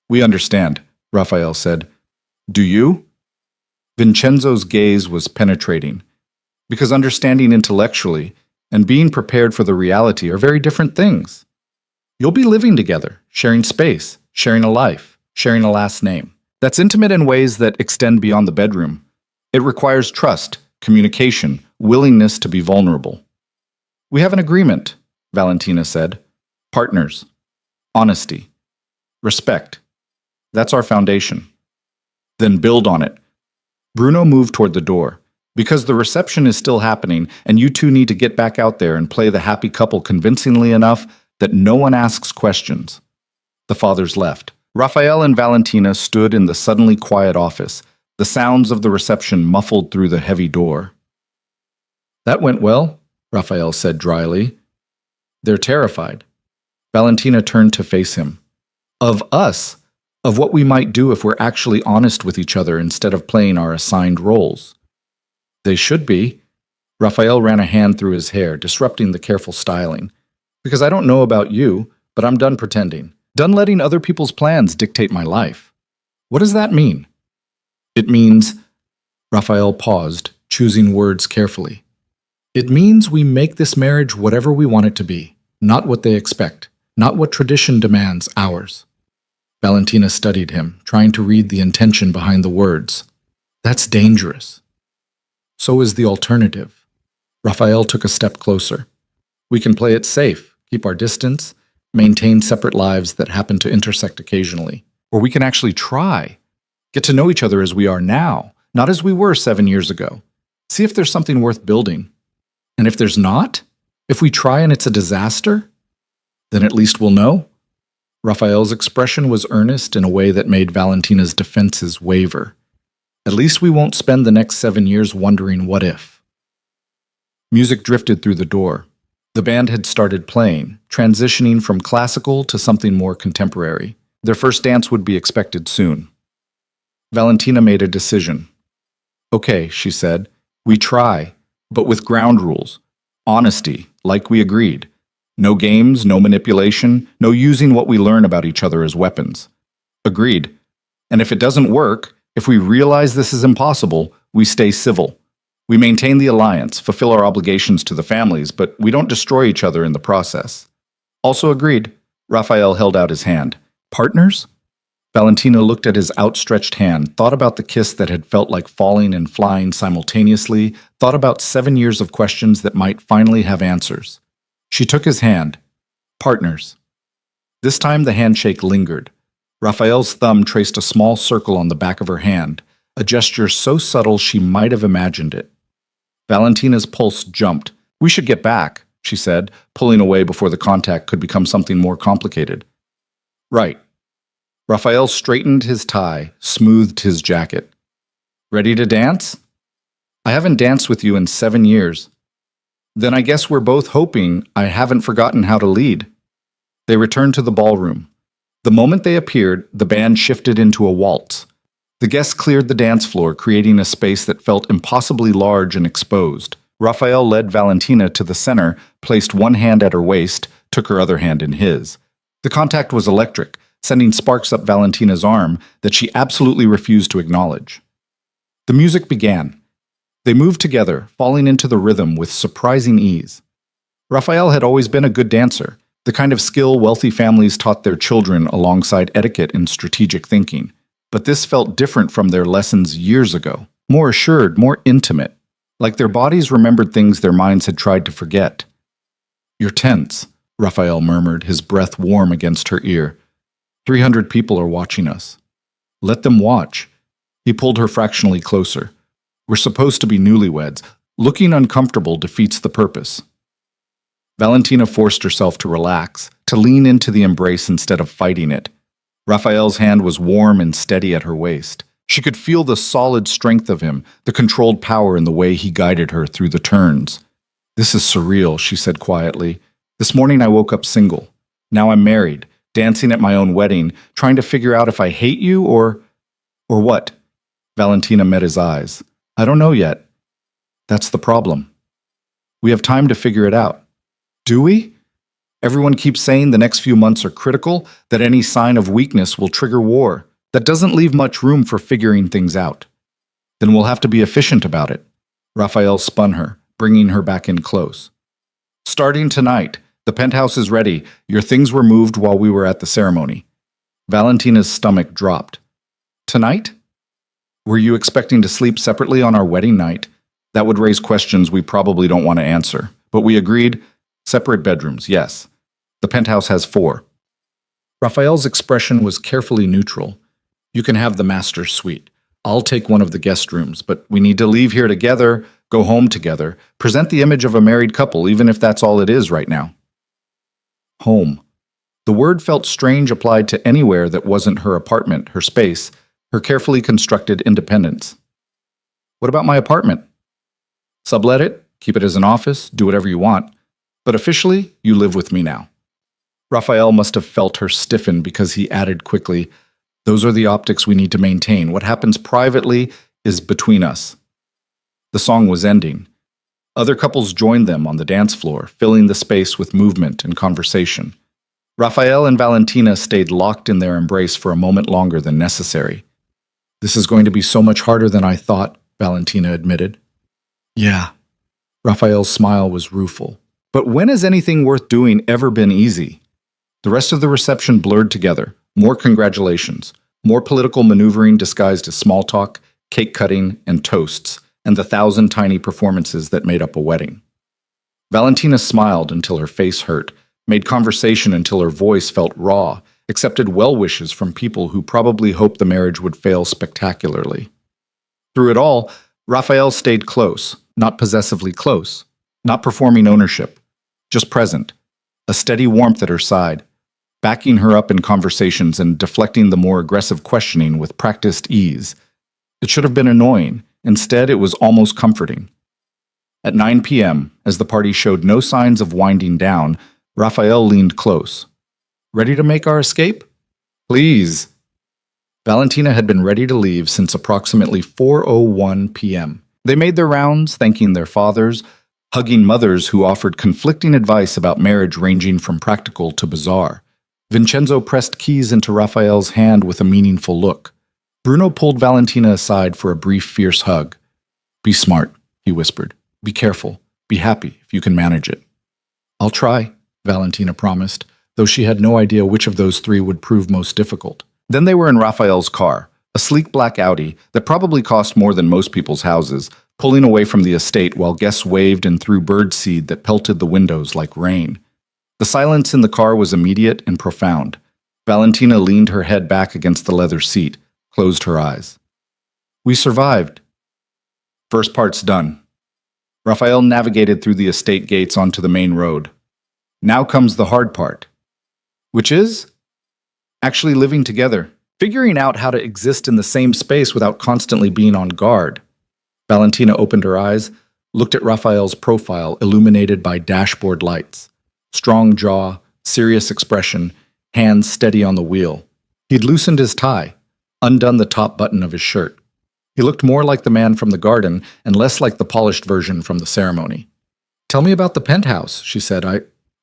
[SPEAKER 1] We understand, Raphael said. Do you? Vincenzo's gaze was penetrating, because understanding intellectually and being prepared for the reality are very different things. You'll be living together, sharing space, sharing a life, sharing a last name. That's intimate in ways that extend beyond the bedroom. It requires trust, communication, willingness to be vulnerable. We have an agreement, Valentina said. Partners. Honesty. Respect. That's our foundation. Then build on it. Bruno moved toward the door. Because the reception is still happening, and you two need to get back out there and play the happy couple convincingly enough that no one asks questions. The fathers left. Raphael and Valentina stood in the suddenly quiet office, the sounds of the reception muffled through the heavy door. That went well, Raphael said dryly. They're terrified. Valentina turned to face him. Of us, of what we might do if we're actually honest with each other instead of playing our assigned roles. They should be. Raphael ran a hand through his hair, disrupting the careful styling. Because I don't know about you, but I'm done pretending. Done letting other people's plans dictate my life. What does that mean? It means... Raphael paused, choosing words carefully. It means we make this marriage whatever we want it to be, not what they expect, not what tradition demands ours. Valentina studied him, trying to read the intention behind the words. That's dangerous. So is the alternative. Raphael took a step closer. We can play it safe, keep our distance, maintain separate lives that happen to intersect occasionally. Or we can actually try. Get to know each other as we are now, not as we were 7 years ago. See if there's something worth building. And if there's not, if we try and it's a disaster, then at least we'll know. Raphael's expression was earnest in a way that made Valentina's defenses waver. At least we won't spend the next 7 years wondering what if. Music drifted through the door. The band had started playing, transitioning from classical to something more contemporary. Their first dance would be expected soon. Valentina made a decision. Okay, she said, we try, but with ground rules. Honesty, like we agreed. No games, no manipulation, no using what we learn about each other as weapons. Agreed. And if it doesn't work, if we realize this is impossible, we stay civil. We maintain the alliance, fulfill our obligations to the families, but we don't destroy each other in the process. Also agreed. Raphael held out his hand. Partners? Valentina looked at his outstretched hand, thought about the kiss that had felt like falling and flying simultaneously, thought about 7 years of questions that might finally have answers. She took his hand. Partners. This time the handshake lingered. Raphael's thumb traced a small circle on the back of her hand, a gesture so subtle she might have imagined it. Valentina's pulse jumped. We should get back, she said, pulling away before the contact could become something more complicated. Right. Raphael straightened his tie, smoothed his jacket. Ready to dance? I haven't danced with you in 7 years. Then I guess we're both hoping I haven't forgotten how to lead. They returned to the ballroom. The moment they appeared, the band shifted into a waltz. The guests cleared the dance floor, creating a space that felt impossibly large and exposed. Raphael led Valentina to the center, placed one hand at her waist, took her other hand in his. The contact was electric, sending sparks up Valentina's arm that she absolutely refused to acknowledge. The music began. They moved together, falling into the rhythm with surprising ease. Raphael had always been a good dancer, the kind of skill wealthy families taught their children alongside etiquette and strategic thinking. But this felt different from their lessons years ago, more assured, more intimate, like their bodies remembered things their minds had tried to forget. You're tense, Raphael murmured, his breath warm against her ear. 300 people are watching us. Let them watch. He pulled her fractionally closer. We're supposed to be newlyweds. Looking uncomfortable defeats the purpose. Valentina forced herself to relax, to lean into the embrace instead of fighting it. Raphael's hand was warm and steady at her waist. She could feel the solid strength of him, the controlled power in the way he guided her through the turns. This is surreal, she said quietly. This morning I woke up single. Now I'm married, dancing at my own wedding, trying to figure out if I hate you or what? Valentina met his eyes. I don't know yet. That's the problem. We have time to figure it out. Do we? Everyone keeps saying the next few months are critical, that any sign of weakness will trigger war. That doesn't leave much room for figuring things out. Then we'll have to be efficient about it. Raphael spun her, bringing her back in close. Starting tonight, the penthouse is ready. Your things were moved while we were at the ceremony. Valentina's stomach dropped. Tonight? Were you expecting to sleep separately on our wedding night? That would raise questions we probably don't want to answer. But we agreed, separate bedrooms, yes. The penthouse has 4. Raphael's expression was carefully neutral. You can have the master's suite. I'll take one of the guest rooms, but we need to leave here together, go home together, present the image of a married couple, even if that's all it is right now. Home. The word felt strange applied to anywhere that wasn't her apartment, her space, her carefully constructed independence. What about my apartment? Sublet it, keep it as an office, do whatever you want. But officially, you live with me now. Raphael must have felt her stiffen because he added quickly, those are the optics we need to maintain. What happens privately is between us. The song was ending. Other couples joined them on the dance floor, filling the space with movement and conversation. Raphael and Valentina stayed locked in their embrace for a moment longer than necessary. This is going to be so much harder than I thought, Valentina admitted. Yeah. Raphael's smile was rueful. But when has anything worth doing ever been easy? The rest of the reception blurred together. More congratulations. More political maneuvering disguised as small talk, cake cutting, and toasts, and the 1,000 tiny performances that made up a wedding. Valentina smiled until her face hurt, made conversation until her voice felt raw, accepted well wishes from people who probably hoped the marriage would fail spectacularly. Through it all, Raphael stayed close, not possessively close, not performing ownership, just present, a steady warmth at her side, backing her up in conversations and deflecting the more aggressive questioning with practiced ease. It should have been annoying. Instead, it was almost comforting. At 9 p.m., as the party showed no signs of winding down, Raphael leaned close. Ready to make our escape? Please. Valentina had been ready to leave since approximately 4:01 p.m. They made their rounds, thanking their fathers, hugging mothers who offered conflicting advice about marriage ranging from practical to bizarre. Vincenzo pressed keys into Raphael's hand with a meaningful look. Bruno pulled Valentina aside for a brief, fierce hug. Be smart, he whispered. Be careful. Be happy if you can manage it. I'll try, Valentina promised, though she had no idea which of those three would prove most difficult. Then they were in Raphael's car, a sleek black Audi that probably cost more than most people's houses, pulling away from the estate while guests waved and threw birdseed that pelted the windows like rain. The silence in the car was immediate and profound. Valentina leaned her head back against the leather seat, closed her eyes. We survived. First part's done. Raphael navigated through the estate gates onto the main road. Now comes the hard part. Which is? Actually living together, figuring out how to exist in the same space without constantly being on guard. Valentina opened her eyes, looked at Raphael's profile illuminated by dashboard lights. Strong jaw, serious expression, hands steady on the wheel. He'd loosened his tie, undone the top button of his shirt. He looked more like the man from the garden and less like the polished version from the ceremony. Tell me about the penthouse, she said.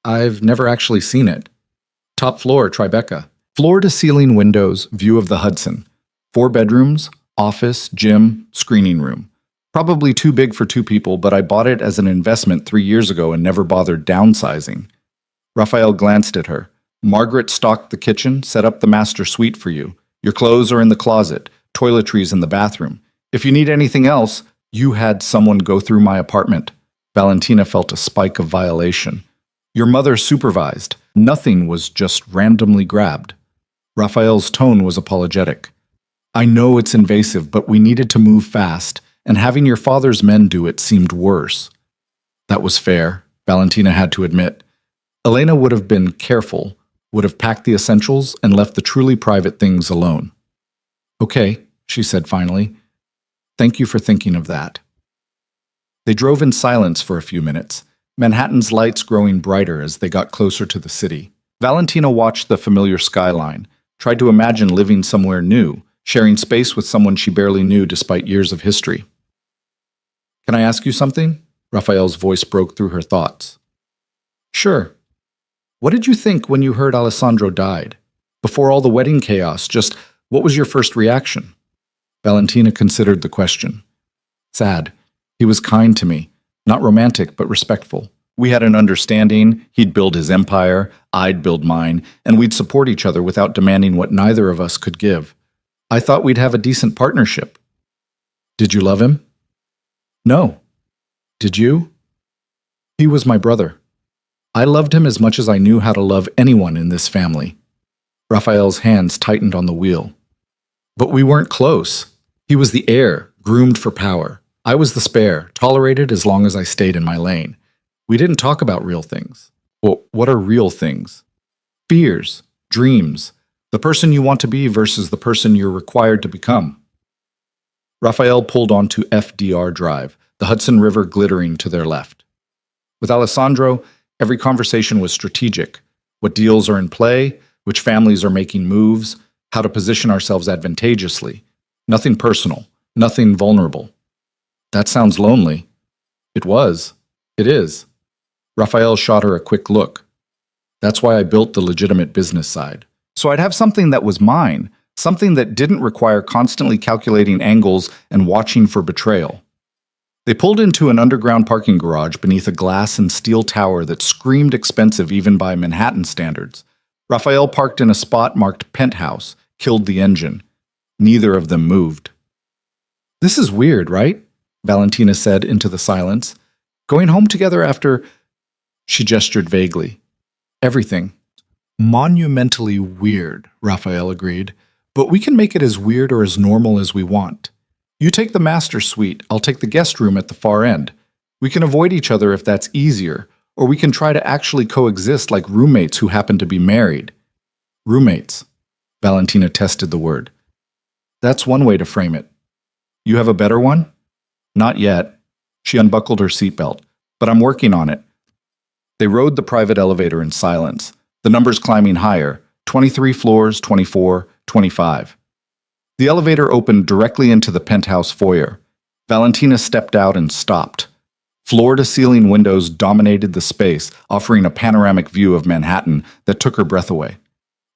[SPEAKER 1] I've never actually seen it. Top floor, Tribeca. Floor-to-ceiling windows, view of the Hudson. 4 bedrooms, office, gym, screening room. Probably too big for 2 people, but I bought it as an investment 3 years ago and never bothered downsizing. Raphael glanced at her. Margaret stocked the kitchen, set up the master suite for you. Your clothes are in the closet, toiletries in the bathroom. If you need anything else, you had someone go through my apartment. Valentina felt a spike of violation. Your mother supervised. Nothing was just randomly grabbed. Raphael's tone was apologetic. I know it's invasive, but we needed to move fast, and having your father's men do it seemed worse. That was fair, Valentina had to admit. Elena would have been careful, would have packed the essentials and left the truly private things alone. Okay, she said finally. Thank you for thinking of that. They drove in silence for a few minutes, Manhattan's lights growing brighter as they got closer to the city. Valentina watched the familiar skyline, tried to imagine living somewhere new, sharing space with someone she barely knew despite years of history. Can I ask you something? Raphael's voice broke through her thoughts. Sure. What did you think when you heard Alessandro died? Before all the wedding chaos, just what was your first reaction? Valentina considered the question. Sad. He was kind to me. Not romantic, but respectful. We had an understanding, he'd build his empire, I'd build mine, and we'd support each other without demanding what neither of us could give. I thought we'd have a decent partnership. Did you love him? No. Did you? He was my brother. I loved him as much as I knew how to love anyone in this family. Raphael's hands tightened on the wheel. But we weren't close. He was the heir, groomed for power. I was the spare, tolerated as long as I stayed in my lane. We didn't talk about real things. Well, what are real things? Fears, dreams, the person you want to be versus the person you're required to become. Raphael pulled onto FDR Drive, the Hudson River glittering to their left. With Alessandro, every conversation was strategic. What deals are in play, which families are making moves, how to position ourselves advantageously. Nothing personal, nothing vulnerable. That sounds lonely. It was. It is. Raphael shot her a quick look. That's why I built the legitimate business side. So I'd have something that was mine, something that didn't require constantly calculating angles and watching for betrayal. They pulled into an underground parking garage beneath a glass and steel tower that screamed expensive even by Manhattan standards. Raphael parked in a spot marked Penthouse, killed the engine. Neither of them moved. "This is weird, right?" Valentina said into the silence. "Going home together after—" She gestured vaguely. "Everything." "Monumentally weird," Raphael agreed. "But we can make it as weird or as normal as we want. You take the master suite, I'll take the guest room at the far end. We can avoid each other if that's easier, or we can try to actually coexist like roommates who happen to be married." "Roommates," Valentina tested the word. "That's one way to frame it. You have a better one?" "Not yet." She unbuckled her seatbelt. "But I'm working on it." They rode the private elevator in silence, the numbers climbing higher, 23 floors, 24, 25. The elevator opened directly into the penthouse foyer. Valentina stepped out and stopped. Floor-to-ceiling windows dominated the space, offering a panoramic view of Manhattan that took her breath away.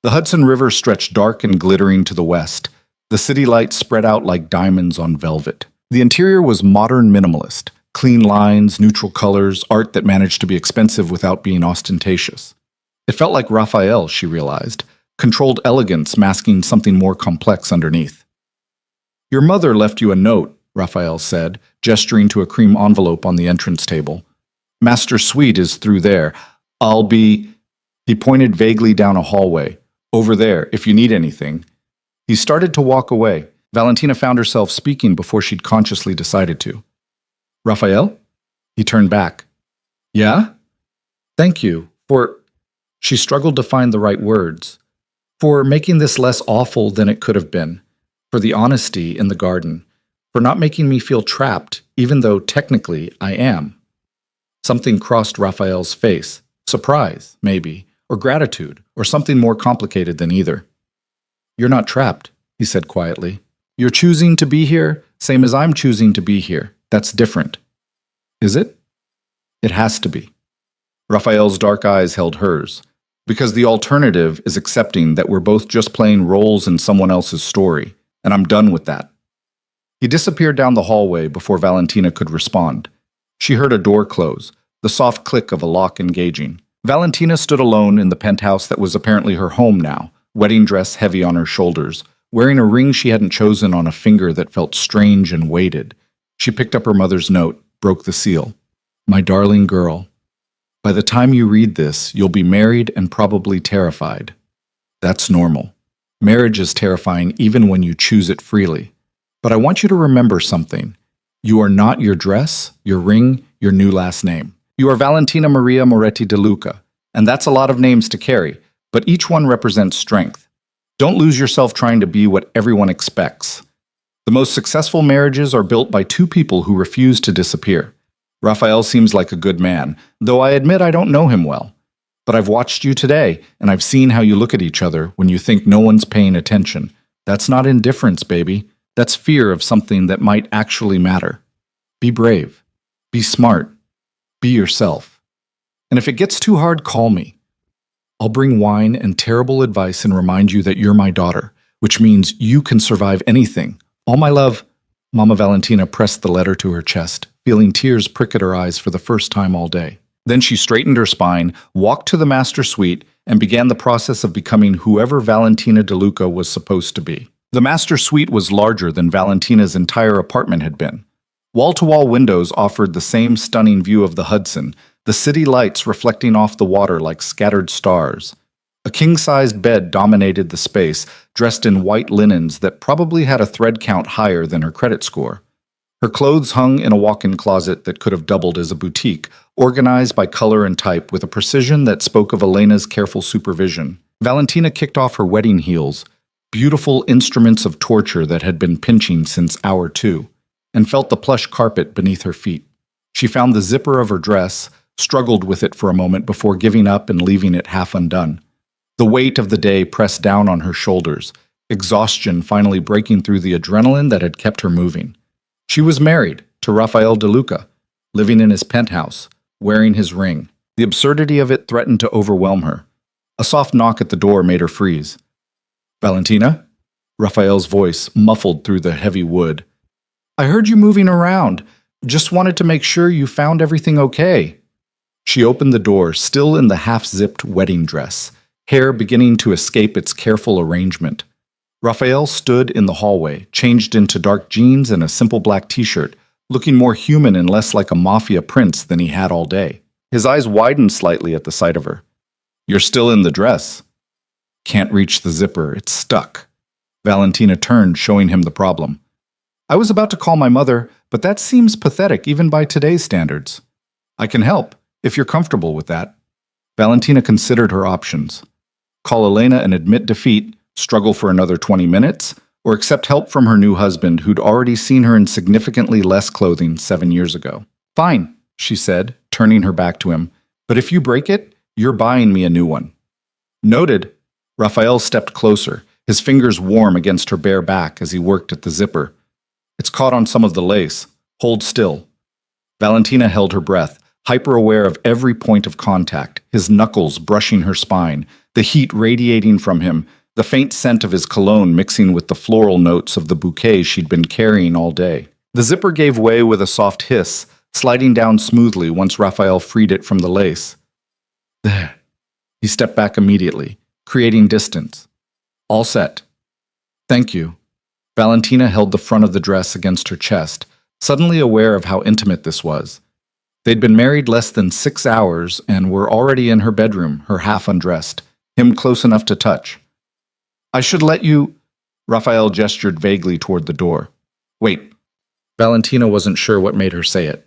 [SPEAKER 1] The Hudson River stretched dark and glittering to the west. The city lights spread out like diamonds on velvet. The interior was modern minimalist, clean lines, neutral colors, art that managed to be expensive without being ostentatious. It felt like Raphael, she realized, controlled elegance masking something more complex underneath. "Your mother left you a note," Raphael said, gesturing to a cream envelope on the entrance table. "Master Suite is through there. I'll be—" He pointed vaguely down a hallway. "Over there, if you need anything." He started to walk away. Valentina found herself speaking before she'd consciously decided to. "Raphael?" He turned back. "Yeah?" "Thank you for—" She struggled to find the right words. "For making this less awful than it could have been. For the honesty in the garden. For not making me feel trapped, even though technically I am." Something crossed Raphael's face. Surprise, maybe, or gratitude, or something more complicated than either. "You're not trapped," he said quietly. "You're choosing to be here, same as I'm choosing to be here. That's different." "Is it?" "It has to be." Raphael's dark eyes held hers. "Because the alternative is accepting that we're both just playing roles in someone else's story, and I'm done with that." He disappeared down the hallway before Valentina could respond. She heard a door close, the soft click of a lock engaging. Valentina stood alone in the penthouse that was apparently her home now, wedding dress heavy on her shoulders, wearing a ring she hadn't chosen on a finger that felt strange and weighted. She picked up her mother's note, broke the seal. "My darling girl, by the time you read this, you'll be married and probably terrified. That's normal. Marriage is terrifying even when you choose it freely. But I want you to remember something. You are not your dress, your ring, your new last name. You are Valentina Maria Moretti De Luca, and that's a lot of names to carry, but each one represents strength. Don't lose yourself trying to be what everyone expects. The most successful marriages are built by two people who refuse to disappear. Raphael seems like a good man, though I admit I don't know him well. But I've watched you today, and I've seen how you look at each other when you think no one's paying attention. That's not indifference, baby. That's fear of something that might actually matter. Be brave. Be smart. Be yourself. And if it gets too hard, call me. I'll bring wine and terrible advice and remind you that you're my daughter, which means you can survive anything. All my love." Mama Valentina pressed the letter to her chest, feeling tears prick at her eyes for the first time all day. Then she straightened her spine, walked to the master suite, and began the process of becoming whoever Valentina De Luca was supposed to be. The master suite was larger than Valentina's entire apartment had been. Wall-to-wall windows offered the same stunning view of the Hudson, the city lights reflecting off the water like scattered stars. A king-sized bed dominated the space, dressed in white linens that probably had a thread count higher than her credit score. Her clothes hung in a walk-in closet that could have doubled as a boutique, organized by color and type with a precision that spoke of Elena's careful supervision. Valentina kicked off her wedding heels, beautiful instruments of torture that had been pinching since hour 2, and felt the plush carpet beneath her feet. She found the zipper of her dress, struggled with it for a moment before giving up and leaving it half undone. The weight of the day pressed down on her shoulders, exhaustion finally breaking through the adrenaline that had kept her moving. She was married to Raphael De Luca, living in his penthouse, wearing his ring. The absurdity of it threatened to overwhelm her. A soft knock at the door made her freeze. "Valentina?" Raphael's voice muffled through the heavy wood. "I heard you moving around. Just wanted to make sure you found everything okay. She opened the door, still in the half-zipped wedding dress, hair beginning to escape its careful arrangement. Raphael stood in the hallway, changed into dark jeans and a simple black t-shirt, looking more human and less like a Mafia prince than he had all day. His eyes widened slightly at the sight of her. "You're still in the dress." "Can't reach the zipper, it's stuck." Valentina turned, showing him the problem. "I was about to call my mother, but that seems pathetic even by today's standards. I can help, if you're comfortable with that." Valentina considered her options. Call Elena and admit defeat, struggle for another 20 minutes, or accept help from her new husband who'd already seen her in significantly less clothing 7 years ago. "Fine," she said, turning her back to him, "but if you break it, you're buying me a new one." "Noted." Raphael stepped closer, his fingers warm against her bare back as he worked at the zipper. "It's caught on some of the lace. Hold still." Valentina held her breath, hyper-aware of every point of contact, his knuckles brushing her spine, the heat radiating from him, the faint scent of his cologne mixing with the floral notes of the bouquet she'd been carrying all day. The zipper gave way with a soft hiss, sliding down smoothly once Raphael freed it from the lace. "There." He stepped back immediately, creating distance. "All set." "Thank you." Valentina held the front of the dress against her chest, suddenly aware of how intimate this was. They'd been married less than 6 hours and were already in her bedroom, her half undressed, him close enough to touch. "I should let you—" Raphael gestured vaguely toward the door. "Wait." Valentina wasn't sure what made her say it.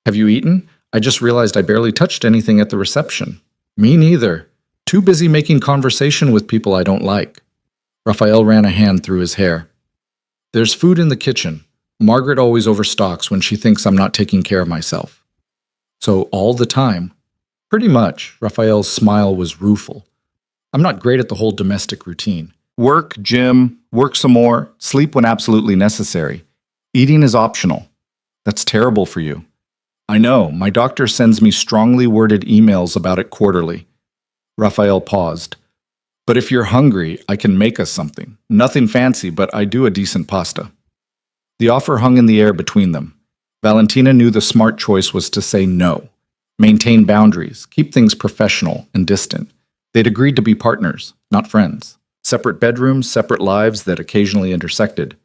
[SPEAKER 1] "Have you eaten? I just realized I barely touched anything at the reception." "Me neither. Too busy making conversation with people I don't like." Raphael ran a hand through his hair. "There's food in the kitchen. Margaret always overstocks when she thinks I'm not taking care of myself." "So all the time?" "Pretty much." Raphael's smile was rueful. "I'm not great at the whole domestic routine. Work, gym, work some more, sleep when absolutely necessary. Eating is optional." "That's terrible for you." "I know. My doctor sends me strongly worded emails about it quarterly." Raphael paused. "But if you're hungry, I can make us something. Nothing fancy, but I do a decent pasta." The offer hung in the air between them. Valentina knew the smart choice was to say no. Maintain boundaries, keep things professional and distant. They'd agreed to be partners, not friends. Separate bedrooms, separate lives that occasionally intersected.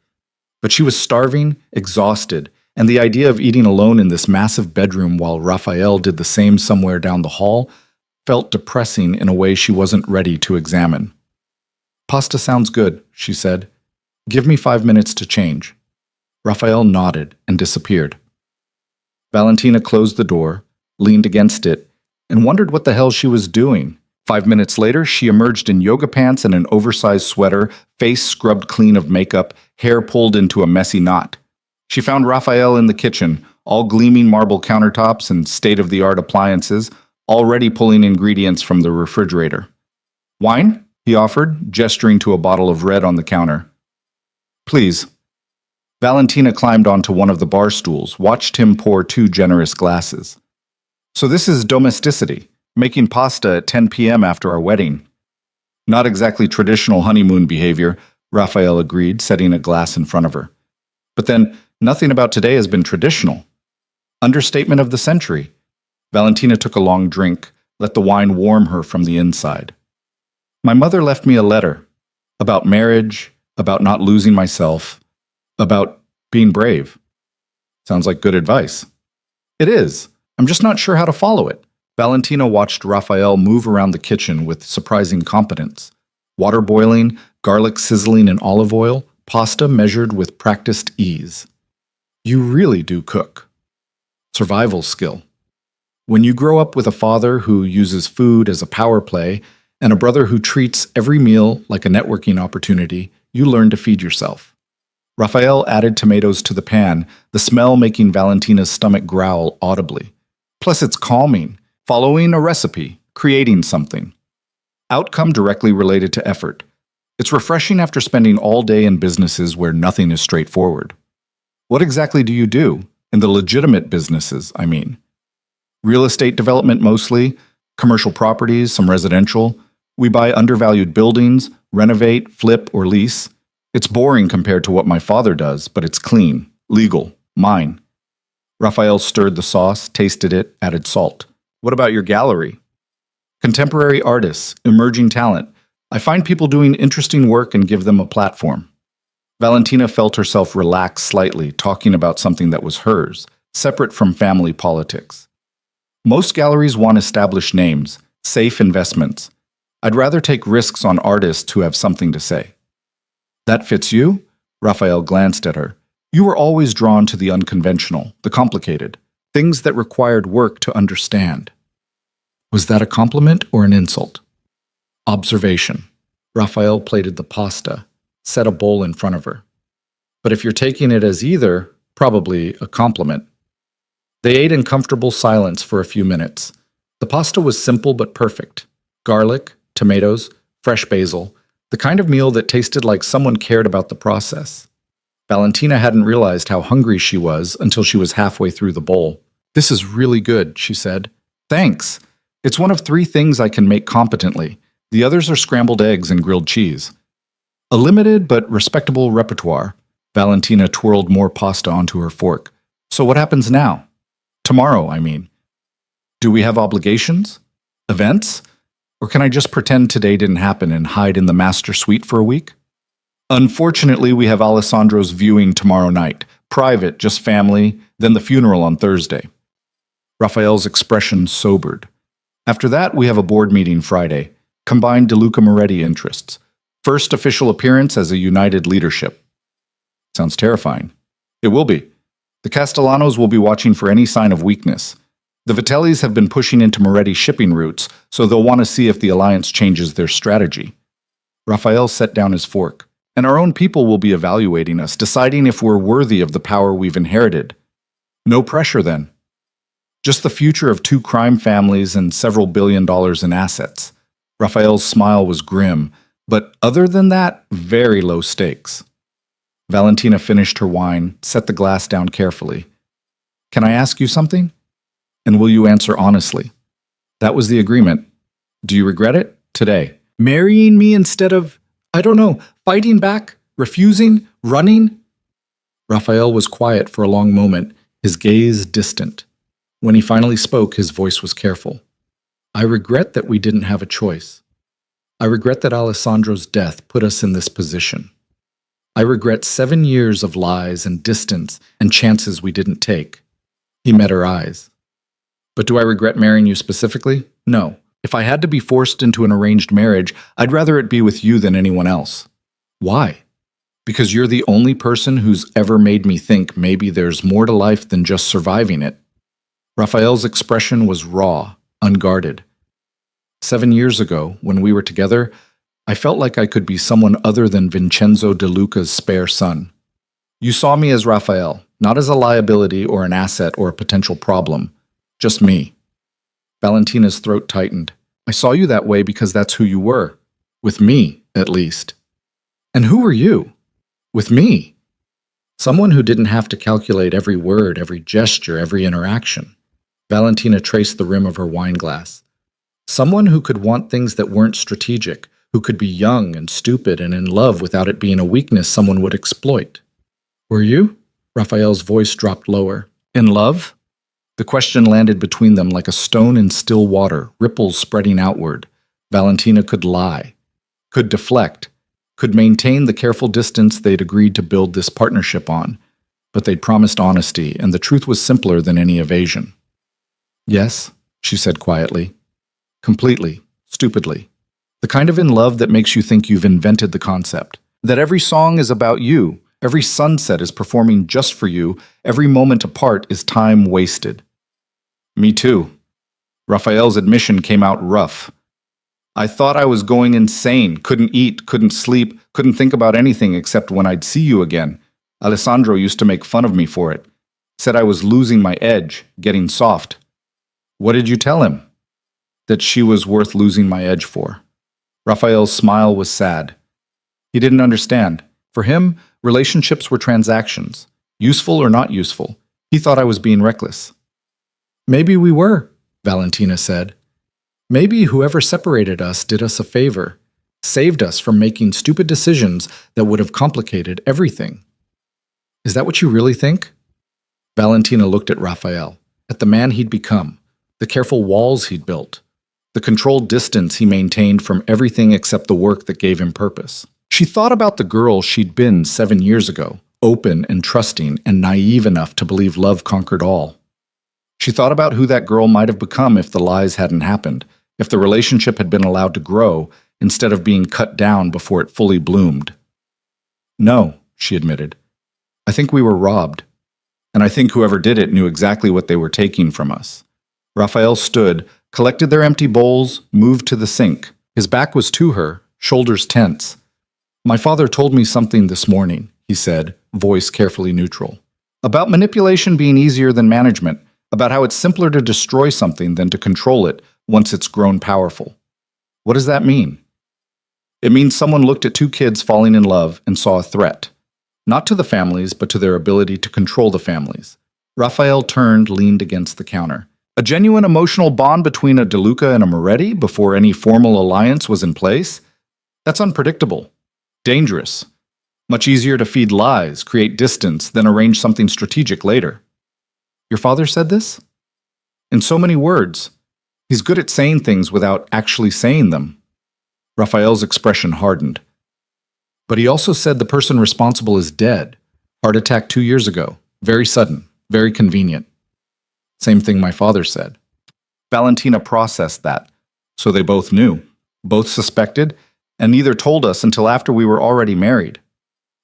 [SPEAKER 1] But she was starving, exhausted, and the idea of eating alone in this massive bedroom while Raphael did the same somewhere down the hall felt depressing in a way she wasn't ready to examine. "Pasta sounds good," she said. "Give me 5 minutes to change." Raphael nodded and disappeared. Valentina closed the door, leaned against it, and wondered what the hell she was doing. 5 minutes later, she emerged in yoga pants and an oversized sweater, face scrubbed clean of makeup, hair pulled into a messy knot. She found Raphael in the kitchen, all gleaming marble countertops and state-of-the-art appliances, already pulling ingredients from the refrigerator. "Wine?" he offered, gesturing to a bottle of red on the counter. "Please." Valentina climbed onto one of the bar stools, watched him pour 2 generous glasses. "So this is domesticity, making pasta at 10 p.m. after our wedding." "Not exactly traditional honeymoon behavior," Raphael agreed, setting a glass in front of her. "But then, nothing about today has been traditional." "Understatement of the century." Valentina took a long drink, let the wine warm her from the inside. "My mother left me a letter. About marriage, about not losing myself, about being brave." "Sounds like good advice." "It is. I'm just not sure how to follow it." Valentina watched Raphael move around the kitchen with surprising competence. Water boiling, garlic sizzling in olive oil, pasta measured with practiced ease. "You really do cook." Survival skill. When you grow up with a father who uses food as a power play and a brother who treats every meal like a networking opportunity, you learn to feed yourself. Raphael added tomatoes to the pan, the smell making Valentina's stomach growl audibly. Plus it's calming, following a recipe, creating something. Outcome directly related to effort. It's refreshing after spending all day in businesses where nothing is straightforward. What exactly do you do? In the legitimate businesses, I mean. Real estate development mostly, commercial properties, some residential. We buy undervalued buildings, renovate, flip, or lease. It's boring compared to what my father does, but it's clean, legal, mine. Raphael stirred the sauce, tasted it, added salt. What about your gallery? Contemporary artists, emerging talent. I find people doing interesting work and give them a platform. Valentina felt herself relax slightly, talking about something that was hers, separate from family politics. Most galleries want established names, safe investments. I'd rather take risks on artists who have something to say. That fits you? Raphael glanced at her. You were always drawn to the unconventional, the complicated, things that required work to understand. Was that a compliment or an insult? Observation. Raphael plated the pasta, set a bowl in front of her. But if you're taking it as either, probably a compliment. They ate in comfortable silence for a few minutes. The pasta was simple but perfect. Garlic, tomatoes, fresh basil, the kind of meal that tasted like someone cared about the process. Valentina hadn't realized how hungry she was until she was halfway through the bowl. This is really good, she said. Thanks. It's one of 3 things I can make competently. The others are scrambled eggs and grilled cheese. A limited but respectable repertoire. Valentina twirled more pasta onto her fork. So what happens now? Tomorrow, I mean. Do we have obligations? Events? Or can I just pretend today didn't happen and hide in the master suite for a week? Unfortunately, we have Alessandro's viewing tomorrow night. Private, just family, then the funeral on Thursday. Raphael's expression sobered. After that, we have a board meeting Friday. Combined De Luca Moretti interests. First official appearance as a united leadership. Sounds terrifying. It will be. The Castellanos will be watching for any sign of weakness. The Vitellis have been pushing into Moretti's shipping routes, so they'll want to see if the alliance changes their strategy. Raphael set down his fork. And our own people will be evaluating us, deciding if we're worthy of the power we've inherited. No pressure, then. Just the future of 2 crime families and several $1 billion in assets. Raphael's smile was grim, but other than that, very low stakes. Valentina finished her wine, set the glass down carefully. Can I ask you something? And will you answer honestly? That was the agreement. Do you regret it? Today. Marrying me instead of, I don't know, fighting back, refusing, running? Raphael was quiet for a long moment, his gaze distant. When he finally spoke, his voice was careful. I regret that we didn't have a choice. I regret that Alessandro's death put us in this position. I regret 7 years of lies and distance and chances we didn't take. He met her eyes. But do I regret marrying you specifically? No. If I had to be forced into an arranged marriage, I'd rather it be with you than anyone else. Why? Because you're the only person who's ever made me think maybe there's more to life than just surviving it. Raphael's expression was raw, unguarded. 7 years ago, when we were together, I felt like I could be someone other than Vincenzo De Luca's spare son. You saw me as Raphael, not as a liability or an asset or a potential problem. Just me. Valentina's throat tightened. I saw you that way because that's who you were. With me, at least. And who were you? With me. Someone who didn't have to calculate every word, every gesture, every interaction. Valentina traced the rim of her wine glass. Someone who could want things that weren't strategic, who could be young and stupid and in love without it being a weakness someone would exploit. Were you? Raphael's voice dropped lower. In love? The question landed between them like a stone in still water, ripples spreading outward. Valentina could lie, could deflect, could maintain the careful distance they'd agreed to build this partnership on, but they'd promised honesty, and the truth was simpler than any evasion. Yes, she said quietly. Completely, stupidly. The kind of in love that makes you think you've invented the concept. That every song is about you, every sunset is performing just for you, every moment apart is time wasted. Me too. Raphael's admission came out rough. I thought I was going insane, couldn't eat, couldn't sleep, couldn't think about anything except when I'd see you again. Alessandro used to make fun of me for it. Said I was losing my edge, getting soft. What did you tell him? That she was worth losing my edge for. Raphael's smile was sad. He didn't understand. For him, relationships were transactions. Useful or not useful. He thought I was being reckless. Maybe we were, Valentina said. Maybe whoever separated us did us a favor, saved us from making stupid decisions that would have complicated everything. Is that what you really think? Valentina looked at Raphael, at the man he'd become, the careful walls he'd built, the controlled distance he maintained from everything except the work that gave him purpose. She thought about the girl she'd been 7 years ago, open and trusting and naive enough to believe love conquered all. She thought about who that girl might have become if the lies hadn't happened, if the relationship had been allowed to grow instead of being cut down before it fully bloomed. No, she admitted. I think we were robbed. And I think whoever did it knew exactly what they were taking from us. Raphael stood, collected their empty bowls, moved to the sink. His back was to her, shoulders tense. My father told me something this morning, he said, voice carefully neutral. About manipulation being easier than management, about how it's simpler to destroy something than to control it once it's grown powerful. What does that mean? It means someone looked at two kids falling in love and saw a threat. Not to the families, but to their ability to control the families. Raphael turned, leaned against the counter. A genuine emotional bond between a DeLuca and a Moretti before any formal alliance was in place? That's unpredictable. Dangerous. Much easier to feed lies, create distance, than arrange something strategic later. Your father said this? In so many words. He's good at saying things without actually saying them. Raphael's expression hardened. But he also said the person responsible is dead. Heart attack 2 years ago. Very sudden. Very convenient. Same thing my father said. Valentina processed that. So they both knew. Both suspected, and neither told us until after we were already married.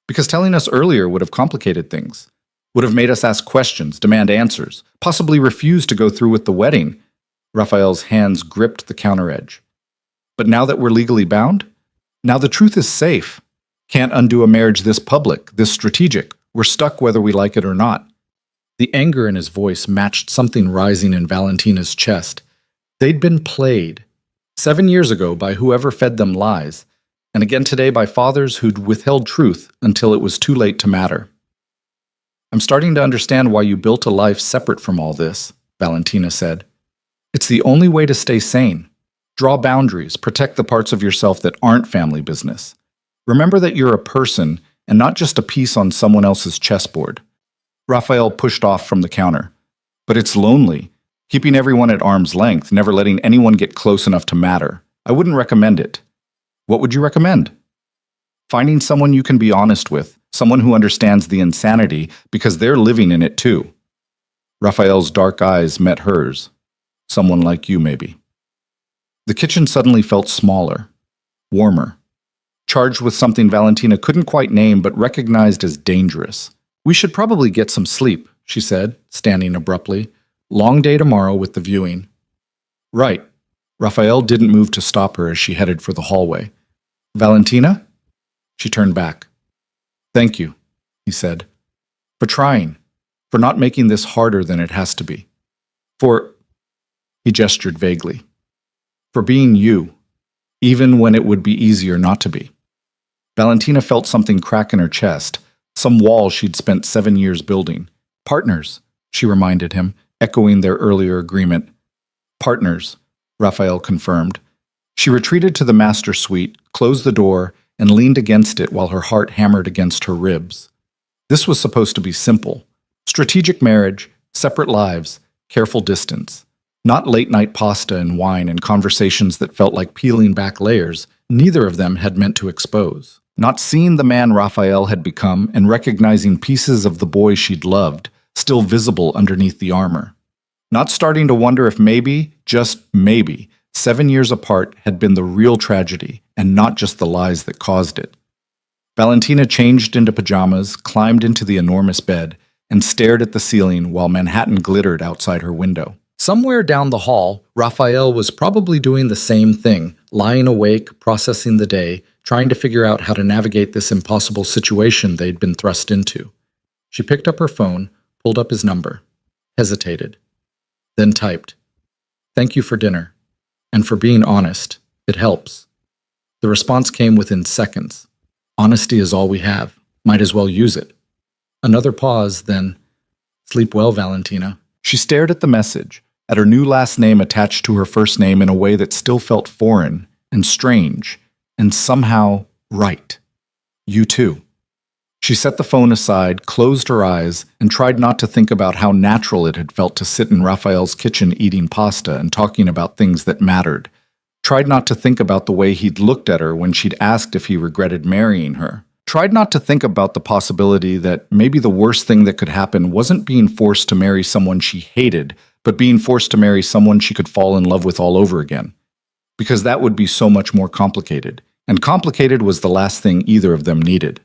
[SPEAKER 1] Because telling us earlier would have complicated things. Would have made us ask questions, demand answers, possibly refuse to go through with the wedding. Raphael's hands gripped the counter edge. But now that we're legally bound? Now the truth is safe. Can't undo a marriage this public, this strategic. We're stuck whether we like it or not. The anger in his voice matched something rising in Valentina's chest. They'd been played 7 years ago by whoever fed them lies, and again today by fathers who'd withheld truth until it was too late to matter. I'm starting to understand why you built a life separate from all this, Valentina said. It's the only way to stay sane. Draw boundaries, protect the parts of yourself that aren't family business. Remember that you're a person and not just a piece on someone else's chessboard. Raphael pushed off from the counter. But it's lonely. Keeping everyone at arm's length, never letting anyone get close enough to matter. I wouldn't recommend it. What would you recommend? Finding someone you can be honest with, someone who understands the insanity because they're living in it too. Raphael's dark eyes met hers. Someone like you, maybe. The kitchen suddenly felt smaller, warmer, charged with something Valentina couldn't quite name but recognized as dangerous. We should probably get some sleep, she said, standing abruptly. Long day tomorrow with the viewing. Right. Raphael didn't move to stop her as she headed for the hallway. Valentina? She turned back. Thank you, he said, for trying, for not making this harder than it has to be. He gestured vaguely. For being you, even when it would be easier not to be. Valentina felt something crack in her chest, some wall she'd spent 7 years building. Partners, she reminded him, echoing their earlier agreement. Partners, Raphael confirmed. She retreated to the master suite, closed the door, and leaned against it while her heart hammered against her ribs. This was supposed to be simple. Strategic marriage, separate lives, careful distance. Not late-night pasta and wine and conversations that felt like peeling back layers neither of them had meant to expose. Not seeing the man Raphael had become and recognizing pieces of the boy she'd loved, still visible underneath the armor. Not starting to wonder if maybe, just maybe, 7 years apart had been the real tragedy and not just the lies that caused it. Valentina changed into pajamas, climbed into the enormous bed, and stared at the ceiling while Manhattan glittered outside her window. Somewhere down the hall, Raphael was probably doing the same thing, lying awake, processing the day, trying to figure out how to navigate this impossible situation they'd been thrust into. She picked up her phone, pulled up his number, hesitated, then typed, "Thank you for dinner, and for being honest. It helps." The response came within seconds. Honesty is all we have. Might as well use it. Another pause, then, "Sleep well, Valentina." She stared at the message, at her new last name attached to her first name in a way that still felt foreign and strange and somehow right. You too. She set the phone aside, closed her eyes, and tried not to think about how natural it had felt to sit in Raphael's kitchen eating pasta and talking about things that mattered. Tried not to think about the way he'd looked at her when she'd asked if he regretted marrying her. Tried not to think about the possibility that maybe the worst thing that could happen wasn't being forced to marry someone she hated, but being forced to marry someone she could fall in love with all over again. Because that would be so much more complicated. And complicated was the last thing either of them needed.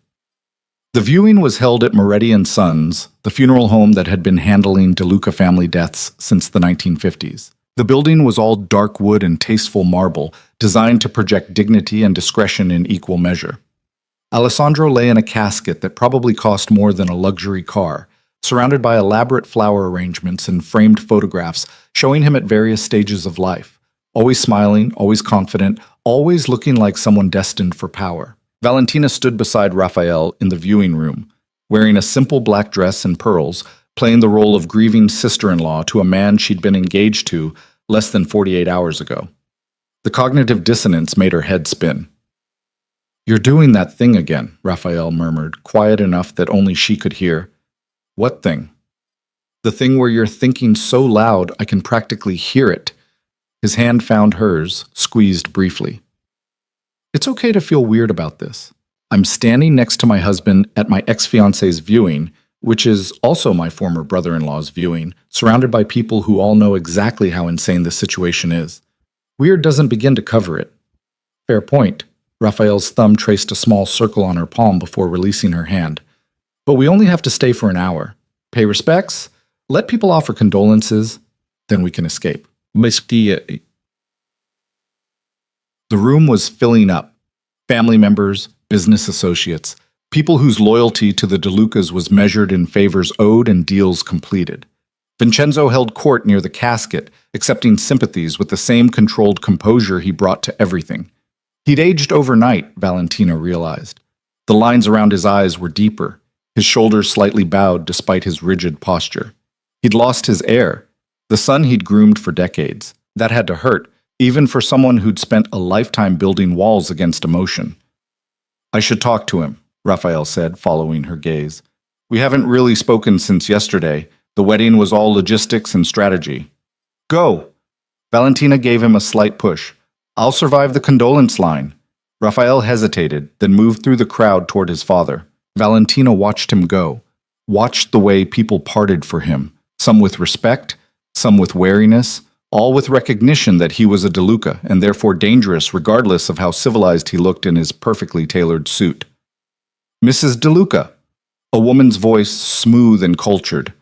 [SPEAKER 1] The viewing was held at Moretti & Sons, the funeral home that had been handling DeLuca family deaths since the 1950s. The building was all dark wood and tasteful marble, designed to project dignity and discretion in equal measure. Alessandro lay in a casket that probably cost more than a luxury car, surrounded by elaborate flower arrangements and framed photographs showing him at various stages of life, always smiling, always confident, always looking like someone destined for power. Valentina stood beside Raphael in the viewing room, wearing a simple black dress and pearls, playing the role of grieving sister-in-law to a man she'd been engaged to less than 48 hours ago. The cognitive dissonance made her head spin. "You're doing that thing again," Raphael murmured, quiet enough that only she could hear. "What thing?" "The thing where you're thinking so loud I can practically hear it." His hand found hers, squeezed briefly. "It's okay to feel weird about this. I'm standing next to my husband at my ex-fiance's viewing, which is also my former brother-in-law's viewing, surrounded by people who all know exactly how insane the situation is. Weird doesn't begin to cover it." "Fair point." Raphael's thumb traced a small circle on her palm before releasing her hand. "But we only have to stay for an hour. Pay respects, let people offer condolences, then we can escape." The room was filling up. Family members, business associates, people whose loyalty to the DeLucas was measured in favors owed and deals completed. Vincenzo held court near the casket, accepting sympathies with the same controlled composure he brought to everything. He'd aged overnight, Valentina realized. The lines around his eyes were deeper, his shoulders slightly bowed despite his rigid posture. He'd lost his air, the son he'd groomed for decades. That had to hurt, even for someone who'd spent a lifetime building walls against emotion. "I should talk to him," Raphael said, following her gaze. "We haven't really spoken since yesterday. The wedding was all logistics and strategy." "Go!" Valentina gave him a slight push. "I'll survive the condolence line." Raphael hesitated, then moved through the crowd toward his father. Valentina watched him go, watched the way people parted for him, some with respect, some with wariness, all with recognition that he was a DeLuca and therefore dangerous regardless of how civilized he looked in his perfectly tailored suit. "Mrs. DeLuca," a woman's voice smooth and cultured.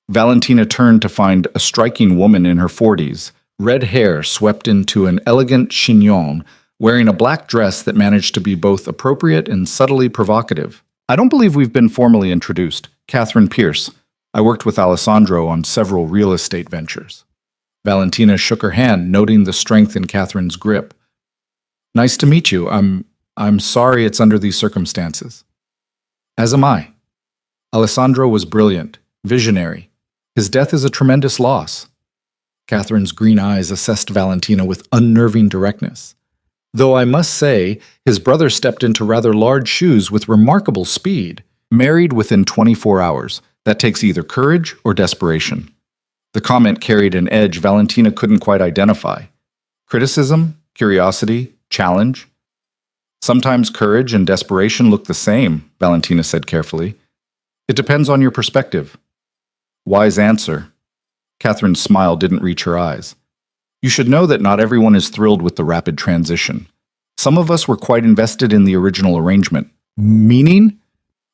[SPEAKER 1] Valentina turned to find a striking woman in her 40s, red hair swept into an elegant chignon, wearing a black dress that managed to be both appropriate and subtly provocative. "I don't believe we've been formally introduced. Catherine Pierce. I worked with Alessandro on several real estate ventures." Valentina shook her hand, noting the strength in Catherine's grip. "Nice to meet you. I'm sorry it's under these circumstances." "As am I." Alessandro was brilliant, visionary. His death is a tremendous loss. Catherine's green eyes assessed Valentina with unnerving directness. "Though I must say, his brother stepped into rather large shoes with remarkable speed. Married within 24 hours. That takes either courage or desperation." The comment carried an edge Valentina couldn't quite identify. Criticism, curiosity, challenge. "Sometimes courage and desperation look the same," Valentina said carefully. "It depends on your perspective." Wise answer. Catherine's smile didn't reach her eyes. "You should know that not everyone is thrilled with the rapid transition. Some of us were quite invested in the original arrangement." "Meaning?"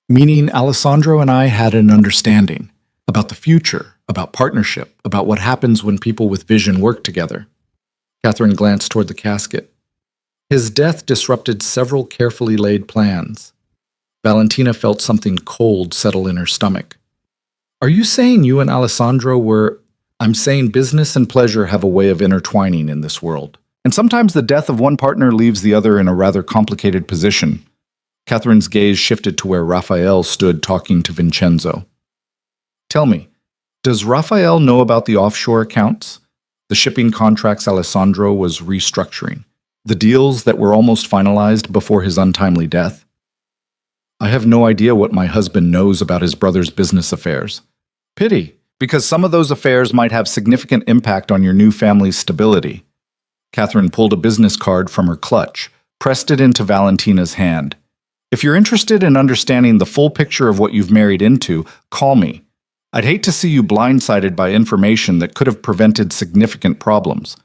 [SPEAKER 1] "Meaning Alessandro and I had an understanding. About the future, about partnership, about what happens when people with vision work together." Catherine glanced toward the casket. "His death disrupted several carefully laid plans." Valentina felt something cold settle in her stomach. "Are you saying you and Alessandro were—" "I'm saying business and pleasure have a way of intertwining in this world. And sometimes the death of one partner leaves the other in a rather complicated position." Catherine's gaze shifted to where Raphael stood talking to Vincenzo. "Tell me, does Raphael know about the offshore accounts? The shipping contracts Alessandro was restructuring? The deals that were almost finalized before his untimely death?" I have no idea what my husband knows about his brother's business affairs. Pity, because some of those affairs might have significant impact on your new family's stability. Catherine pulled a business card from her clutch, pressed it into Valentina's hand. If you're interested in understanding the full picture of what you've married into, call me. I'd hate to see you blindsided by information that could have prevented significant problems.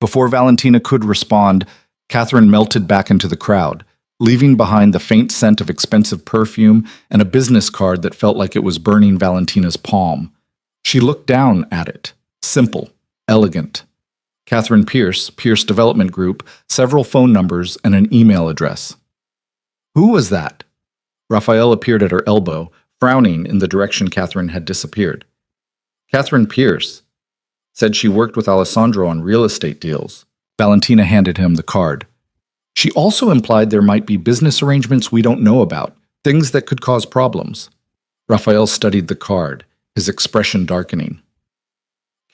[SPEAKER 1] Before Valentina could respond, Catherine melted back into the crowd, leaving behind the faint scent of expensive perfume and a business card that felt like it was burning Valentina's palm. She looked down at it. Simple, elegant. Catherine Pierce, Pierce Development Group, several phone numbers, and an email address. Who was that? Raphael appeared at her elbow, frowning in the direction Catherine had disappeared. Catherine Pierce said she worked with Alessandro on real estate deals. Valentina handed him the card. She also implied there might be business arrangements we don't know about, things that could cause problems. Raphael studied the card, his expression darkening.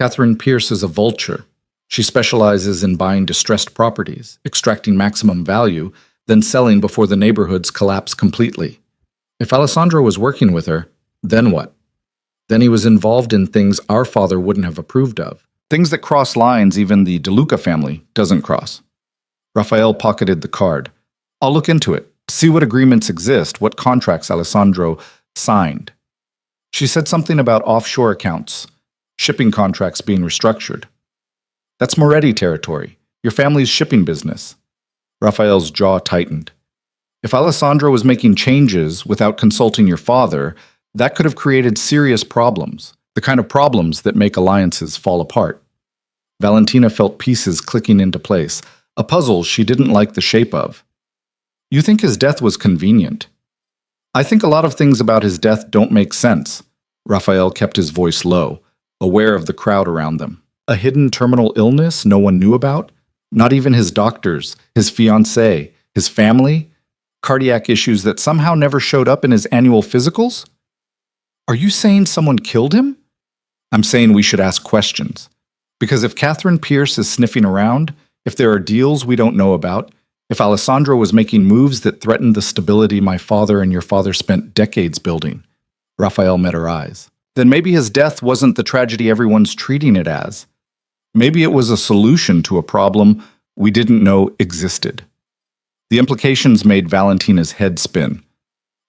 [SPEAKER 1] Catherine Pierce is a vulture. She specializes in buying distressed properties, extracting maximum value, then selling before the neighborhoods collapse completely. If Alessandro was working with her, then what? Then he was involved in things our father wouldn't have approved of. Things that cross lines even the De Luca family doesn't cross. Raphael pocketed the card. I'll look into it, see what agreements exist, what contracts Alessandro signed. She said something about offshore accounts, shipping contracts being restructured. That's Moretti territory, your family's shipping business. Raphael's jaw tightened. If Alessandro was making changes without consulting your father, that could have created serious problems, the kind of problems that make alliances fall apart. Valentina felt pieces clicking into place, a puzzle she didn't like the shape of. You think his death was convenient. I think a lot of things about his death don't make sense. Raphael kept his voice low, aware of the crowd around them. A hidden terminal illness no one knew about? Not even his doctors, his fiancée, his family? Cardiac issues that somehow never showed up in his annual physicals? Are you saying someone killed him? I'm saying we should ask questions. Because if Catherine Pierce is sniffing around, if there are deals we don't know about, if Alessandro was making moves that threatened the stability my father and your father spent decades building, Raphael met her eyes, then maybe his death wasn't the tragedy everyone's treating it as. Maybe it was a solution to a problem we didn't know existed. The implications made Valentina's head spin.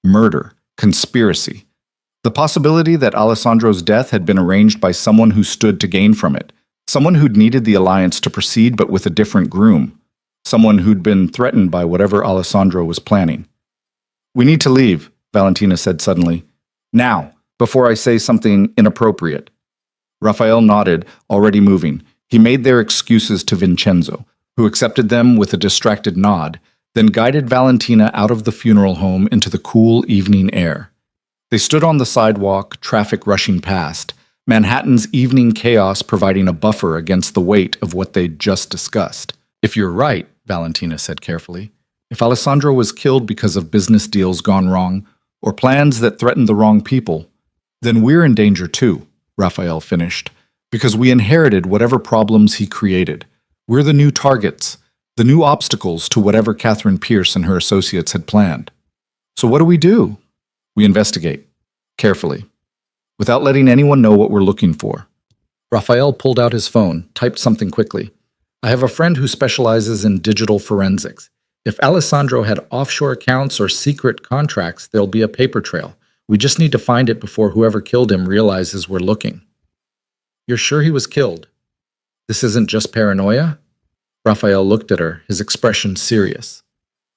[SPEAKER 1] Murder, conspiracy. The possibility that Alessandro's death had been arranged by someone who stood to gain from it. Someone who'd needed the alliance to proceed but with a different groom. Someone who'd been threatened by whatever Alessandro was planning. We need to leave, Valentina said suddenly. Now, before I say something inappropriate. Raphael nodded, already moving. He made their excuses to Vincenzo, who accepted them with a distracted nod, then guided Valentina out of the funeral home into the cool evening air. They stood on the sidewalk, traffic rushing past, Manhattan's evening chaos providing a buffer against the weight of what they'd just discussed. If you're right, Valentina said carefully, if Alessandro was killed because of business deals gone wrong, or plans that threatened the wrong people, then we're in danger too, Raphael finished, because we inherited whatever problems he created. We're the new targets, the new obstacles to whatever Catherine Pierce and her associates had planned. So what do? We investigate, carefully, without letting anyone know what we're looking for. Raphael pulled out his phone, typed something quickly. I have a friend who specializes in digital forensics. If Alessandro had offshore accounts or secret contracts, there'll be a paper trail. We just need to find it before whoever killed him realizes we're looking. You're sure he was killed? This isn't just paranoia? Raphael looked at her, his expression serious.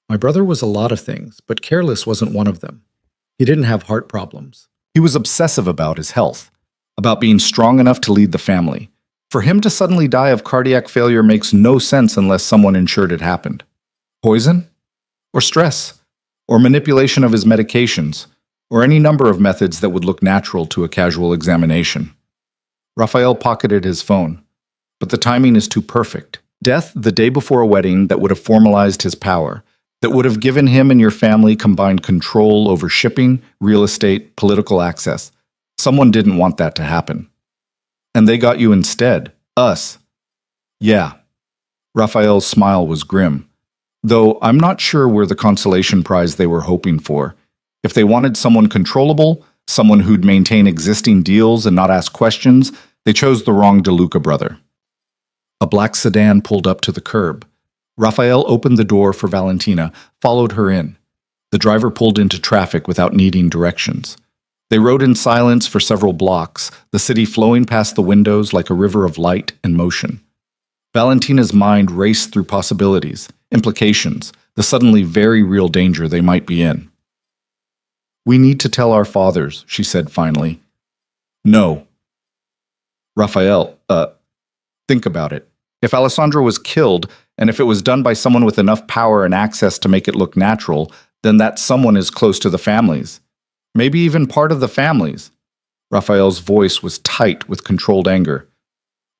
[SPEAKER 1] My brother was a lot of things, but careless wasn't one of them. He didn't have heart problems. He was obsessive about his health, about being strong enough to lead the family. For him to suddenly die of cardiac failure makes no sense unless someone ensured it happened. Poison? Or stress? Or manipulation of his medications? Or any number of methods that would look natural to a casual examination. Raphael pocketed his phone. But the timing is too perfect. Death the day before a wedding that would have formalized his power, that would have given him and your family combined control over shipping, real estate, political access. Someone didn't want that to happen. And they got you instead. Us. Yeah. Raphael's smile was grim. Though I'm not sure we're the consolation prize they were hoping for. If they wanted someone controllable, someone who'd maintain existing deals and not ask questions, they chose the wrong DeLuca brother. A black sedan pulled up to the curb. Raphael opened the door for Valentina, followed her in. The driver pulled into traffic without needing directions. They rode in silence for several blocks, the city flowing past the windows like a river of light and motion. Valentina's mind raced through possibilities, implications, the suddenly very real danger they might be in. "We need to tell our fathers," she said finally. "No." "Raphael, think about it. If Alessandro was killed, and if it was done by someone with enough power and access to make it look natural, then that someone is close to the families. Maybe even part of the families." Raphael's voice was tight with controlled anger.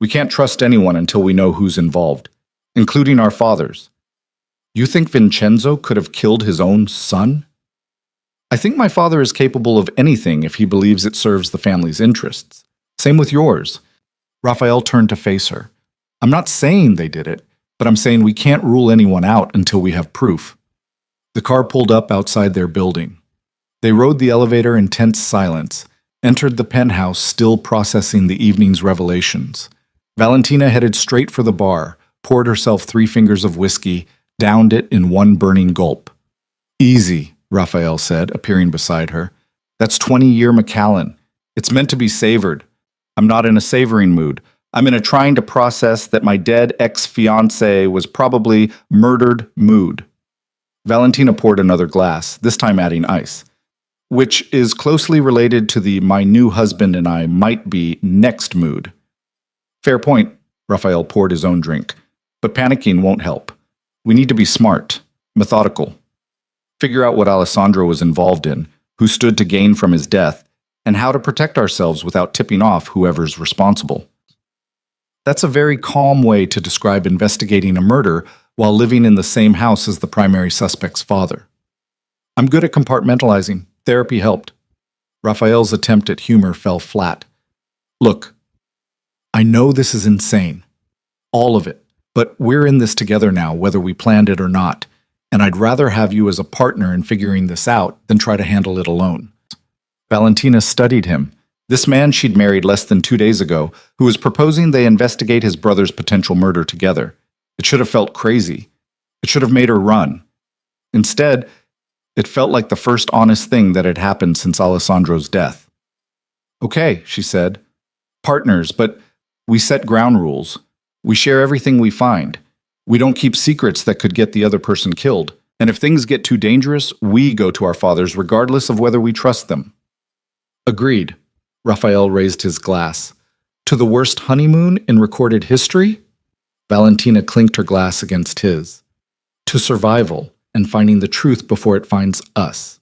[SPEAKER 1] "We can't trust anyone until we know who's involved, including our fathers. You think Vincenzo could have killed his own son?" "I think my father is capable of anything if he believes it serves the family's interests. Same with yours." Raphael turned to face her. "I'm not saying they did it, but I'm saying we can't rule anyone out until we have proof." The car pulled up outside their building. They rode the elevator in tense silence, entered the penthouse still processing the evening's revelations. Valentina headed straight for the bar, poured herself 3 fingers of whiskey, downed it in one burning gulp. "Easy," Raphael said, appearing beside her. "That's 20-year Macallan. It's meant to be savored. I'm not in a savoring mood. I'm in a trying to process that my dead ex-fiancé was probably murdered mood." Valentina poured another glass, this time adding ice, which is closely related to the "my new husband and I might be" next mood. "Fair point." Raphael poured his own drink. "But panicking won't help. We need to be smart, methodical. Figure out what Alessandro was involved in, who stood to gain from his death, and how to protect ourselves without tipping off whoever's responsible." That's a very calm way to describe investigating a murder while living in the same house as the primary suspect's father. "I'm good at compartmentalizing. Therapy helped." Raphael's attempt at humor fell flat. "Look, I know this is insane. All of it. But we're in this together now, whether we planned it or not. And I'd rather have you as a partner in figuring this out than try to handle it alone." Valentina studied him. This man she'd married less than 2 days ago, who was proposing they investigate his brother's potential murder together. It should have felt crazy. It should have made her run. Instead, it felt like the first honest thing that had happened since Alessandro's death. "Okay," she said. "Partners, but we set ground rules. We share everything we find. We don't keep secrets that could get the other person killed. And if things get too dangerous, we go to our fathers regardless of whether we trust them." "Agreed." Raphael raised his glass. "To the worst honeymoon in recorded history?" Valentina clinked her glass against his. "To survival and finding the truth before it finds us."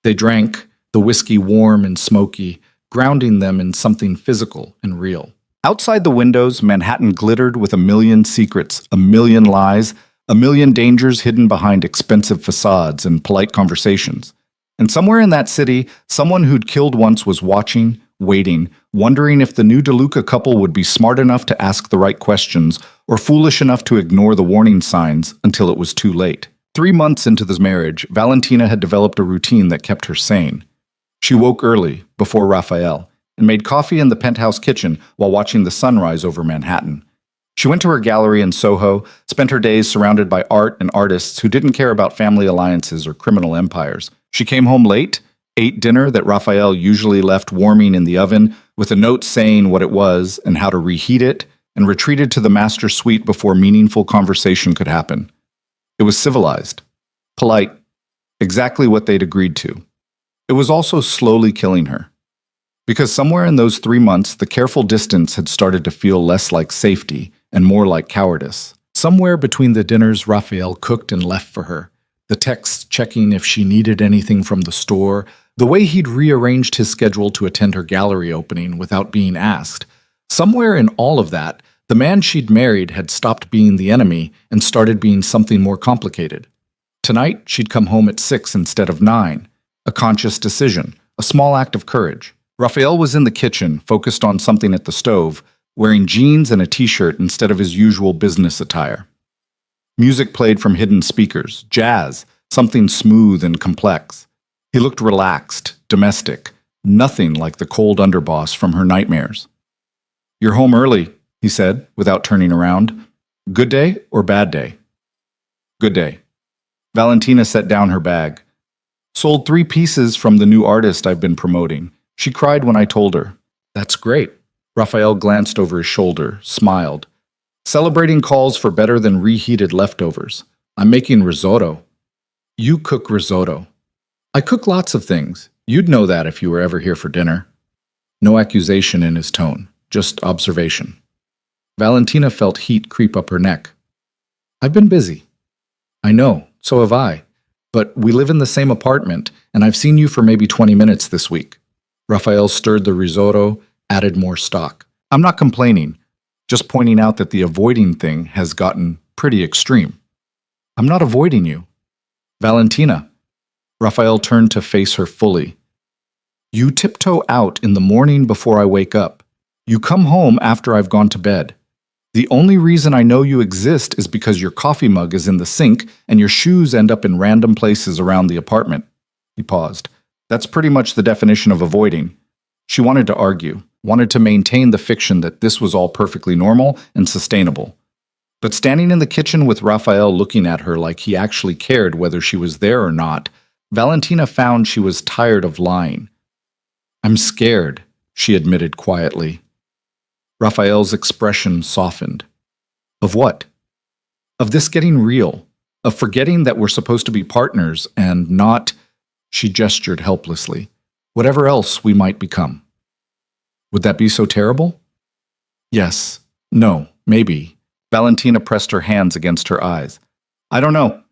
[SPEAKER 1] They drank, the whiskey warm and smoky, grounding them in something physical and real. Outside the windows, Manhattan glittered with a million secrets, a million lies, a million dangers hidden behind expensive facades and polite conversations. And somewhere in that city, someone who'd killed once was watching, waiting, wondering if the new DeLuca couple would be smart enough to ask the right questions or foolish enough to ignore the warning signs until it was too late. 3 months into this marriage, Valentina had developed a routine that kept her sane. She woke early, before Raphael, and made coffee in the penthouse kitchen while watching the sunrise over Manhattan. She went to her gallery in Soho, spent her days surrounded by art and artists who didn't care about family alliances or criminal empires. She came home late, ate dinner that Raphael usually left warming in the oven, with a note saying what it was and how to reheat it, and retreated to the master suite before meaningful conversation could happen. It was civilized, polite, exactly what they'd agreed to. It was also slowly killing her. Because somewhere in those 3 months, the careful distance had started to feel less like safety and more like cowardice. Somewhere between the dinners Raphael cooked and left for her, the texts checking if she needed anything from the store, the way he'd rearranged his schedule to attend her gallery opening without being asked, somewhere in all of that, the man she'd married had stopped being the enemy and started being something more complicated. Tonight, she'd come home at 6 instead of 9, a conscious decision, a small act of courage. Raphael was in the kitchen, focused on something at the stove, wearing jeans and a t-shirt instead of his usual business attire. Music played from hidden speakers, jazz, something smooth and complex. He looked relaxed, domestic, nothing like the cold underboss from her nightmares. "You're home early," he said, without turning around. "Good day or bad day?" "Good day." Valentina set down her bag. "Sold 3 pieces from the new artist I've been promoting." She cried when I told her. "That's great." Raphael glanced over his shoulder, smiled. "Celebrating calls for better than reheated leftovers. I'm making risotto." "You cook risotto." "I cook lots of things. You'd know that if you were ever here for dinner." No accusation in his tone, just observation. Valentina felt heat creep up her neck. "I've been busy." "I know, so have I. But we live in the same apartment, and I've seen you for maybe 20 minutes this week." Raphael stirred the risotto, added more stock. "I'm not complaining, just pointing out that the avoiding thing has gotten pretty extreme." "I'm not avoiding you." "Valentina." Raphael turned to face her fully. "You tiptoe out in the morning before I wake up. You come home after I've gone to bed. The only reason I know you exist is because your coffee mug is in the sink and your shoes end up in random places around the apartment." He paused. "That's pretty much the definition of avoiding." She wanted to argue, wanted to maintain the fiction that this was all perfectly normal and sustainable. But standing in the kitchen with Raphael looking at her like he actually cared whether she was there or not, Valentina found she was tired of lying. "I'm scared," she admitted quietly. Raphael's expression softened. "Of what?" "Of this getting real. Of forgetting that we're supposed to be partners and not," she gestured helplessly, "whatever else we might become." "Would that be so terrible?" "Yes. No. Maybe." Valentina pressed her hands against her eyes. "I don't know.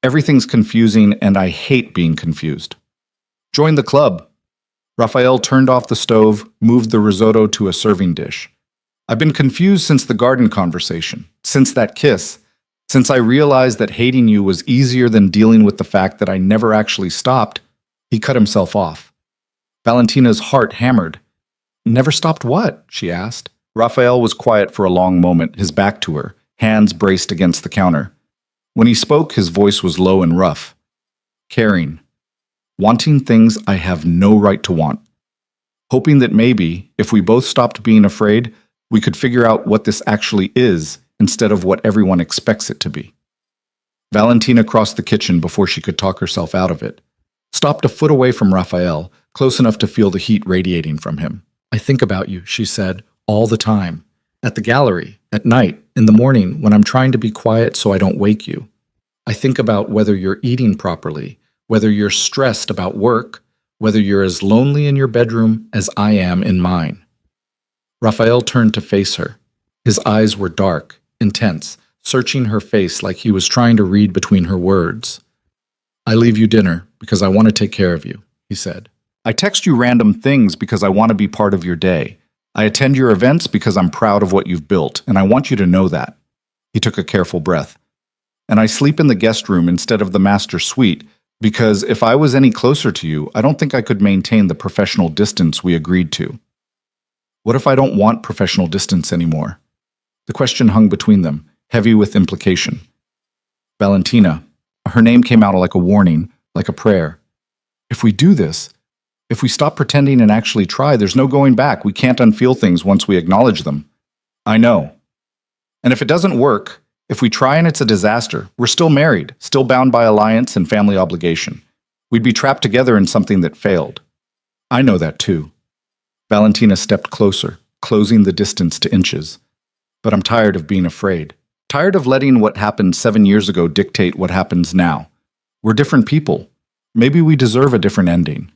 [SPEAKER 1] Everything's confusing, and I hate being confused." "Join the club." Raphael turned off the stove, moved the risotto to a serving dish. "I've been confused since the garden conversation, since that kiss, since I realized that hating you was easier than dealing with the fact that I never actually stopped." He cut himself off. Valentina's heart hammered. "Never stopped what?" she asked. Raphael was quiet for a long moment, his back to her, hands braced against the counter. When he spoke, his voice was low and rough. "Caring. Wanting things I have no right to want. Hoping that maybe, if we both stopped being afraid, we could figure out what this actually is instead of what everyone expects it to be." Valentina crossed the kitchen before she could talk herself out of it. Stopped a foot away from Raphael, close enough to feel the heat radiating from him. "I think about you," she said, "all the time. At the gallery, at night, in the morning, when I'm trying to be quiet so I don't wake you. I think about whether you're eating properly, whether you're stressed about work, whether you're as lonely in your bedroom as I am in mine." Raphael turned to face her. His eyes were dark, intense, searching her face like he was trying to read between her words. "I leave you dinner because I want to take care of you," he said. "I text you random things because I want to be part of your day. I attend your events because I'm proud of what you've built, and I want you to know that." He took a careful breath. "And I sleep in the guest room instead of the master suite because if I was any closer to you, I don't think I could maintain the professional distance we agreed to." What if I don't want professional distance anymore? The question hung between them, heavy with implication. Valentina, her name came out like a warning, like a prayer. "If we do this, if we stop pretending and actually try, there's no going back. We can't unfeel things once we acknowledge them." "I know. And if it doesn't work, if we try and it's a disaster, we're still married, still bound by alliance and family obligation. We'd be trapped together in something that failed." "I know that too." Valentina stepped closer, closing the distance to inches. "But I'm tired of being afraid. Tired of letting what happened 7 years ago dictate what happens now. We're different people. Maybe we deserve a different ending."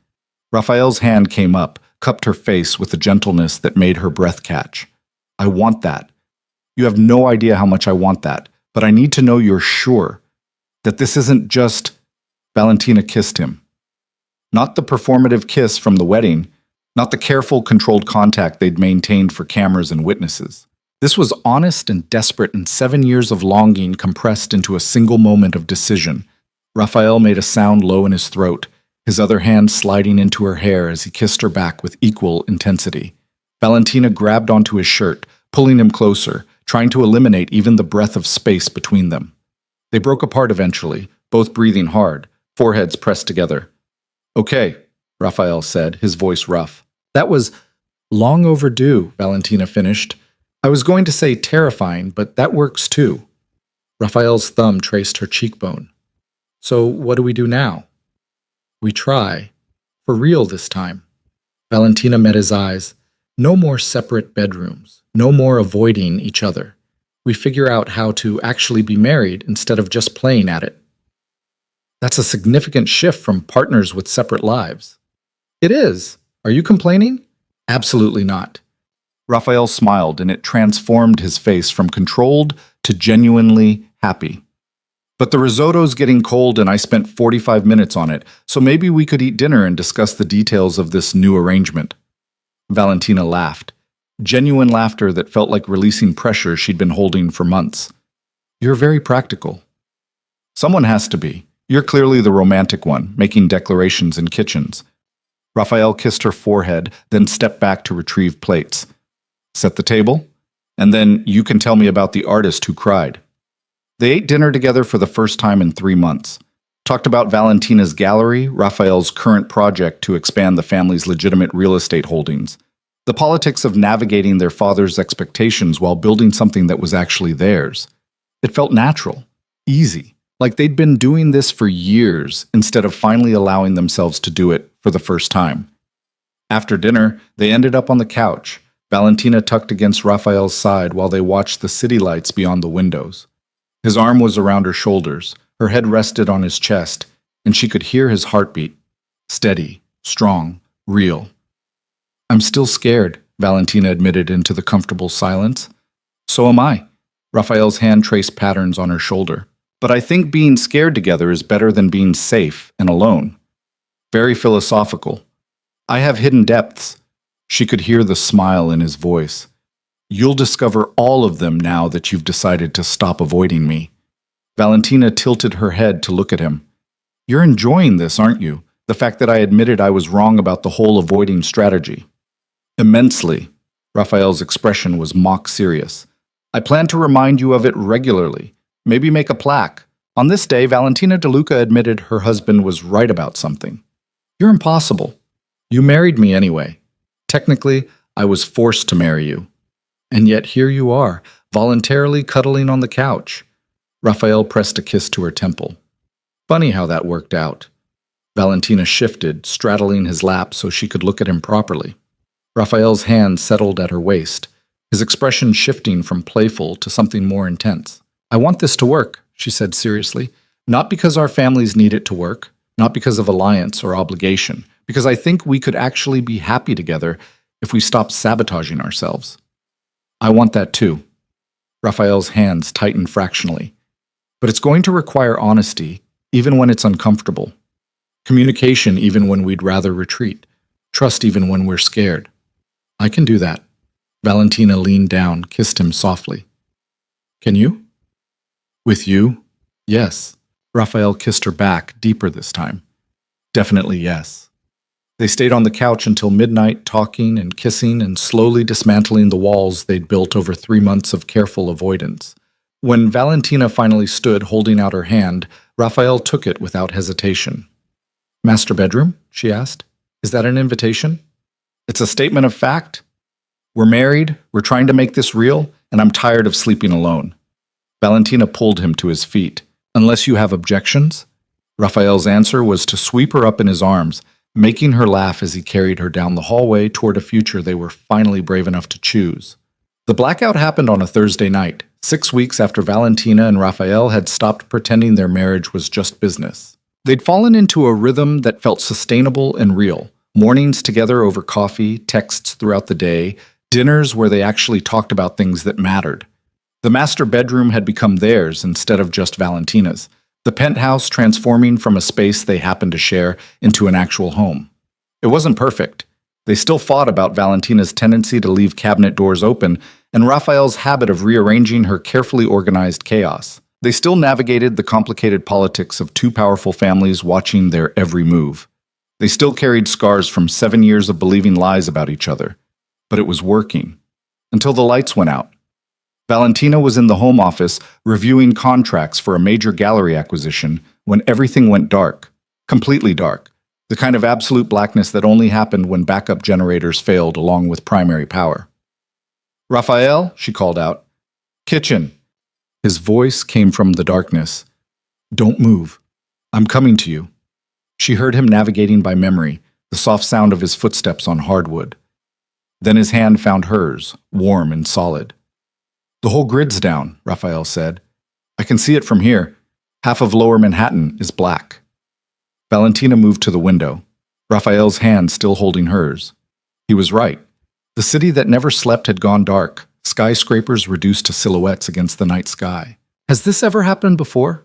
[SPEAKER 1] Raphael's hand came up, cupped her face with a gentleness that made her breath catch. "I want that. You have no idea how much I want that, but I need to know you're sure that this isn't just..." Valentina kissed him. Not the performative kiss from the wedding, not the careful, controlled contact they'd maintained for cameras and witnesses. This was honest and desperate, and 7 years of longing compressed into a single moment of decision. Raphael made a sound low in his throat, his other hand sliding into her hair as he kissed her back with equal intensity. Valentina grabbed onto his shirt, pulling him closer, trying to eliminate even the breath of space between them. They broke apart eventually, both breathing hard, foreheads pressed together. "Okay," Raphael said, his voice rough. "That was long overdue," Valentina finished. "I was going to say terrifying, but that works too." Raphael's thumb traced her cheekbone. "So what do we do now?" "We try. For real this time." Valentina met his eyes. "No more separate bedrooms. No more avoiding each other. We figure out how to actually be married instead of just playing at it." "That's a significant shift from partners with separate lives." "It is. Are you complaining?" "Absolutely not." Raphael smiled, and it transformed his face from controlled to genuinely happy. "But the risotto's getting cold and I spent 45 minutes on it, so maybe we could eat dinner and discuss the details of this new arrangement." Valentina laughed. Genuine laughter that felt like releasing pressure she'd been holding for months. "You're very practical." "Someone has to be. You're clearly the romantic one, making declarations in kitchens." Raphael kissed her forehead, then stepped back to retrieve plates. "Set the table, and then you can tell me about the artist who cried." They ate dinner together for the first time in 3 months. Talked about Valentina's gallery, Raphael's current project to expand the family's legitimate real estate holdings, the politics of navigating their father's expectations while building something that was actually theirs. It felt natural, easy, like they'd been doing this for years instead of finally allowing themselves to do it for the first time. After dinner, they ended up on the couch, Valentina tucked against Raphael's side while they watched the city lights beyond the windows. His arm was around her shoulders, her head rested on his chest, and she could hear his heartbeat. Steady, strong, real. "I'm still scared," Valentina admitted into the comfortable silence. "So am I." Raphael's hand traced patterns on her shoulder. "But I think being scared together is better than being safe and alone." Very philosophical. "I have hidden depths." She could hear the smile in his voice. "You'll discover all of them now that you've decided to stop avoiding me." Valentina tilted her head to look at him. "You're enjoying this, aren't you? The fact that I admitted I was wrong about the whole avoiding strategy." "Immensely." Raphael's expression was mock serious. "I plan to remind you of it regularly. Maybe make a plaque. On this day, Valentina De Luca admitted her husband was right about something." "You're impossible. You married me anyway. Technically, I was forced to marry you. And yet here you are, voluntarily cuddling on the couch." Raphael pressed a kiss to her temple. "Funny how that worked out." Valentina shifted, straddling his lap so she could look at him properly. Raphael's hand settled at her waist, his expression shifting from playful to something more intense. "I want this to work," she said seriously. "Not because our families need it to work, not because of alliance or obligation, because I think we could actually be happy together if we stopped sabotaging ourselves." "I want that too." Raphael's hands tightened fractionally. "But it's going to require honesty, even when it's uncomfortable. Communication even when we'd rather retreat. Trust even when we're scared." "I can do that." Valentina leaned down, kissed him softly. "Can you?" "With you? Yes." Raphael kissed her back, deeper this time. "Definitely yes." They stayed on the couch until midnight, talking and kissing and slowly dismantling the walls they'd built over 3 months of careful avoidance. When Valentina finally stood holding out her hand, Raphael took it without hesitation. "Master bedroom?" she asked. "Is that an invitation?" "It's a statement of fact. We're married, we're trying to make this real, and I'm tired of sleeping alone." Valentina pulled him to his feet. "Unless you have objections?" Raphael's answer was to sweep her up in his arms, making her laugh as he carried her down the hallway toward a future they were finally brave enough to choose. The blackout happened on a Thursday night, 6 weeks after Valentina and Raphael had stopped pretending their marriage was just business. They'd fallen into a rhythm that felt sustainable and real. Mornings together over coffee, texts throughout the day, dinners where they actually talked about things that mattered. The master bedroom had become theirs instead of just Valentina's, the penthouse transforming from a space they happened to share into an actual home. It wasn't perfect. They still fought about Valentina's tendency to leave cabinet doors open and Raphael's habit of rearranging her carefully organized chaos. They still navigated the complicated politics of 2 powerful families watching their every move. They still carried scars from 7 years of believing lies about each other. But it was working. Until the lights went out. Valentina was in the home office reviewing contracts for a major gallery acquisition when everything went dark, completely dark, the kind of absolute blackness that only happened when backup generators failed along with primary power. "Raphael," she called out. "Kitchen." His voice came from the darkness. "Don't move. I'm coming to you." She heard him navigating by memory, the soft sound of his footsteps on hardwood. Then his hand found hers, warm and solid. "The whole grid's down," Raphael said. "I can see it from here. Half of Lower Manhattan is black." Valentina moved to the window, Raphael's hand still holding hers. He was right. The city that never slept had gone dark, skyscrapers reduced to silhouettes against the night sky. "Has this ever happened before?"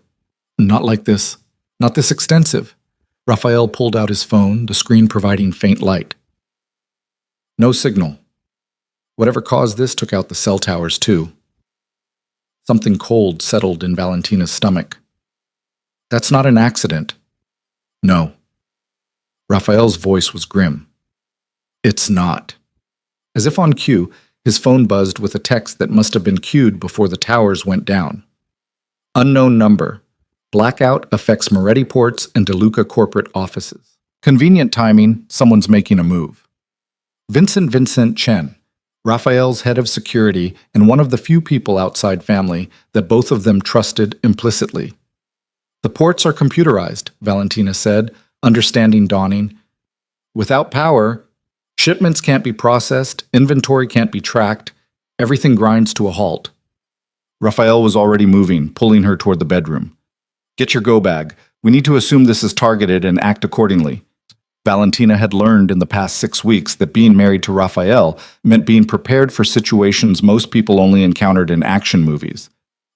[SPEAKER 1] "Not like this. Not this extensive." Raphael pulled out his phone, the screen providing faint light. No signal. Whatever caused this took out the cell towers too. Something cold settled in Valentina's stomach. "That's not an accident." "No." Raphael's voice was grim. "It's not." As if on cue, his phone buzzed with a text that must have been queued before the towers went down. "Unknown number. Blackout affects Moretti Ports and DeLuca corporate offices. Convenient timing, someone's making a move." Vincent Chen, Raphael's head of security and one of the few people outside family that both of them trusted implicitly. "The ports are computerized," Valentina said, understanding dawning. "Without power, shipments can't be processed, inventory can't be tracked, everything grinds to a halt." Raphael was already moving, pulling her toward the bedroom. "Get your go bag. We need to assume this is targeted and act accordingly." Valentina had learned in the past 6 weeks that being married to Raphael meant being prepared for situations most people only encountered in action movies.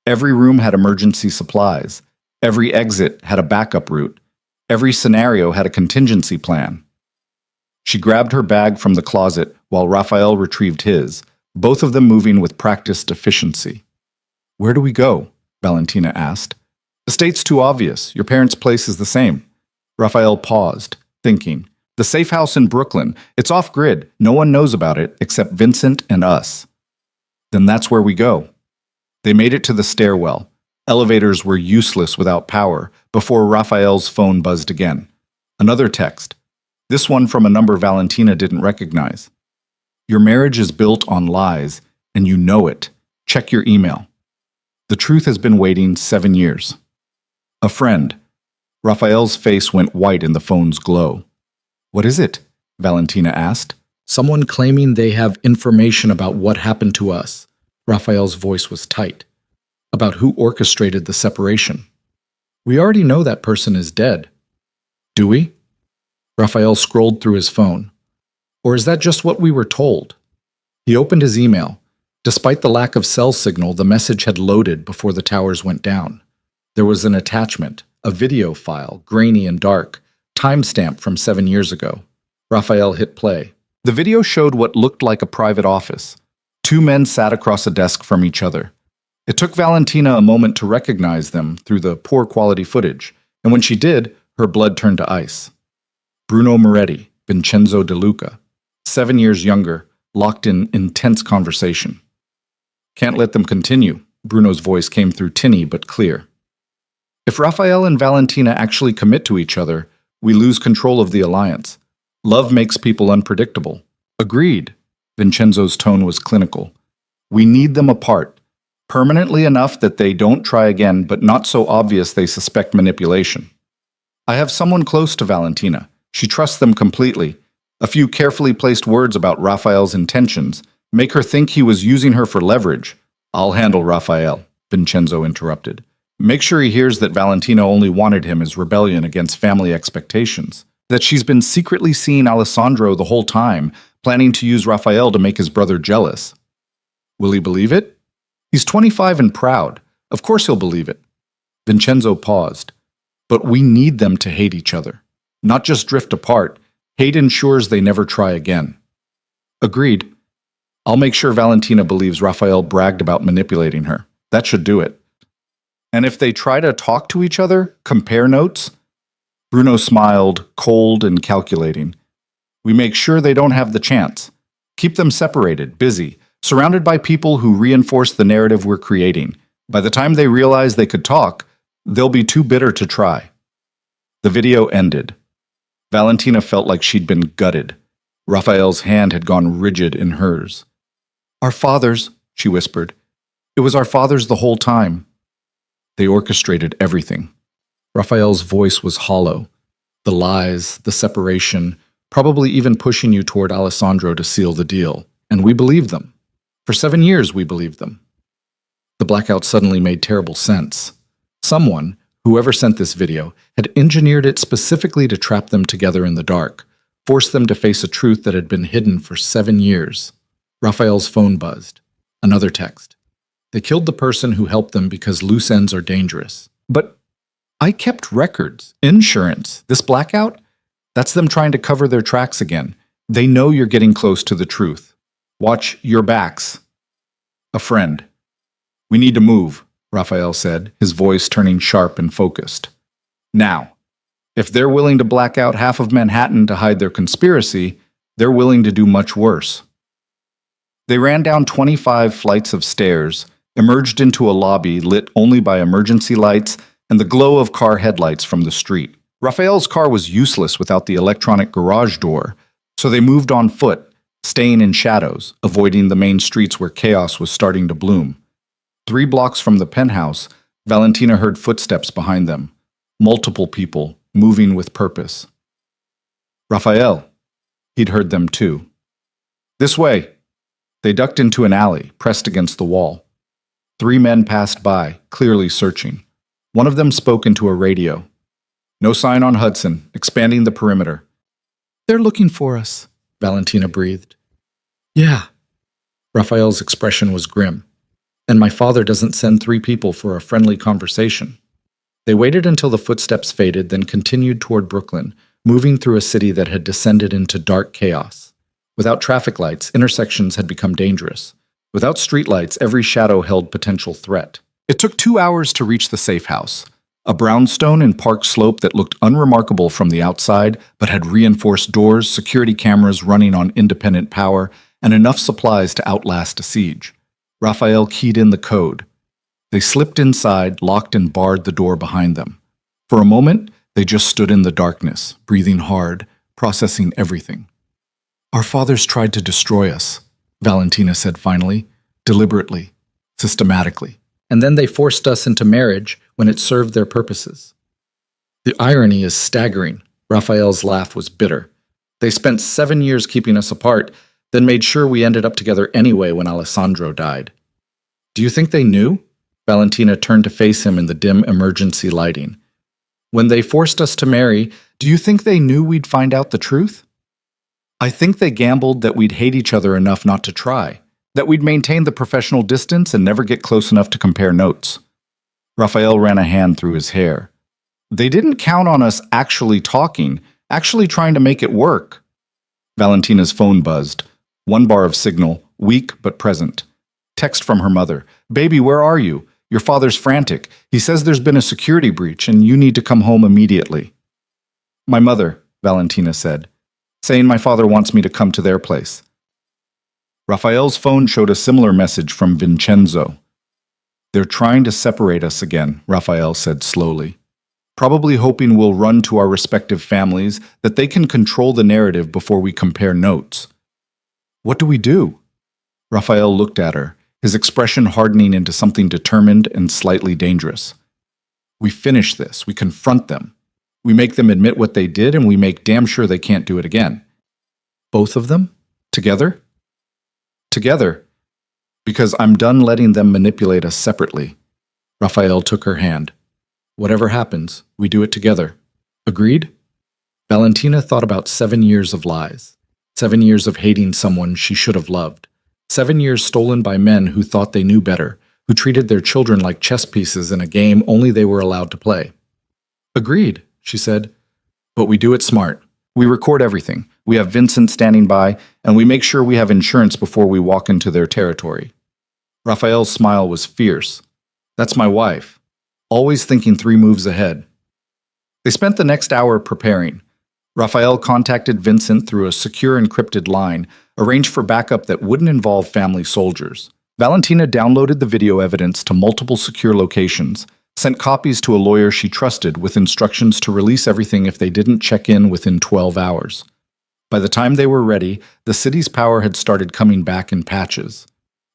[SPEAKER 1] Every room had emergency supplies. Every exit had a backup route. Every scenario had a contingency plan. She grabbed her bag from the closet while Raphael retrieved his, both of them moving with practiced efficiency. "Where do we go?" Valentina asked. "The state's too obvious. Your parents' place is the same." Raphael paused, thinking. "The safe house in Brooklyn. It's off-grid. No one knows about it except Vincent and us." "Then that's where we go." They made it to the stairwell. Elevators were useless without power before Raphael's phone buzzed again. Another text. This one from a number Valentina didn't recognize. "Your marriage is built on lies, and you know it. Check your email. The truth has been waiting 7 years. A friend." Raphael's face went white in the phone's glow. "What is it?" Valentina asked. "Someone claiming they have information about what happened to us." Raphael's voice was tight. "About who orchestrated the separation." "We already know that person is dead." "Do we?" Raphael scrolled through his phone. "Or is that just what we were told?" He opened his email. Despite the lack of cell signal, the message had loaded before the towers went down. There was an attachment, a video file, grainy and dark, timestamped from 7 years ago. Raphael hit play. The video showed what looked like a private office. 2 men sat across a desk from each other. It took Valentina a moment to recognize them through the poor quality footage, and when she did, her blood turned to ice. Bruno Moretti, Vincenzo De Luca, 7 years younger, locked in intense conversation. "Can't let them continue," Bruno's voice came through tinny but clear. "If Raphael and Valentina actually commit to each other, we lose control of the alliance. Love makes people unpredictable." "Agreed." Vincenzo's tone was clinical. "We need them apart, permanently enough that they don't try again, but not so obvious they suspect manipulation. I have someone close to Valentina. She trusts them completely. A few carefully placed words about Raphael's intentions make her think he was using her for leverage." "I'll handle Raphael," Vincenzo interrupted. "Make sure he hears that Valentina only wanted him as rebellion against family expectations, that she's been secretly seeing Alessandro the whole time, planning to use Raphael to make his brother jealous." "Will he believe it?" "He's 25 and proud. Of course he'll believe it." Vincenzo paused. "But we need them to hate each other. Not just drift apart. Hate ensures they never try again." "Agreed. I'll make sure Valentina believes Raphael bragged about manipulating her. That should do it." "And if they try to talk to each other, compare notes?" Bruno smiled, cold and calculating. "We make sure they don't have the chance. Keep them separated, busy, surrounded by people who reinforce the narrative we're creating. By the time they realize they could talk, they'll be too bitter to try. The video ended. Valentina felt like she'd been gutted. Raphael's hand had gone rigid in hers. "Our fathers," she whispered. "It was our fathers the whole time." They orchestrated everything. Raphael's voice was hollow. The lies, the separation, probably even pushing you toward Alessandro to seal the deal. And we believed them. For 7 years, we believed them. The blackout suddenly made terrible sense. Someone, whoever sent this video, had engineered it specifically to trap them together in the dark, force them to face a truth that had been hidden for 7 years. Raphael's phone buzzed. Another text. They killed the person who helped them because loose ends are dangerous. But I kept records, insurance. This blackout? That's them trying to cover their tracks again. They know you're getting close to the truth. Watch your backs. A friend. "We need to move," Raphael said, his voice turning sharp and focused. "Now. If they're willing to black out half of Manhattan to hide their conspiracy, they're willing to do much worse." They ran down 25 flights of stairs, emerged into a lobby lit only by emergency lights and the glow of car headlights from the street. Raphael's car was useless without the electronic garage door, so they moved on foot, staying in shadows, avoiding the main streets where chaos was starting to bloom. 3 blocks from the penthouse, Valentina heard footsteps behind them. Multiple people, moving with purpose. Raphael. He'd heard them too. "This way." They ducked into an alley, pressed against the wall. 3 men passed by, clearly searching. One of them spoke into a radio. "No sign on Hudson, expanding the perimeter." "They're looking for us," Valentina breathed. "Yeah." Raphael's expression was grim. "And my father doesn't send 3 people for a friendly conversation." They waited until the footsteps faded, then continued toward Brooklyn, moving through a city that had descended into dark chaos. Without traffic lights, intersections had become dangerous. Without streetlights, every shadow held potential threat. It took 2 hours to reach the safe house, a brownstone in Park Slope that looked unremarkable from the outside, but had reinforced doors, security cameras running on independent power, and enough supplies to outlast a siege. Raphael keyed in the code. They slipped inside, locked and barred the door behind them. For a moment, they just stood in the darkness, breathing hard, processing everything. "Our fathers tried to destroy us," Valentina said finally, deliberately, systematically. "And then they forced us into marriage when it served their purposes." The irony is staggering. Raphael's laugh was bitter. "They spent 7 years keeping us apart, then made sure we ended up together anyway when Alessandro died." "Do you think they knew?" Valentina turned to face him in the dim emergency lighting. "When they forced us to marry, do you think they knew we'd find out the truth?" "I think they gambled that we'd hate each other enough not to try, that we'd maintain the professional distance and never get close enough to compare notes." Raphael ran a hand through his hair. "They didn't count on us actually talking, actually trying to make it work." Valentina's phone buzzed. 1 bar of signal, weak but present. Text from her mother. "Baby, where are you? Your father's frantic. He says there's been a security breach and you need to come home immediately." "My mother," Valentina said, "saying my father wants me to come to their place." Raphael's phone showed a similar message from Vincenzo. "They're trying to separate us again," Raphael said slowly. "Probably hoping we'll run to our respective families, that they can control the narrative before we compare notes." "What do we do?" Raphael looked at her, his expression hardening into something determined and slightly dangerous. "We finish this. We confront them. We make them admit what they did, and we make damn sure they can't do it again." "Both of them? Together?" "Together. Because I'm done letting them manipulate us separately." Raphael took her hand. "Whatever happens, we do it together. Agreed?" Valentina thought about 7 years of lies. 7 years of hating someone she should have loved. 7 years stolen by men who thought they knew better, who treated their children like chess pieces in a game only they were allowed to play. "Agreed," she said. "But we do it smart. We record everything. We have Vincent standing by, and we make sure we have insurance before we walk into their territory." Raphael's smile was fierce. "That's my wife. Always thinking 3 moves ahead." They spent the next hour preparing. Raphael contacted Vincent through a secure encrypted line, arrange for backup that wouldn't involve family soldiers. Valentina downloaded the video evidence to multiple secure locations, sent copies to a lawyer she trusted with instructions to release everything if they didn't check in within 12 hours. By the time they were ready, the city's power had started coming back in patches.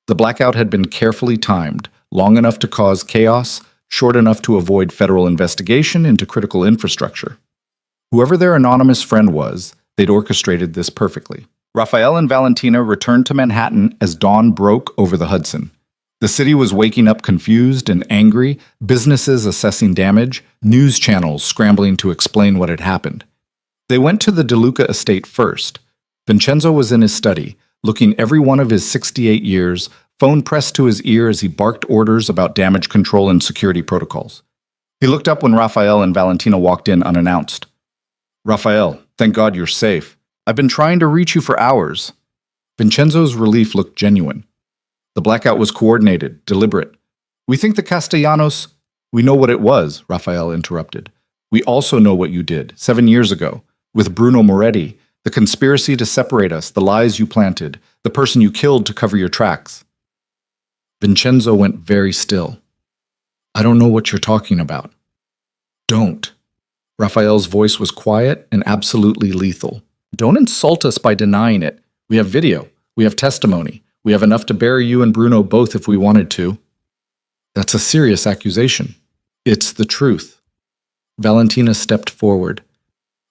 [SPEAKER 1] The blackout had been carefully timed, long enough to cause chaos, short enough to avoid federal investigation into critical infrastructure. Whoever their anonymous friend was, they'd orchestrated this perfectly. Raphael and Valentina returned to Manhattan as dawn broke over the Hudson. The city was waking up confused and angry, businesses assessing damage, news channels scrambling to explain what had happened. They went to the DeLuca estate first. Vincenzo was in his study, looking every one of his 68 years, phone pressed to his ear as he barked orders about damage control and security protocols. He looked up when Raphael and Valentina walked in unannounced. "Raphael, thank God you're safe. I've been trying to reach you for hours." Vincenzo's relief looked genuine. The blackout was coordinated, deliberate. "We think the Castellanos—" "We know what it was," Raphael interrupted. "We also know what you did, 7 years ago, with Bruno Moretti, the conspiracy to separate us, the lies you planted, the person you killed to cover your tracks." Vincenzo went very still. "I don't know what you're talking about." "Don't." Raphael's voice was quiet and absolutely lethal. "Don't insult us by denying it. We have video. We have testimony. We have enough to bury you and Bruno both if we wanted to." "That's a serious accusation." "It's the truth." Valentina stepped forward.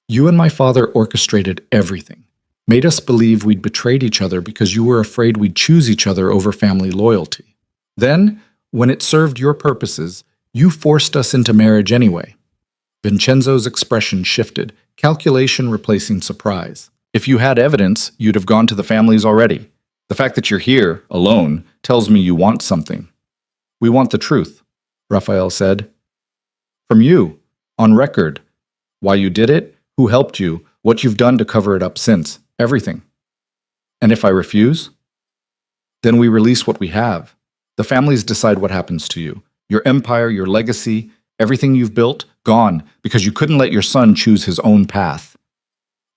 [SPEAKER 1] "You and my father orchestrated everything. Made us believe we'd betrayed each other because you were afraid we'd choose each other over family loyalty. Then, when it served your purposes, you forced us into marriage anyway." Vincenzo's expression shifted, calculation replacing surprise. "If you had evidence, you'd have gone to the families already. The fact that you're here, alone, tells me you want something." "We want the truth," Raphael said. "From you, on record. Why you did it, who helped you, what you've done to cover it up since, everything." "And if I refuse?" "Then we release what we have. The families decide what happens to you. Your empire, your legacy, everything you've built, gone, because you couldn't let your son choose his own path."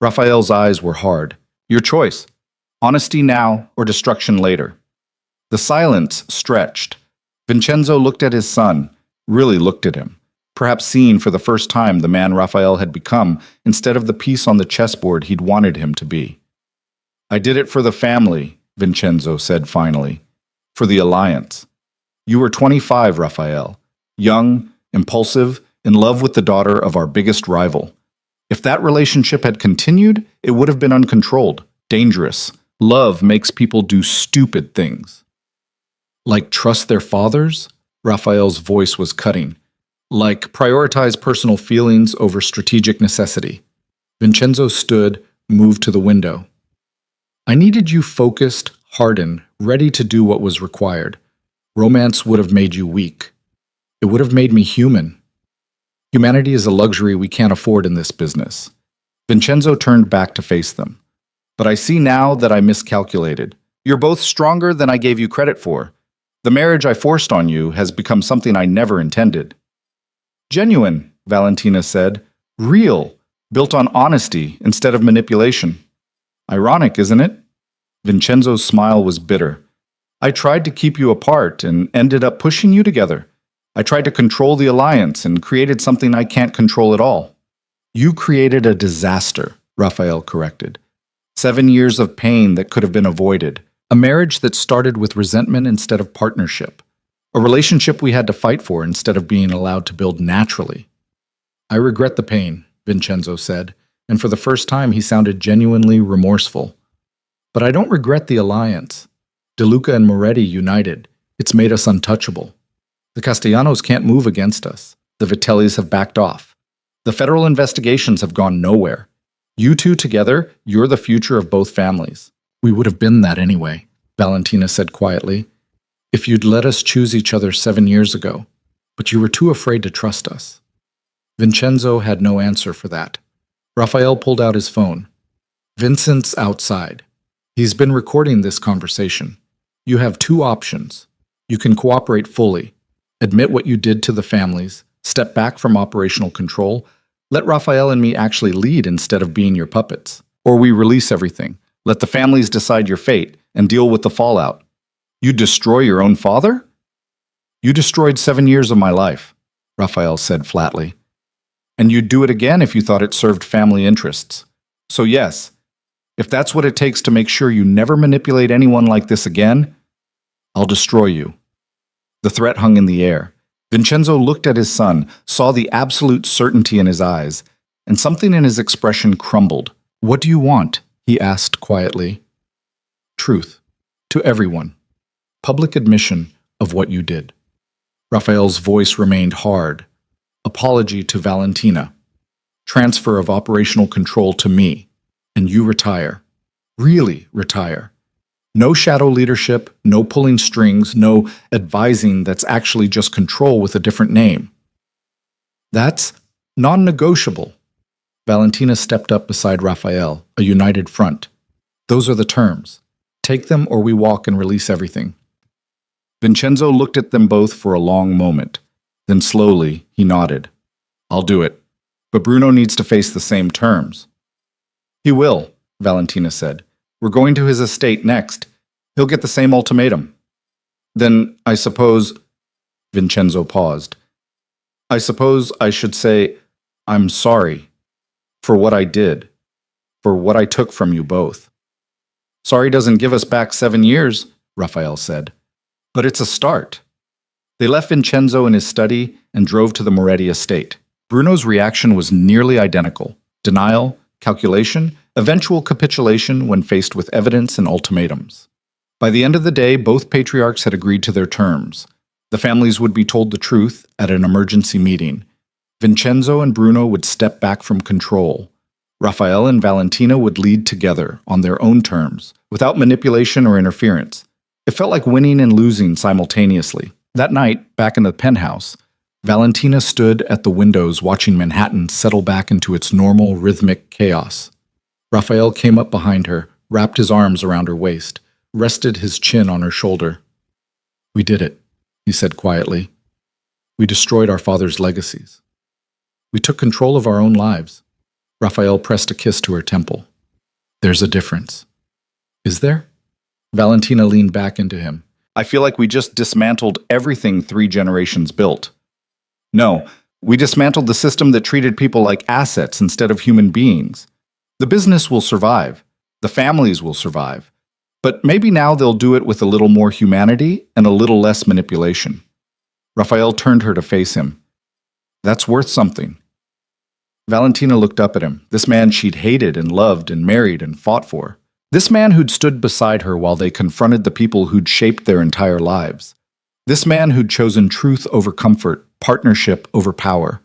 [SPEAKER 1] Raphael's eyes were hard. "Your choice. Honesty now or destruction later." The silence stretched. Vincenzo looked at his son, really looked at him, perhaps seeing for the first time the man Raphael had become instead of the piece on the chessboard he'd wanted him to be. "I did it for the family," Vincenzo said finally. "For the alliance. You were 25, Raphael. Young, impulsive, in love with the daughter of our biggest rival. If that relationship had continued, it would have been uncontrolled, dangerous. Love makes people do stupid things." "Like trust their fathers?" Raphael's voice was cutting. "Like prioritize personal feelings over strategic necessity." Vincenzo stood, moved to the window. "I needed you focused, hardened, ready to do what was required. Romance would have made you weak. It would have made me human. Humanity is a luxury we can't afford in this business." Vincenzo turned back to face them. "But I see now that I miscalculated. You're both stronger than I gave you credit for. The marriage I forced on you has become something I never intended." "Genuine," Valentina said. "Real, built on honesty instead of manipulation. Ironic, isn't it?" Vincenzo's smile was bitter. "I tried to keep you apart and ended up pushing you together. I tried to control the alliance and created something I can't control at all." "You created a disaster," Raphael corrected. 7 years of pain that could have been avoided. A marriage that started with resentment instead of partnership. A relationship we had to fight for instead of being allowed to build naturally. "I regret the pain," Vincenzo said, and for the first time he sounded genuinely remorseful. "But I don't regret the alliance. DeLuca and Moretti united. It's made us untouchable. The Castellanos can't move against us. The Vitellis have backed off. The federal investigations have gone nowhere. You two together, you're the future of both families." "We would have been that anyway," Valentina said quietly, "if you'd let us choose each other 7 years ago. But you were too afraid to trust us." Vincenzo had no answer for that. Raphael pulled out his phone. "Vincent's outside. He's been recording this conversation. You have 2 options. You can cooperate fully, admit what you did to the families, step back from operational control, let Raphael and me actually lead instead of being your puppets. Or we release everything, Let the families decide your fate and deal with the fallout. You destroy your own father? You destroyed 7 years of my life, Raphael said flatly. And you'd do it again if you thought it served family interests. So yes, if that's what it takes to make sure you never manipulate anyone like this again, I'll destroy you. The threat hung in the air. Vincenzo looked at his son, saw the absolute certainty in his eyes, and something in his expression crumbled. What do you want? He asked quietly. Truth. To everyone. Public admission of what you did. Raphael's voice remained hard. Apology to Valentina. Transfer of operational control to me. And you retire. Really retire. No shadow leadership, no pulling strings, no advising that's actually just control with a different name. That's non-negotiable. Valentina stepped up beside Raphael, a united front. Those are the terms. Take them or we walk and release everything. Vincenzo looked at them both for a long moment. Then slowly, he nodded. I'll do it. But Bruno needs to face the same terms. He will, Valentina said. We're going to his estate next. He'll get the same ultimatum. Then, I suppose... Vincenzo paused. I suppose I should say, I'm sorry. For what I did. For what I took from you both. Sorry doesn't give us back 7 years, Raphael said. But it's a start. They left Vincenzo in his study and drove to the Moretti estate. Bruno's reaction was nearly identical. Denial, calculation, eventual capitulation when faced with evidence and ultimatums. By the end of the day, both patriarchs had agreed to their terms. The families would be told the truth at an emergency meeting. Vincenzo and Bruno would step back from control. Raphael and Valentina would lead together on their own terms, without manipulation or interference. It felt like winning and losing simultaneously. That night, back in the penthouse, Valentina stood at the windows watching Manhattan settle back into its normal, rhythmic chaos. Raphael came up behind her, wrapped his arms around her waist, rested his chin on her shoulder. We did it, he said quietly. We destroyed our father's legacies. We took control of our own lives. Raphael pressed a kiss to her temple. There's a difference. Is there? Valentina leaned back into him. I feel like we just dismantled everything 3 generations built. No, we dismantled the system that treated people like assets instead of human beings. The business will survive. The families will survive. But maybe now they'll do it with a little more humanity and a little less manipulation. Raphael turned her to face him. That's worth something. Valentina looked up at him, this man she'd hated and loved and married and fought for. This man who'd stood beside her while they confronted the people who'd shaped their entire lives. This man who'd chosen truth over comfort, partnership over power.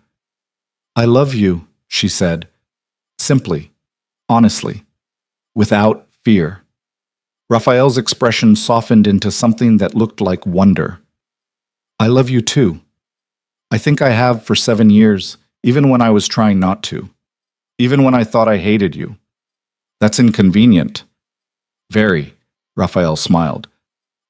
[SPEAKER 1] I love you, she said, simply, honestly, without fear. Raphael's expression softened into something that looked like wonder. I love you too. I think I have for 7 years, even when I was trying not to. Even when I thought I hated you. That's inconvenient. Very, Raphael smiled.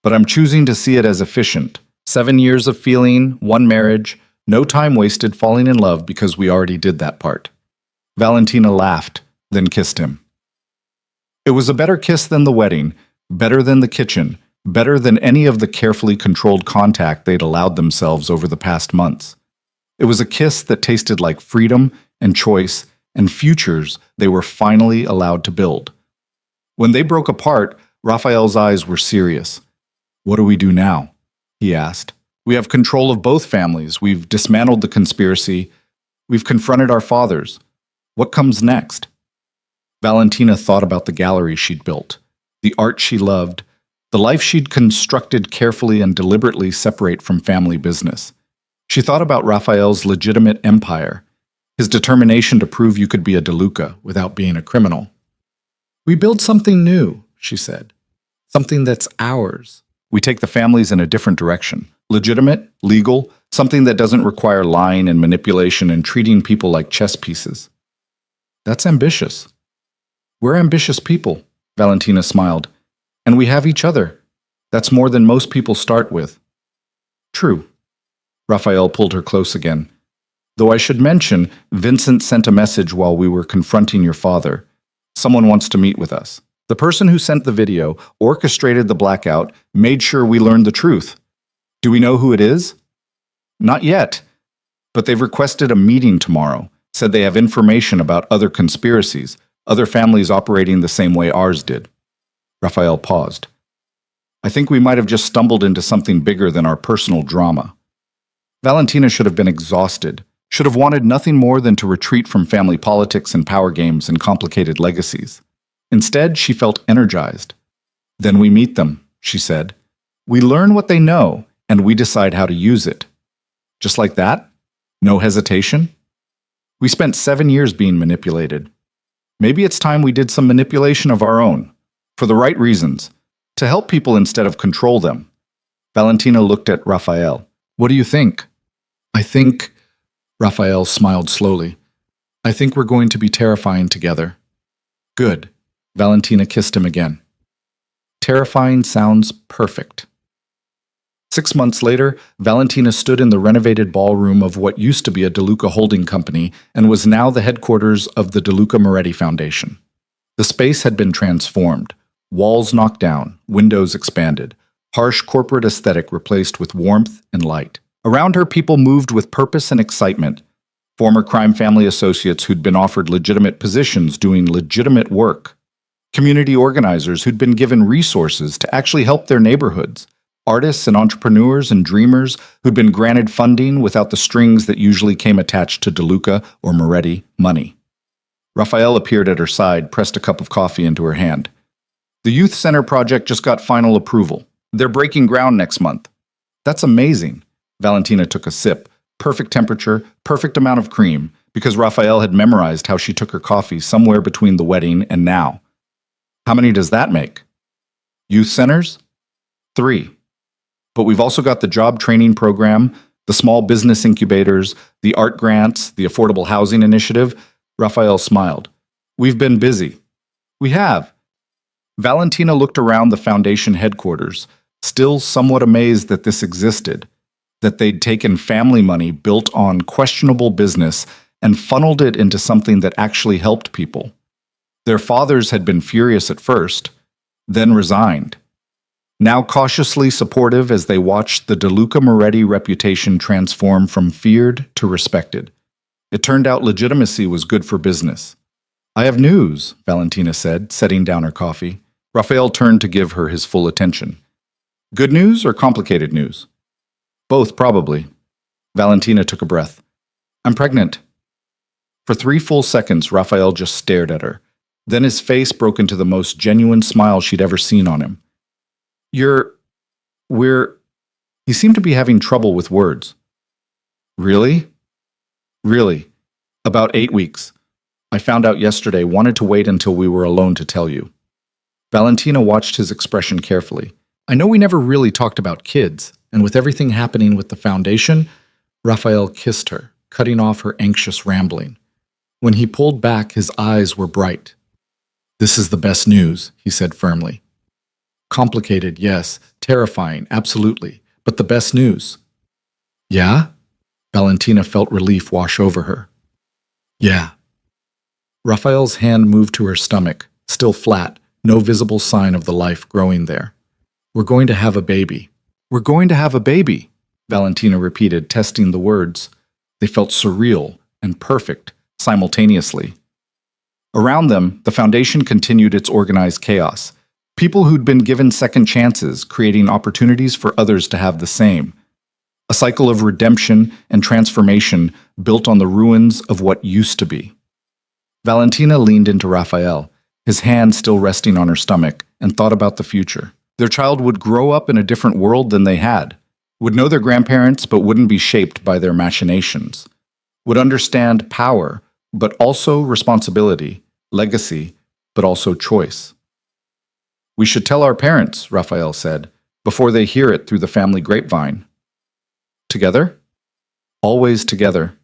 [SPEAKER 1] But I'm choosing to see it as efficient. 7 years of feeling, 1 marriage, no time wasted falling in love because we already did that part. Valentina laughed, then kissed him. It was a better kiss than the wedding, better than the kitchen, better than any of the carefully controlled contact they'd allowed themselves over the past months. It was a kiss that tasted like freedom and choice and futures they were finally allowed to build. When they broke apart, Raphael's eyes were serious. What do we do now? He asked. We have control of both families. We've dismantled the conspiracy. We've confronted our fathers. What comes next? Valentina thought about the gallery she'd built, the art she loved, the life she'd constructed carefully and deliberately separate from family business. She thought about Raphael's legitimate empire, his determination to prove you could be a DeLuca without being a criminal. We build something new, she said. Something that's ours. We take the families in a different direction. Legitimate, legal, something that doesn't require lying and manipulation and treating people like chess pieces. That's ambitious. We're ambitious people, Valentina smiled. And we have each other. That's more than most people start with. True. Raphael pulled her close again. Though I should mention, Vincent sent a message while we were confronting your father. Someone wants to meet with us. The person who sent the video, orchestrated the blackout, made sure we learned the truth. Do we know who it is? Not yet, but they've requested a meeting tomorrow, said they have information about other conspiracies, other families operating the same way ours did. Raphael paused. I think we might have just stumbled into something bigger than our personal drama. Valentina should have been exhausted, should have wanted nothing more than to retreat from family politics and power games and complicated legacies. Instead, she felt energized. Then we meet them, she said. We learn what they know, and we decide how to use it. Just like that? No hesitation? We spent 7 years being manipulated. Maybe it's time we did some manipulation of our own, for the right reasons, to help people instead of control them. Valentina looked at Raphael. What do you think? I think, Raphael smiled slowly, I think we're going to be terrifying together. Good. Valentina kissed him again. Terrifying sounds perfect. 6 months later, Valentina stood in the renovated ballroom of what used to be a DeLuca holding company and was now the headquarters of the DeLuca Moretti Foundation. The space had been transformed, walls knocked down, windows expanded, harsh corporate aesthetic replaced with warmth and light. Around her, people moved with purpose and excitement. Former crime family associates who'd been offered legitimate positions doing legitimate work. Community organizers who'd been given resources to actually help their neighborhoods. Artists and entrepreneurs and dreamers who'd been granted funding without the strings that usually came attached to DeLuca or Moretti money. Raphael appeared at her side, pressed a cup of coffee into her hand. The Youth Center project just got final approval. They're breaking ground next month. That's amazing. Valentina took a sip. Perfect temperature, perfect amount of cream, because Raphael had memorized how she took her coffee somewhere between the wedding and now. How many does that make? Youth centers? 3. But we've also got the job training program, the small business incubators, the art grants, the affordable housing initiative. Raphael smiled. We've been busy. We have. Valentina looked around the foundation headquarters, still somewhat amazed that this existed, that they'd taken family money built on questionable business and funneled it into something that actually helped people. Their fathers had been furious at first, then resigned. Now cautiously supportive as they watched the DeLuca Moretti reputation transform from feared to respected. It turned out legitimacy was good for business. I have news, Valentina said, setting down her coffee. Raphael turned to give her his full attention. Good news or complicated news? Both, probably. Valentina took a breath. I'm pregnant. For 3 full seconds, Raphael just stared at her. Then his face broke into the most genuine smile she'd ever seen on him. He seemed to be having trouble with words. Really? Really. About 8 weeks. I found out yesterday, wanted to wait until we were alone to tell you. Valentina watched his expression carefully. I know we never really talked about kids, and with everything happening with the foundation, Raphael kissed her, cutting off her anxious rambling. When he pulled back, his eyes were bright. This is the best news, he said firmly. Complicated, yes. Terrifying, absolutely. But the best news. Yeah? Valentina felt relief wash over her. Yeah. Raphael's hand moved to her stomach, still flat, no visible sign of the life growing there. We're going to have a baby. We're going to have a baby, Valentina repeated, testing the words. They felt surreal and perfect simultaneously. Around them, the foundation continued its organized chaos. People who'd been given second chances, creating opportunities for others to have the same. A cycle of redemption and transformation built on the ruins of what used to be. Valentina leaned into Raphael, his hand still resting on her stomach, and thought about the future. Their child would grow up in a different world than they had, would know their grandparents but wouldn't be shaped by their machinations, would understand power but also responsibility, legacy, but also choice. We should tell our parents, Raphael said, before they hear it through the family grapevine. Together? Always together.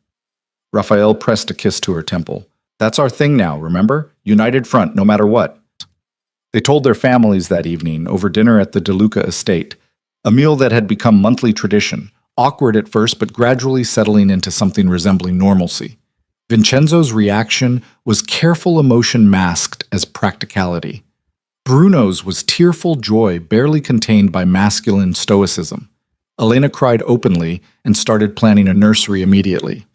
[SPEAKER 1] Raphael pressed a kiss to her temple. That's our thing now, remember? United front, no matter what. They told their families that evening over dinner at the DeLuca estate, a meal that had become monthly tradition, awkward at first but gradually settling into something resembling normalcy. Vincenzo's reaction was careful emotion masked as practicality. Bruno's was tearful joy barely contained by masculine stoicism. Elena cried openly and started planning a nursery immediately.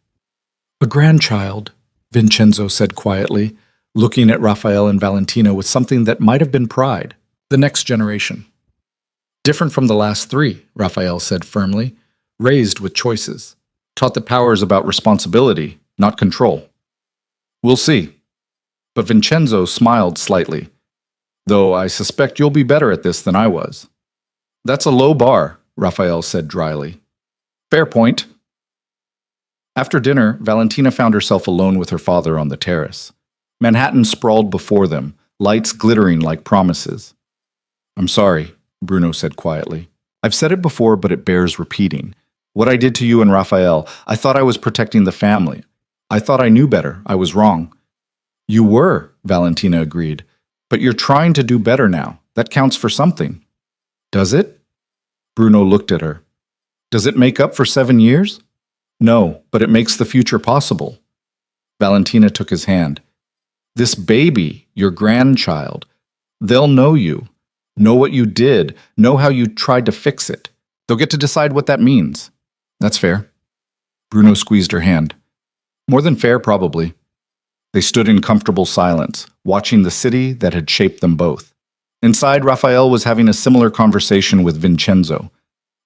[SPEAKER 1] A grandchild, Vincenzo said quietly, looking at Raphael and Valentina with something that might have been pride. The next generation. Different from the last three, Raphael said firmly, raised with choices. Taught that power is about responsibility, not control. We'll see. But Vincenzo smiled slightly. Though I suspect you'll be better at this than I was. That's a low bar, Raphael said dryly. Fair point. After dinner, Valentina found herself alone with her father on the terrace. Manhattan sprawled before them, lights glittering like promises. I'm sorry, Bruno said quietly. I've said it before, but it bears repeating. What I did to you and Raphael, I thought I was protecting the family. I thought I knew better. I was wrong. You were, Valentina agreed. But you're trying to do better now. That counts for something. Does it? Bruno looked at her. Does it make up for 7 years? No, but it makes the future possible. Valentina took his hand. This baby, your grandchild, they'll know you, know what you did, know how you tried to fix it. They'll get to decide what that means. That's fair. Bruno squeezed her hand. More than fair, probably. They stood in comfortable silence, watching the city that had shaped them both. Inside, Raphael was having a similar conversation with Vincenzo.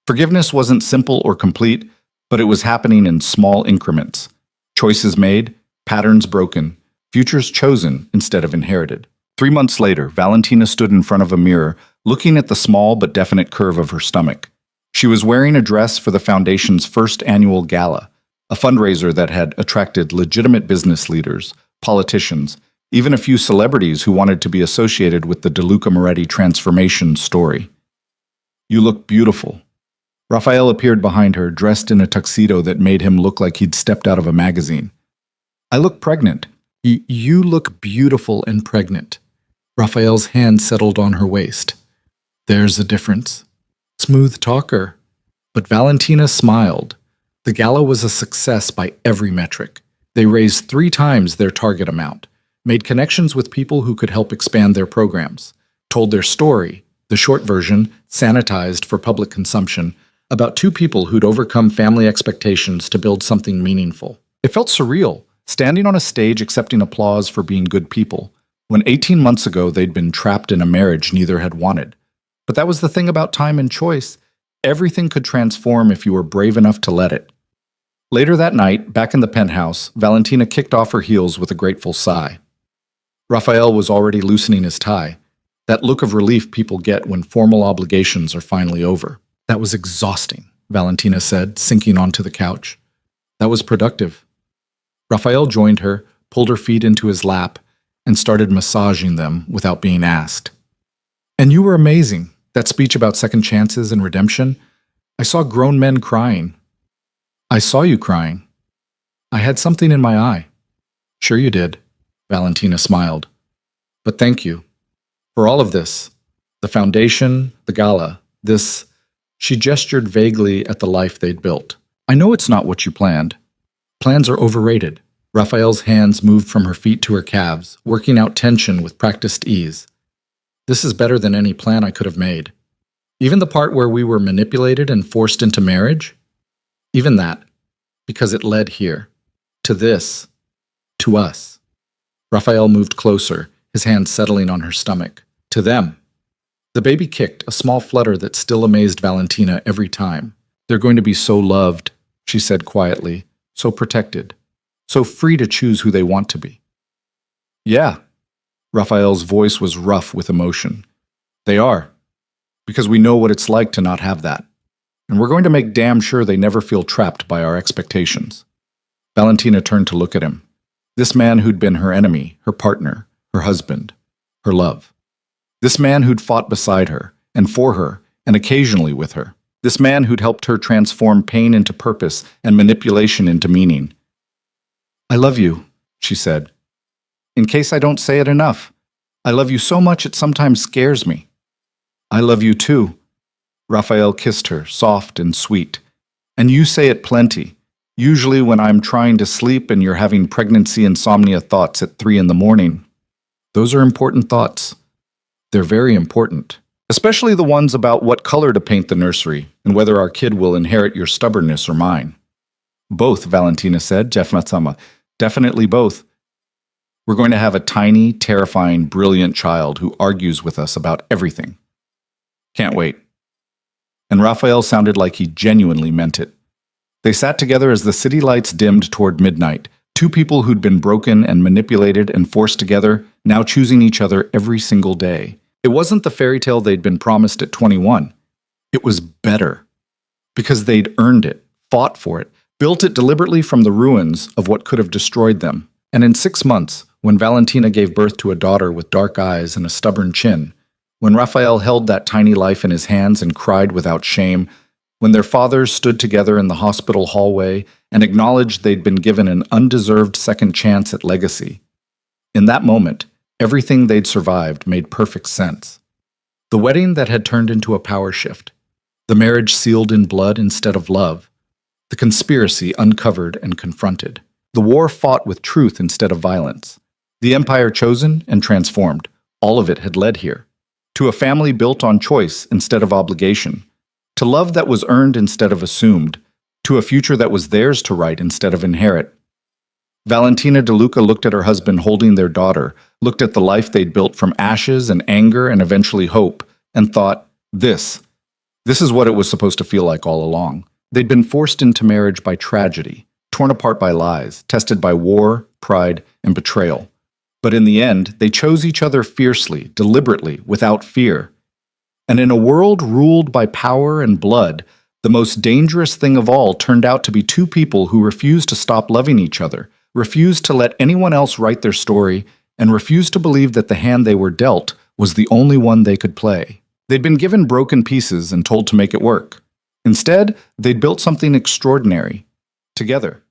[SPEAKER 1] Forgiveness wasn't simple or complete, but it was happening in small increments. Choices made, patterns broken, futures chosen instead of inherited. 3 months later, Valentina stood in front of a mirror, looking at the small but definite curve of her stomach. She was wearing a dress for the Foundation's first annual gala, a fundraiser that had attracted legitimate business leaders, politicians, even a few celebrities who wanted to be associated with the De Luca Moretti transformation story. You look beautiful. Raphael appeared behind her, dressed in a tuxedo that made him look like he'd stepped out of a magazine. I look pregnant. You look beautiful and pregnant. Raphael's hand settled on her waist. There's a difference. Smooth talker. But Valentina smiled. The gala was a success by every metric. They raised 3 times their target amount, made connections with people who could help expand their programs, told their story, the short version, sanitized for public consumption, about 2 people who'd overcome family expectations to build something meaningful. It felt surreal, standing on a stage accepting applause for being good people, when 18 months ago they'd been trapped in a marriage neither had wanted. But that was the thing about time and choice. Everything could transform if you were brave enough to let it. Later that night, back in the penthouse, Valentina kicked off her heels with a grateful sigh. Raphael was already loosening his tie, that look of relief people get when formal obligations are finally over. That was exhausting, Valentina said, sinking onto the couch. That was productive. Raphael joined her, pulled her feet into his lap, and started massaging them without being asked. And you were amazing. That speech about second chances and redemption. I saw grown men crying. I saw you crying. I had something in my eye. Sure you did, Valentina smiled. But thank you. For all of this. The foundation, the gala, this. She gestured vaguely at the life they'd built. I know it's not what you planned. Plans are overrated. Raphael's hands moved from her feet to her calves, working out tension with practiced ease. This is better than any plan I could have made. Even the part where we were manipulated and forced into marriage? Even that, because it led here. To this. To us. Raphael moved closer, his hand settling on her stomach. To them. The baby kicked, a small flutter that still amazed Valentina every time. They're going to be so loved, she said quietly, so protected, so free to choose who they want to be. Yeah. Raphael's voice was rough with emotion. They are. Because we know what it's like to not have that. And we're going to make damn sure they never feel trapped by our expectations. Valentina turned to look at him. This man who'd been her enemy, her partner, her husband, her love. This man who'd fought beside her, and for her, and occasionally with her. This man who'd helped her transform pain into purpose and manipulation into meaning. I love you, she said. In case I don't say it enough, I love you so much it sometimes scares me. I love you too. Raphael kissed her, soft and sweet. And you say it plenty, usually when I'm trying to sleep and you're having pregnancy insomnia thoughts at 3 in the morning. Those are important thoughts. They're very important, especially the ones about what color to paint the nursery and whether our kid will inherit your stubbornness or mine. Both, Valentina said. Jeff-sama, definitely both. We're going to have a tiny, terrifying, brilliant child who argues with us about everything. Can't wait. And Raphael sounded like he genuinely meant it. They sat together as the city lights dimmed toward midnight, two people who'd been broken and manipulated and forced together, now choosing each other every single day. It wasn't the fairy tale they'd been promised at 21. It was better. Because they'd earned it, fought for it, built it deliberately from the ruins of what could have destroyed them. And in 6 months, when Valentina gave birth to a daughter with dark eyes and a stubborn chin, when Raphael held that tiny life in his hands and cried without shame, when their fathers stood together in the hospital hallway and acknowledged they'd been given an undeserved second chance at legacy, in that moment, everything they'd survived made perfect sense. The wedding that had turned into a power shift, the marriage sealed in blood instead of love, the conspiracy uncovered and confronted, the war fought with truth instead of violence, the empire chosen and transformed, all of it had led here. To a family built on choice instead of obligation, to love that was earned instead of assumed, to a future that was theirs to write instead of inherit. Valentina De Luca looked at her husband holding their daughter, looked at the life they'd built from ashes and anger and eventually hope, and thought, this is what it was supposed to feel like all along. They'd been forced into marriage by tragedy, torn apart by lies, tested by war, pride, and betrayal. But in the end, they chose each other fiercely, deliberately, without fear. And in a world ruled by power and blood, the most dangerous thing of all turned out to be two people who refused to stop loving each other, refused to let anyone else write their story, and refused to believe that the hand they were dealt was the only one they could play. They'd been given broken pieces and told to make it work. Instead, they'd built something extraordinary, together.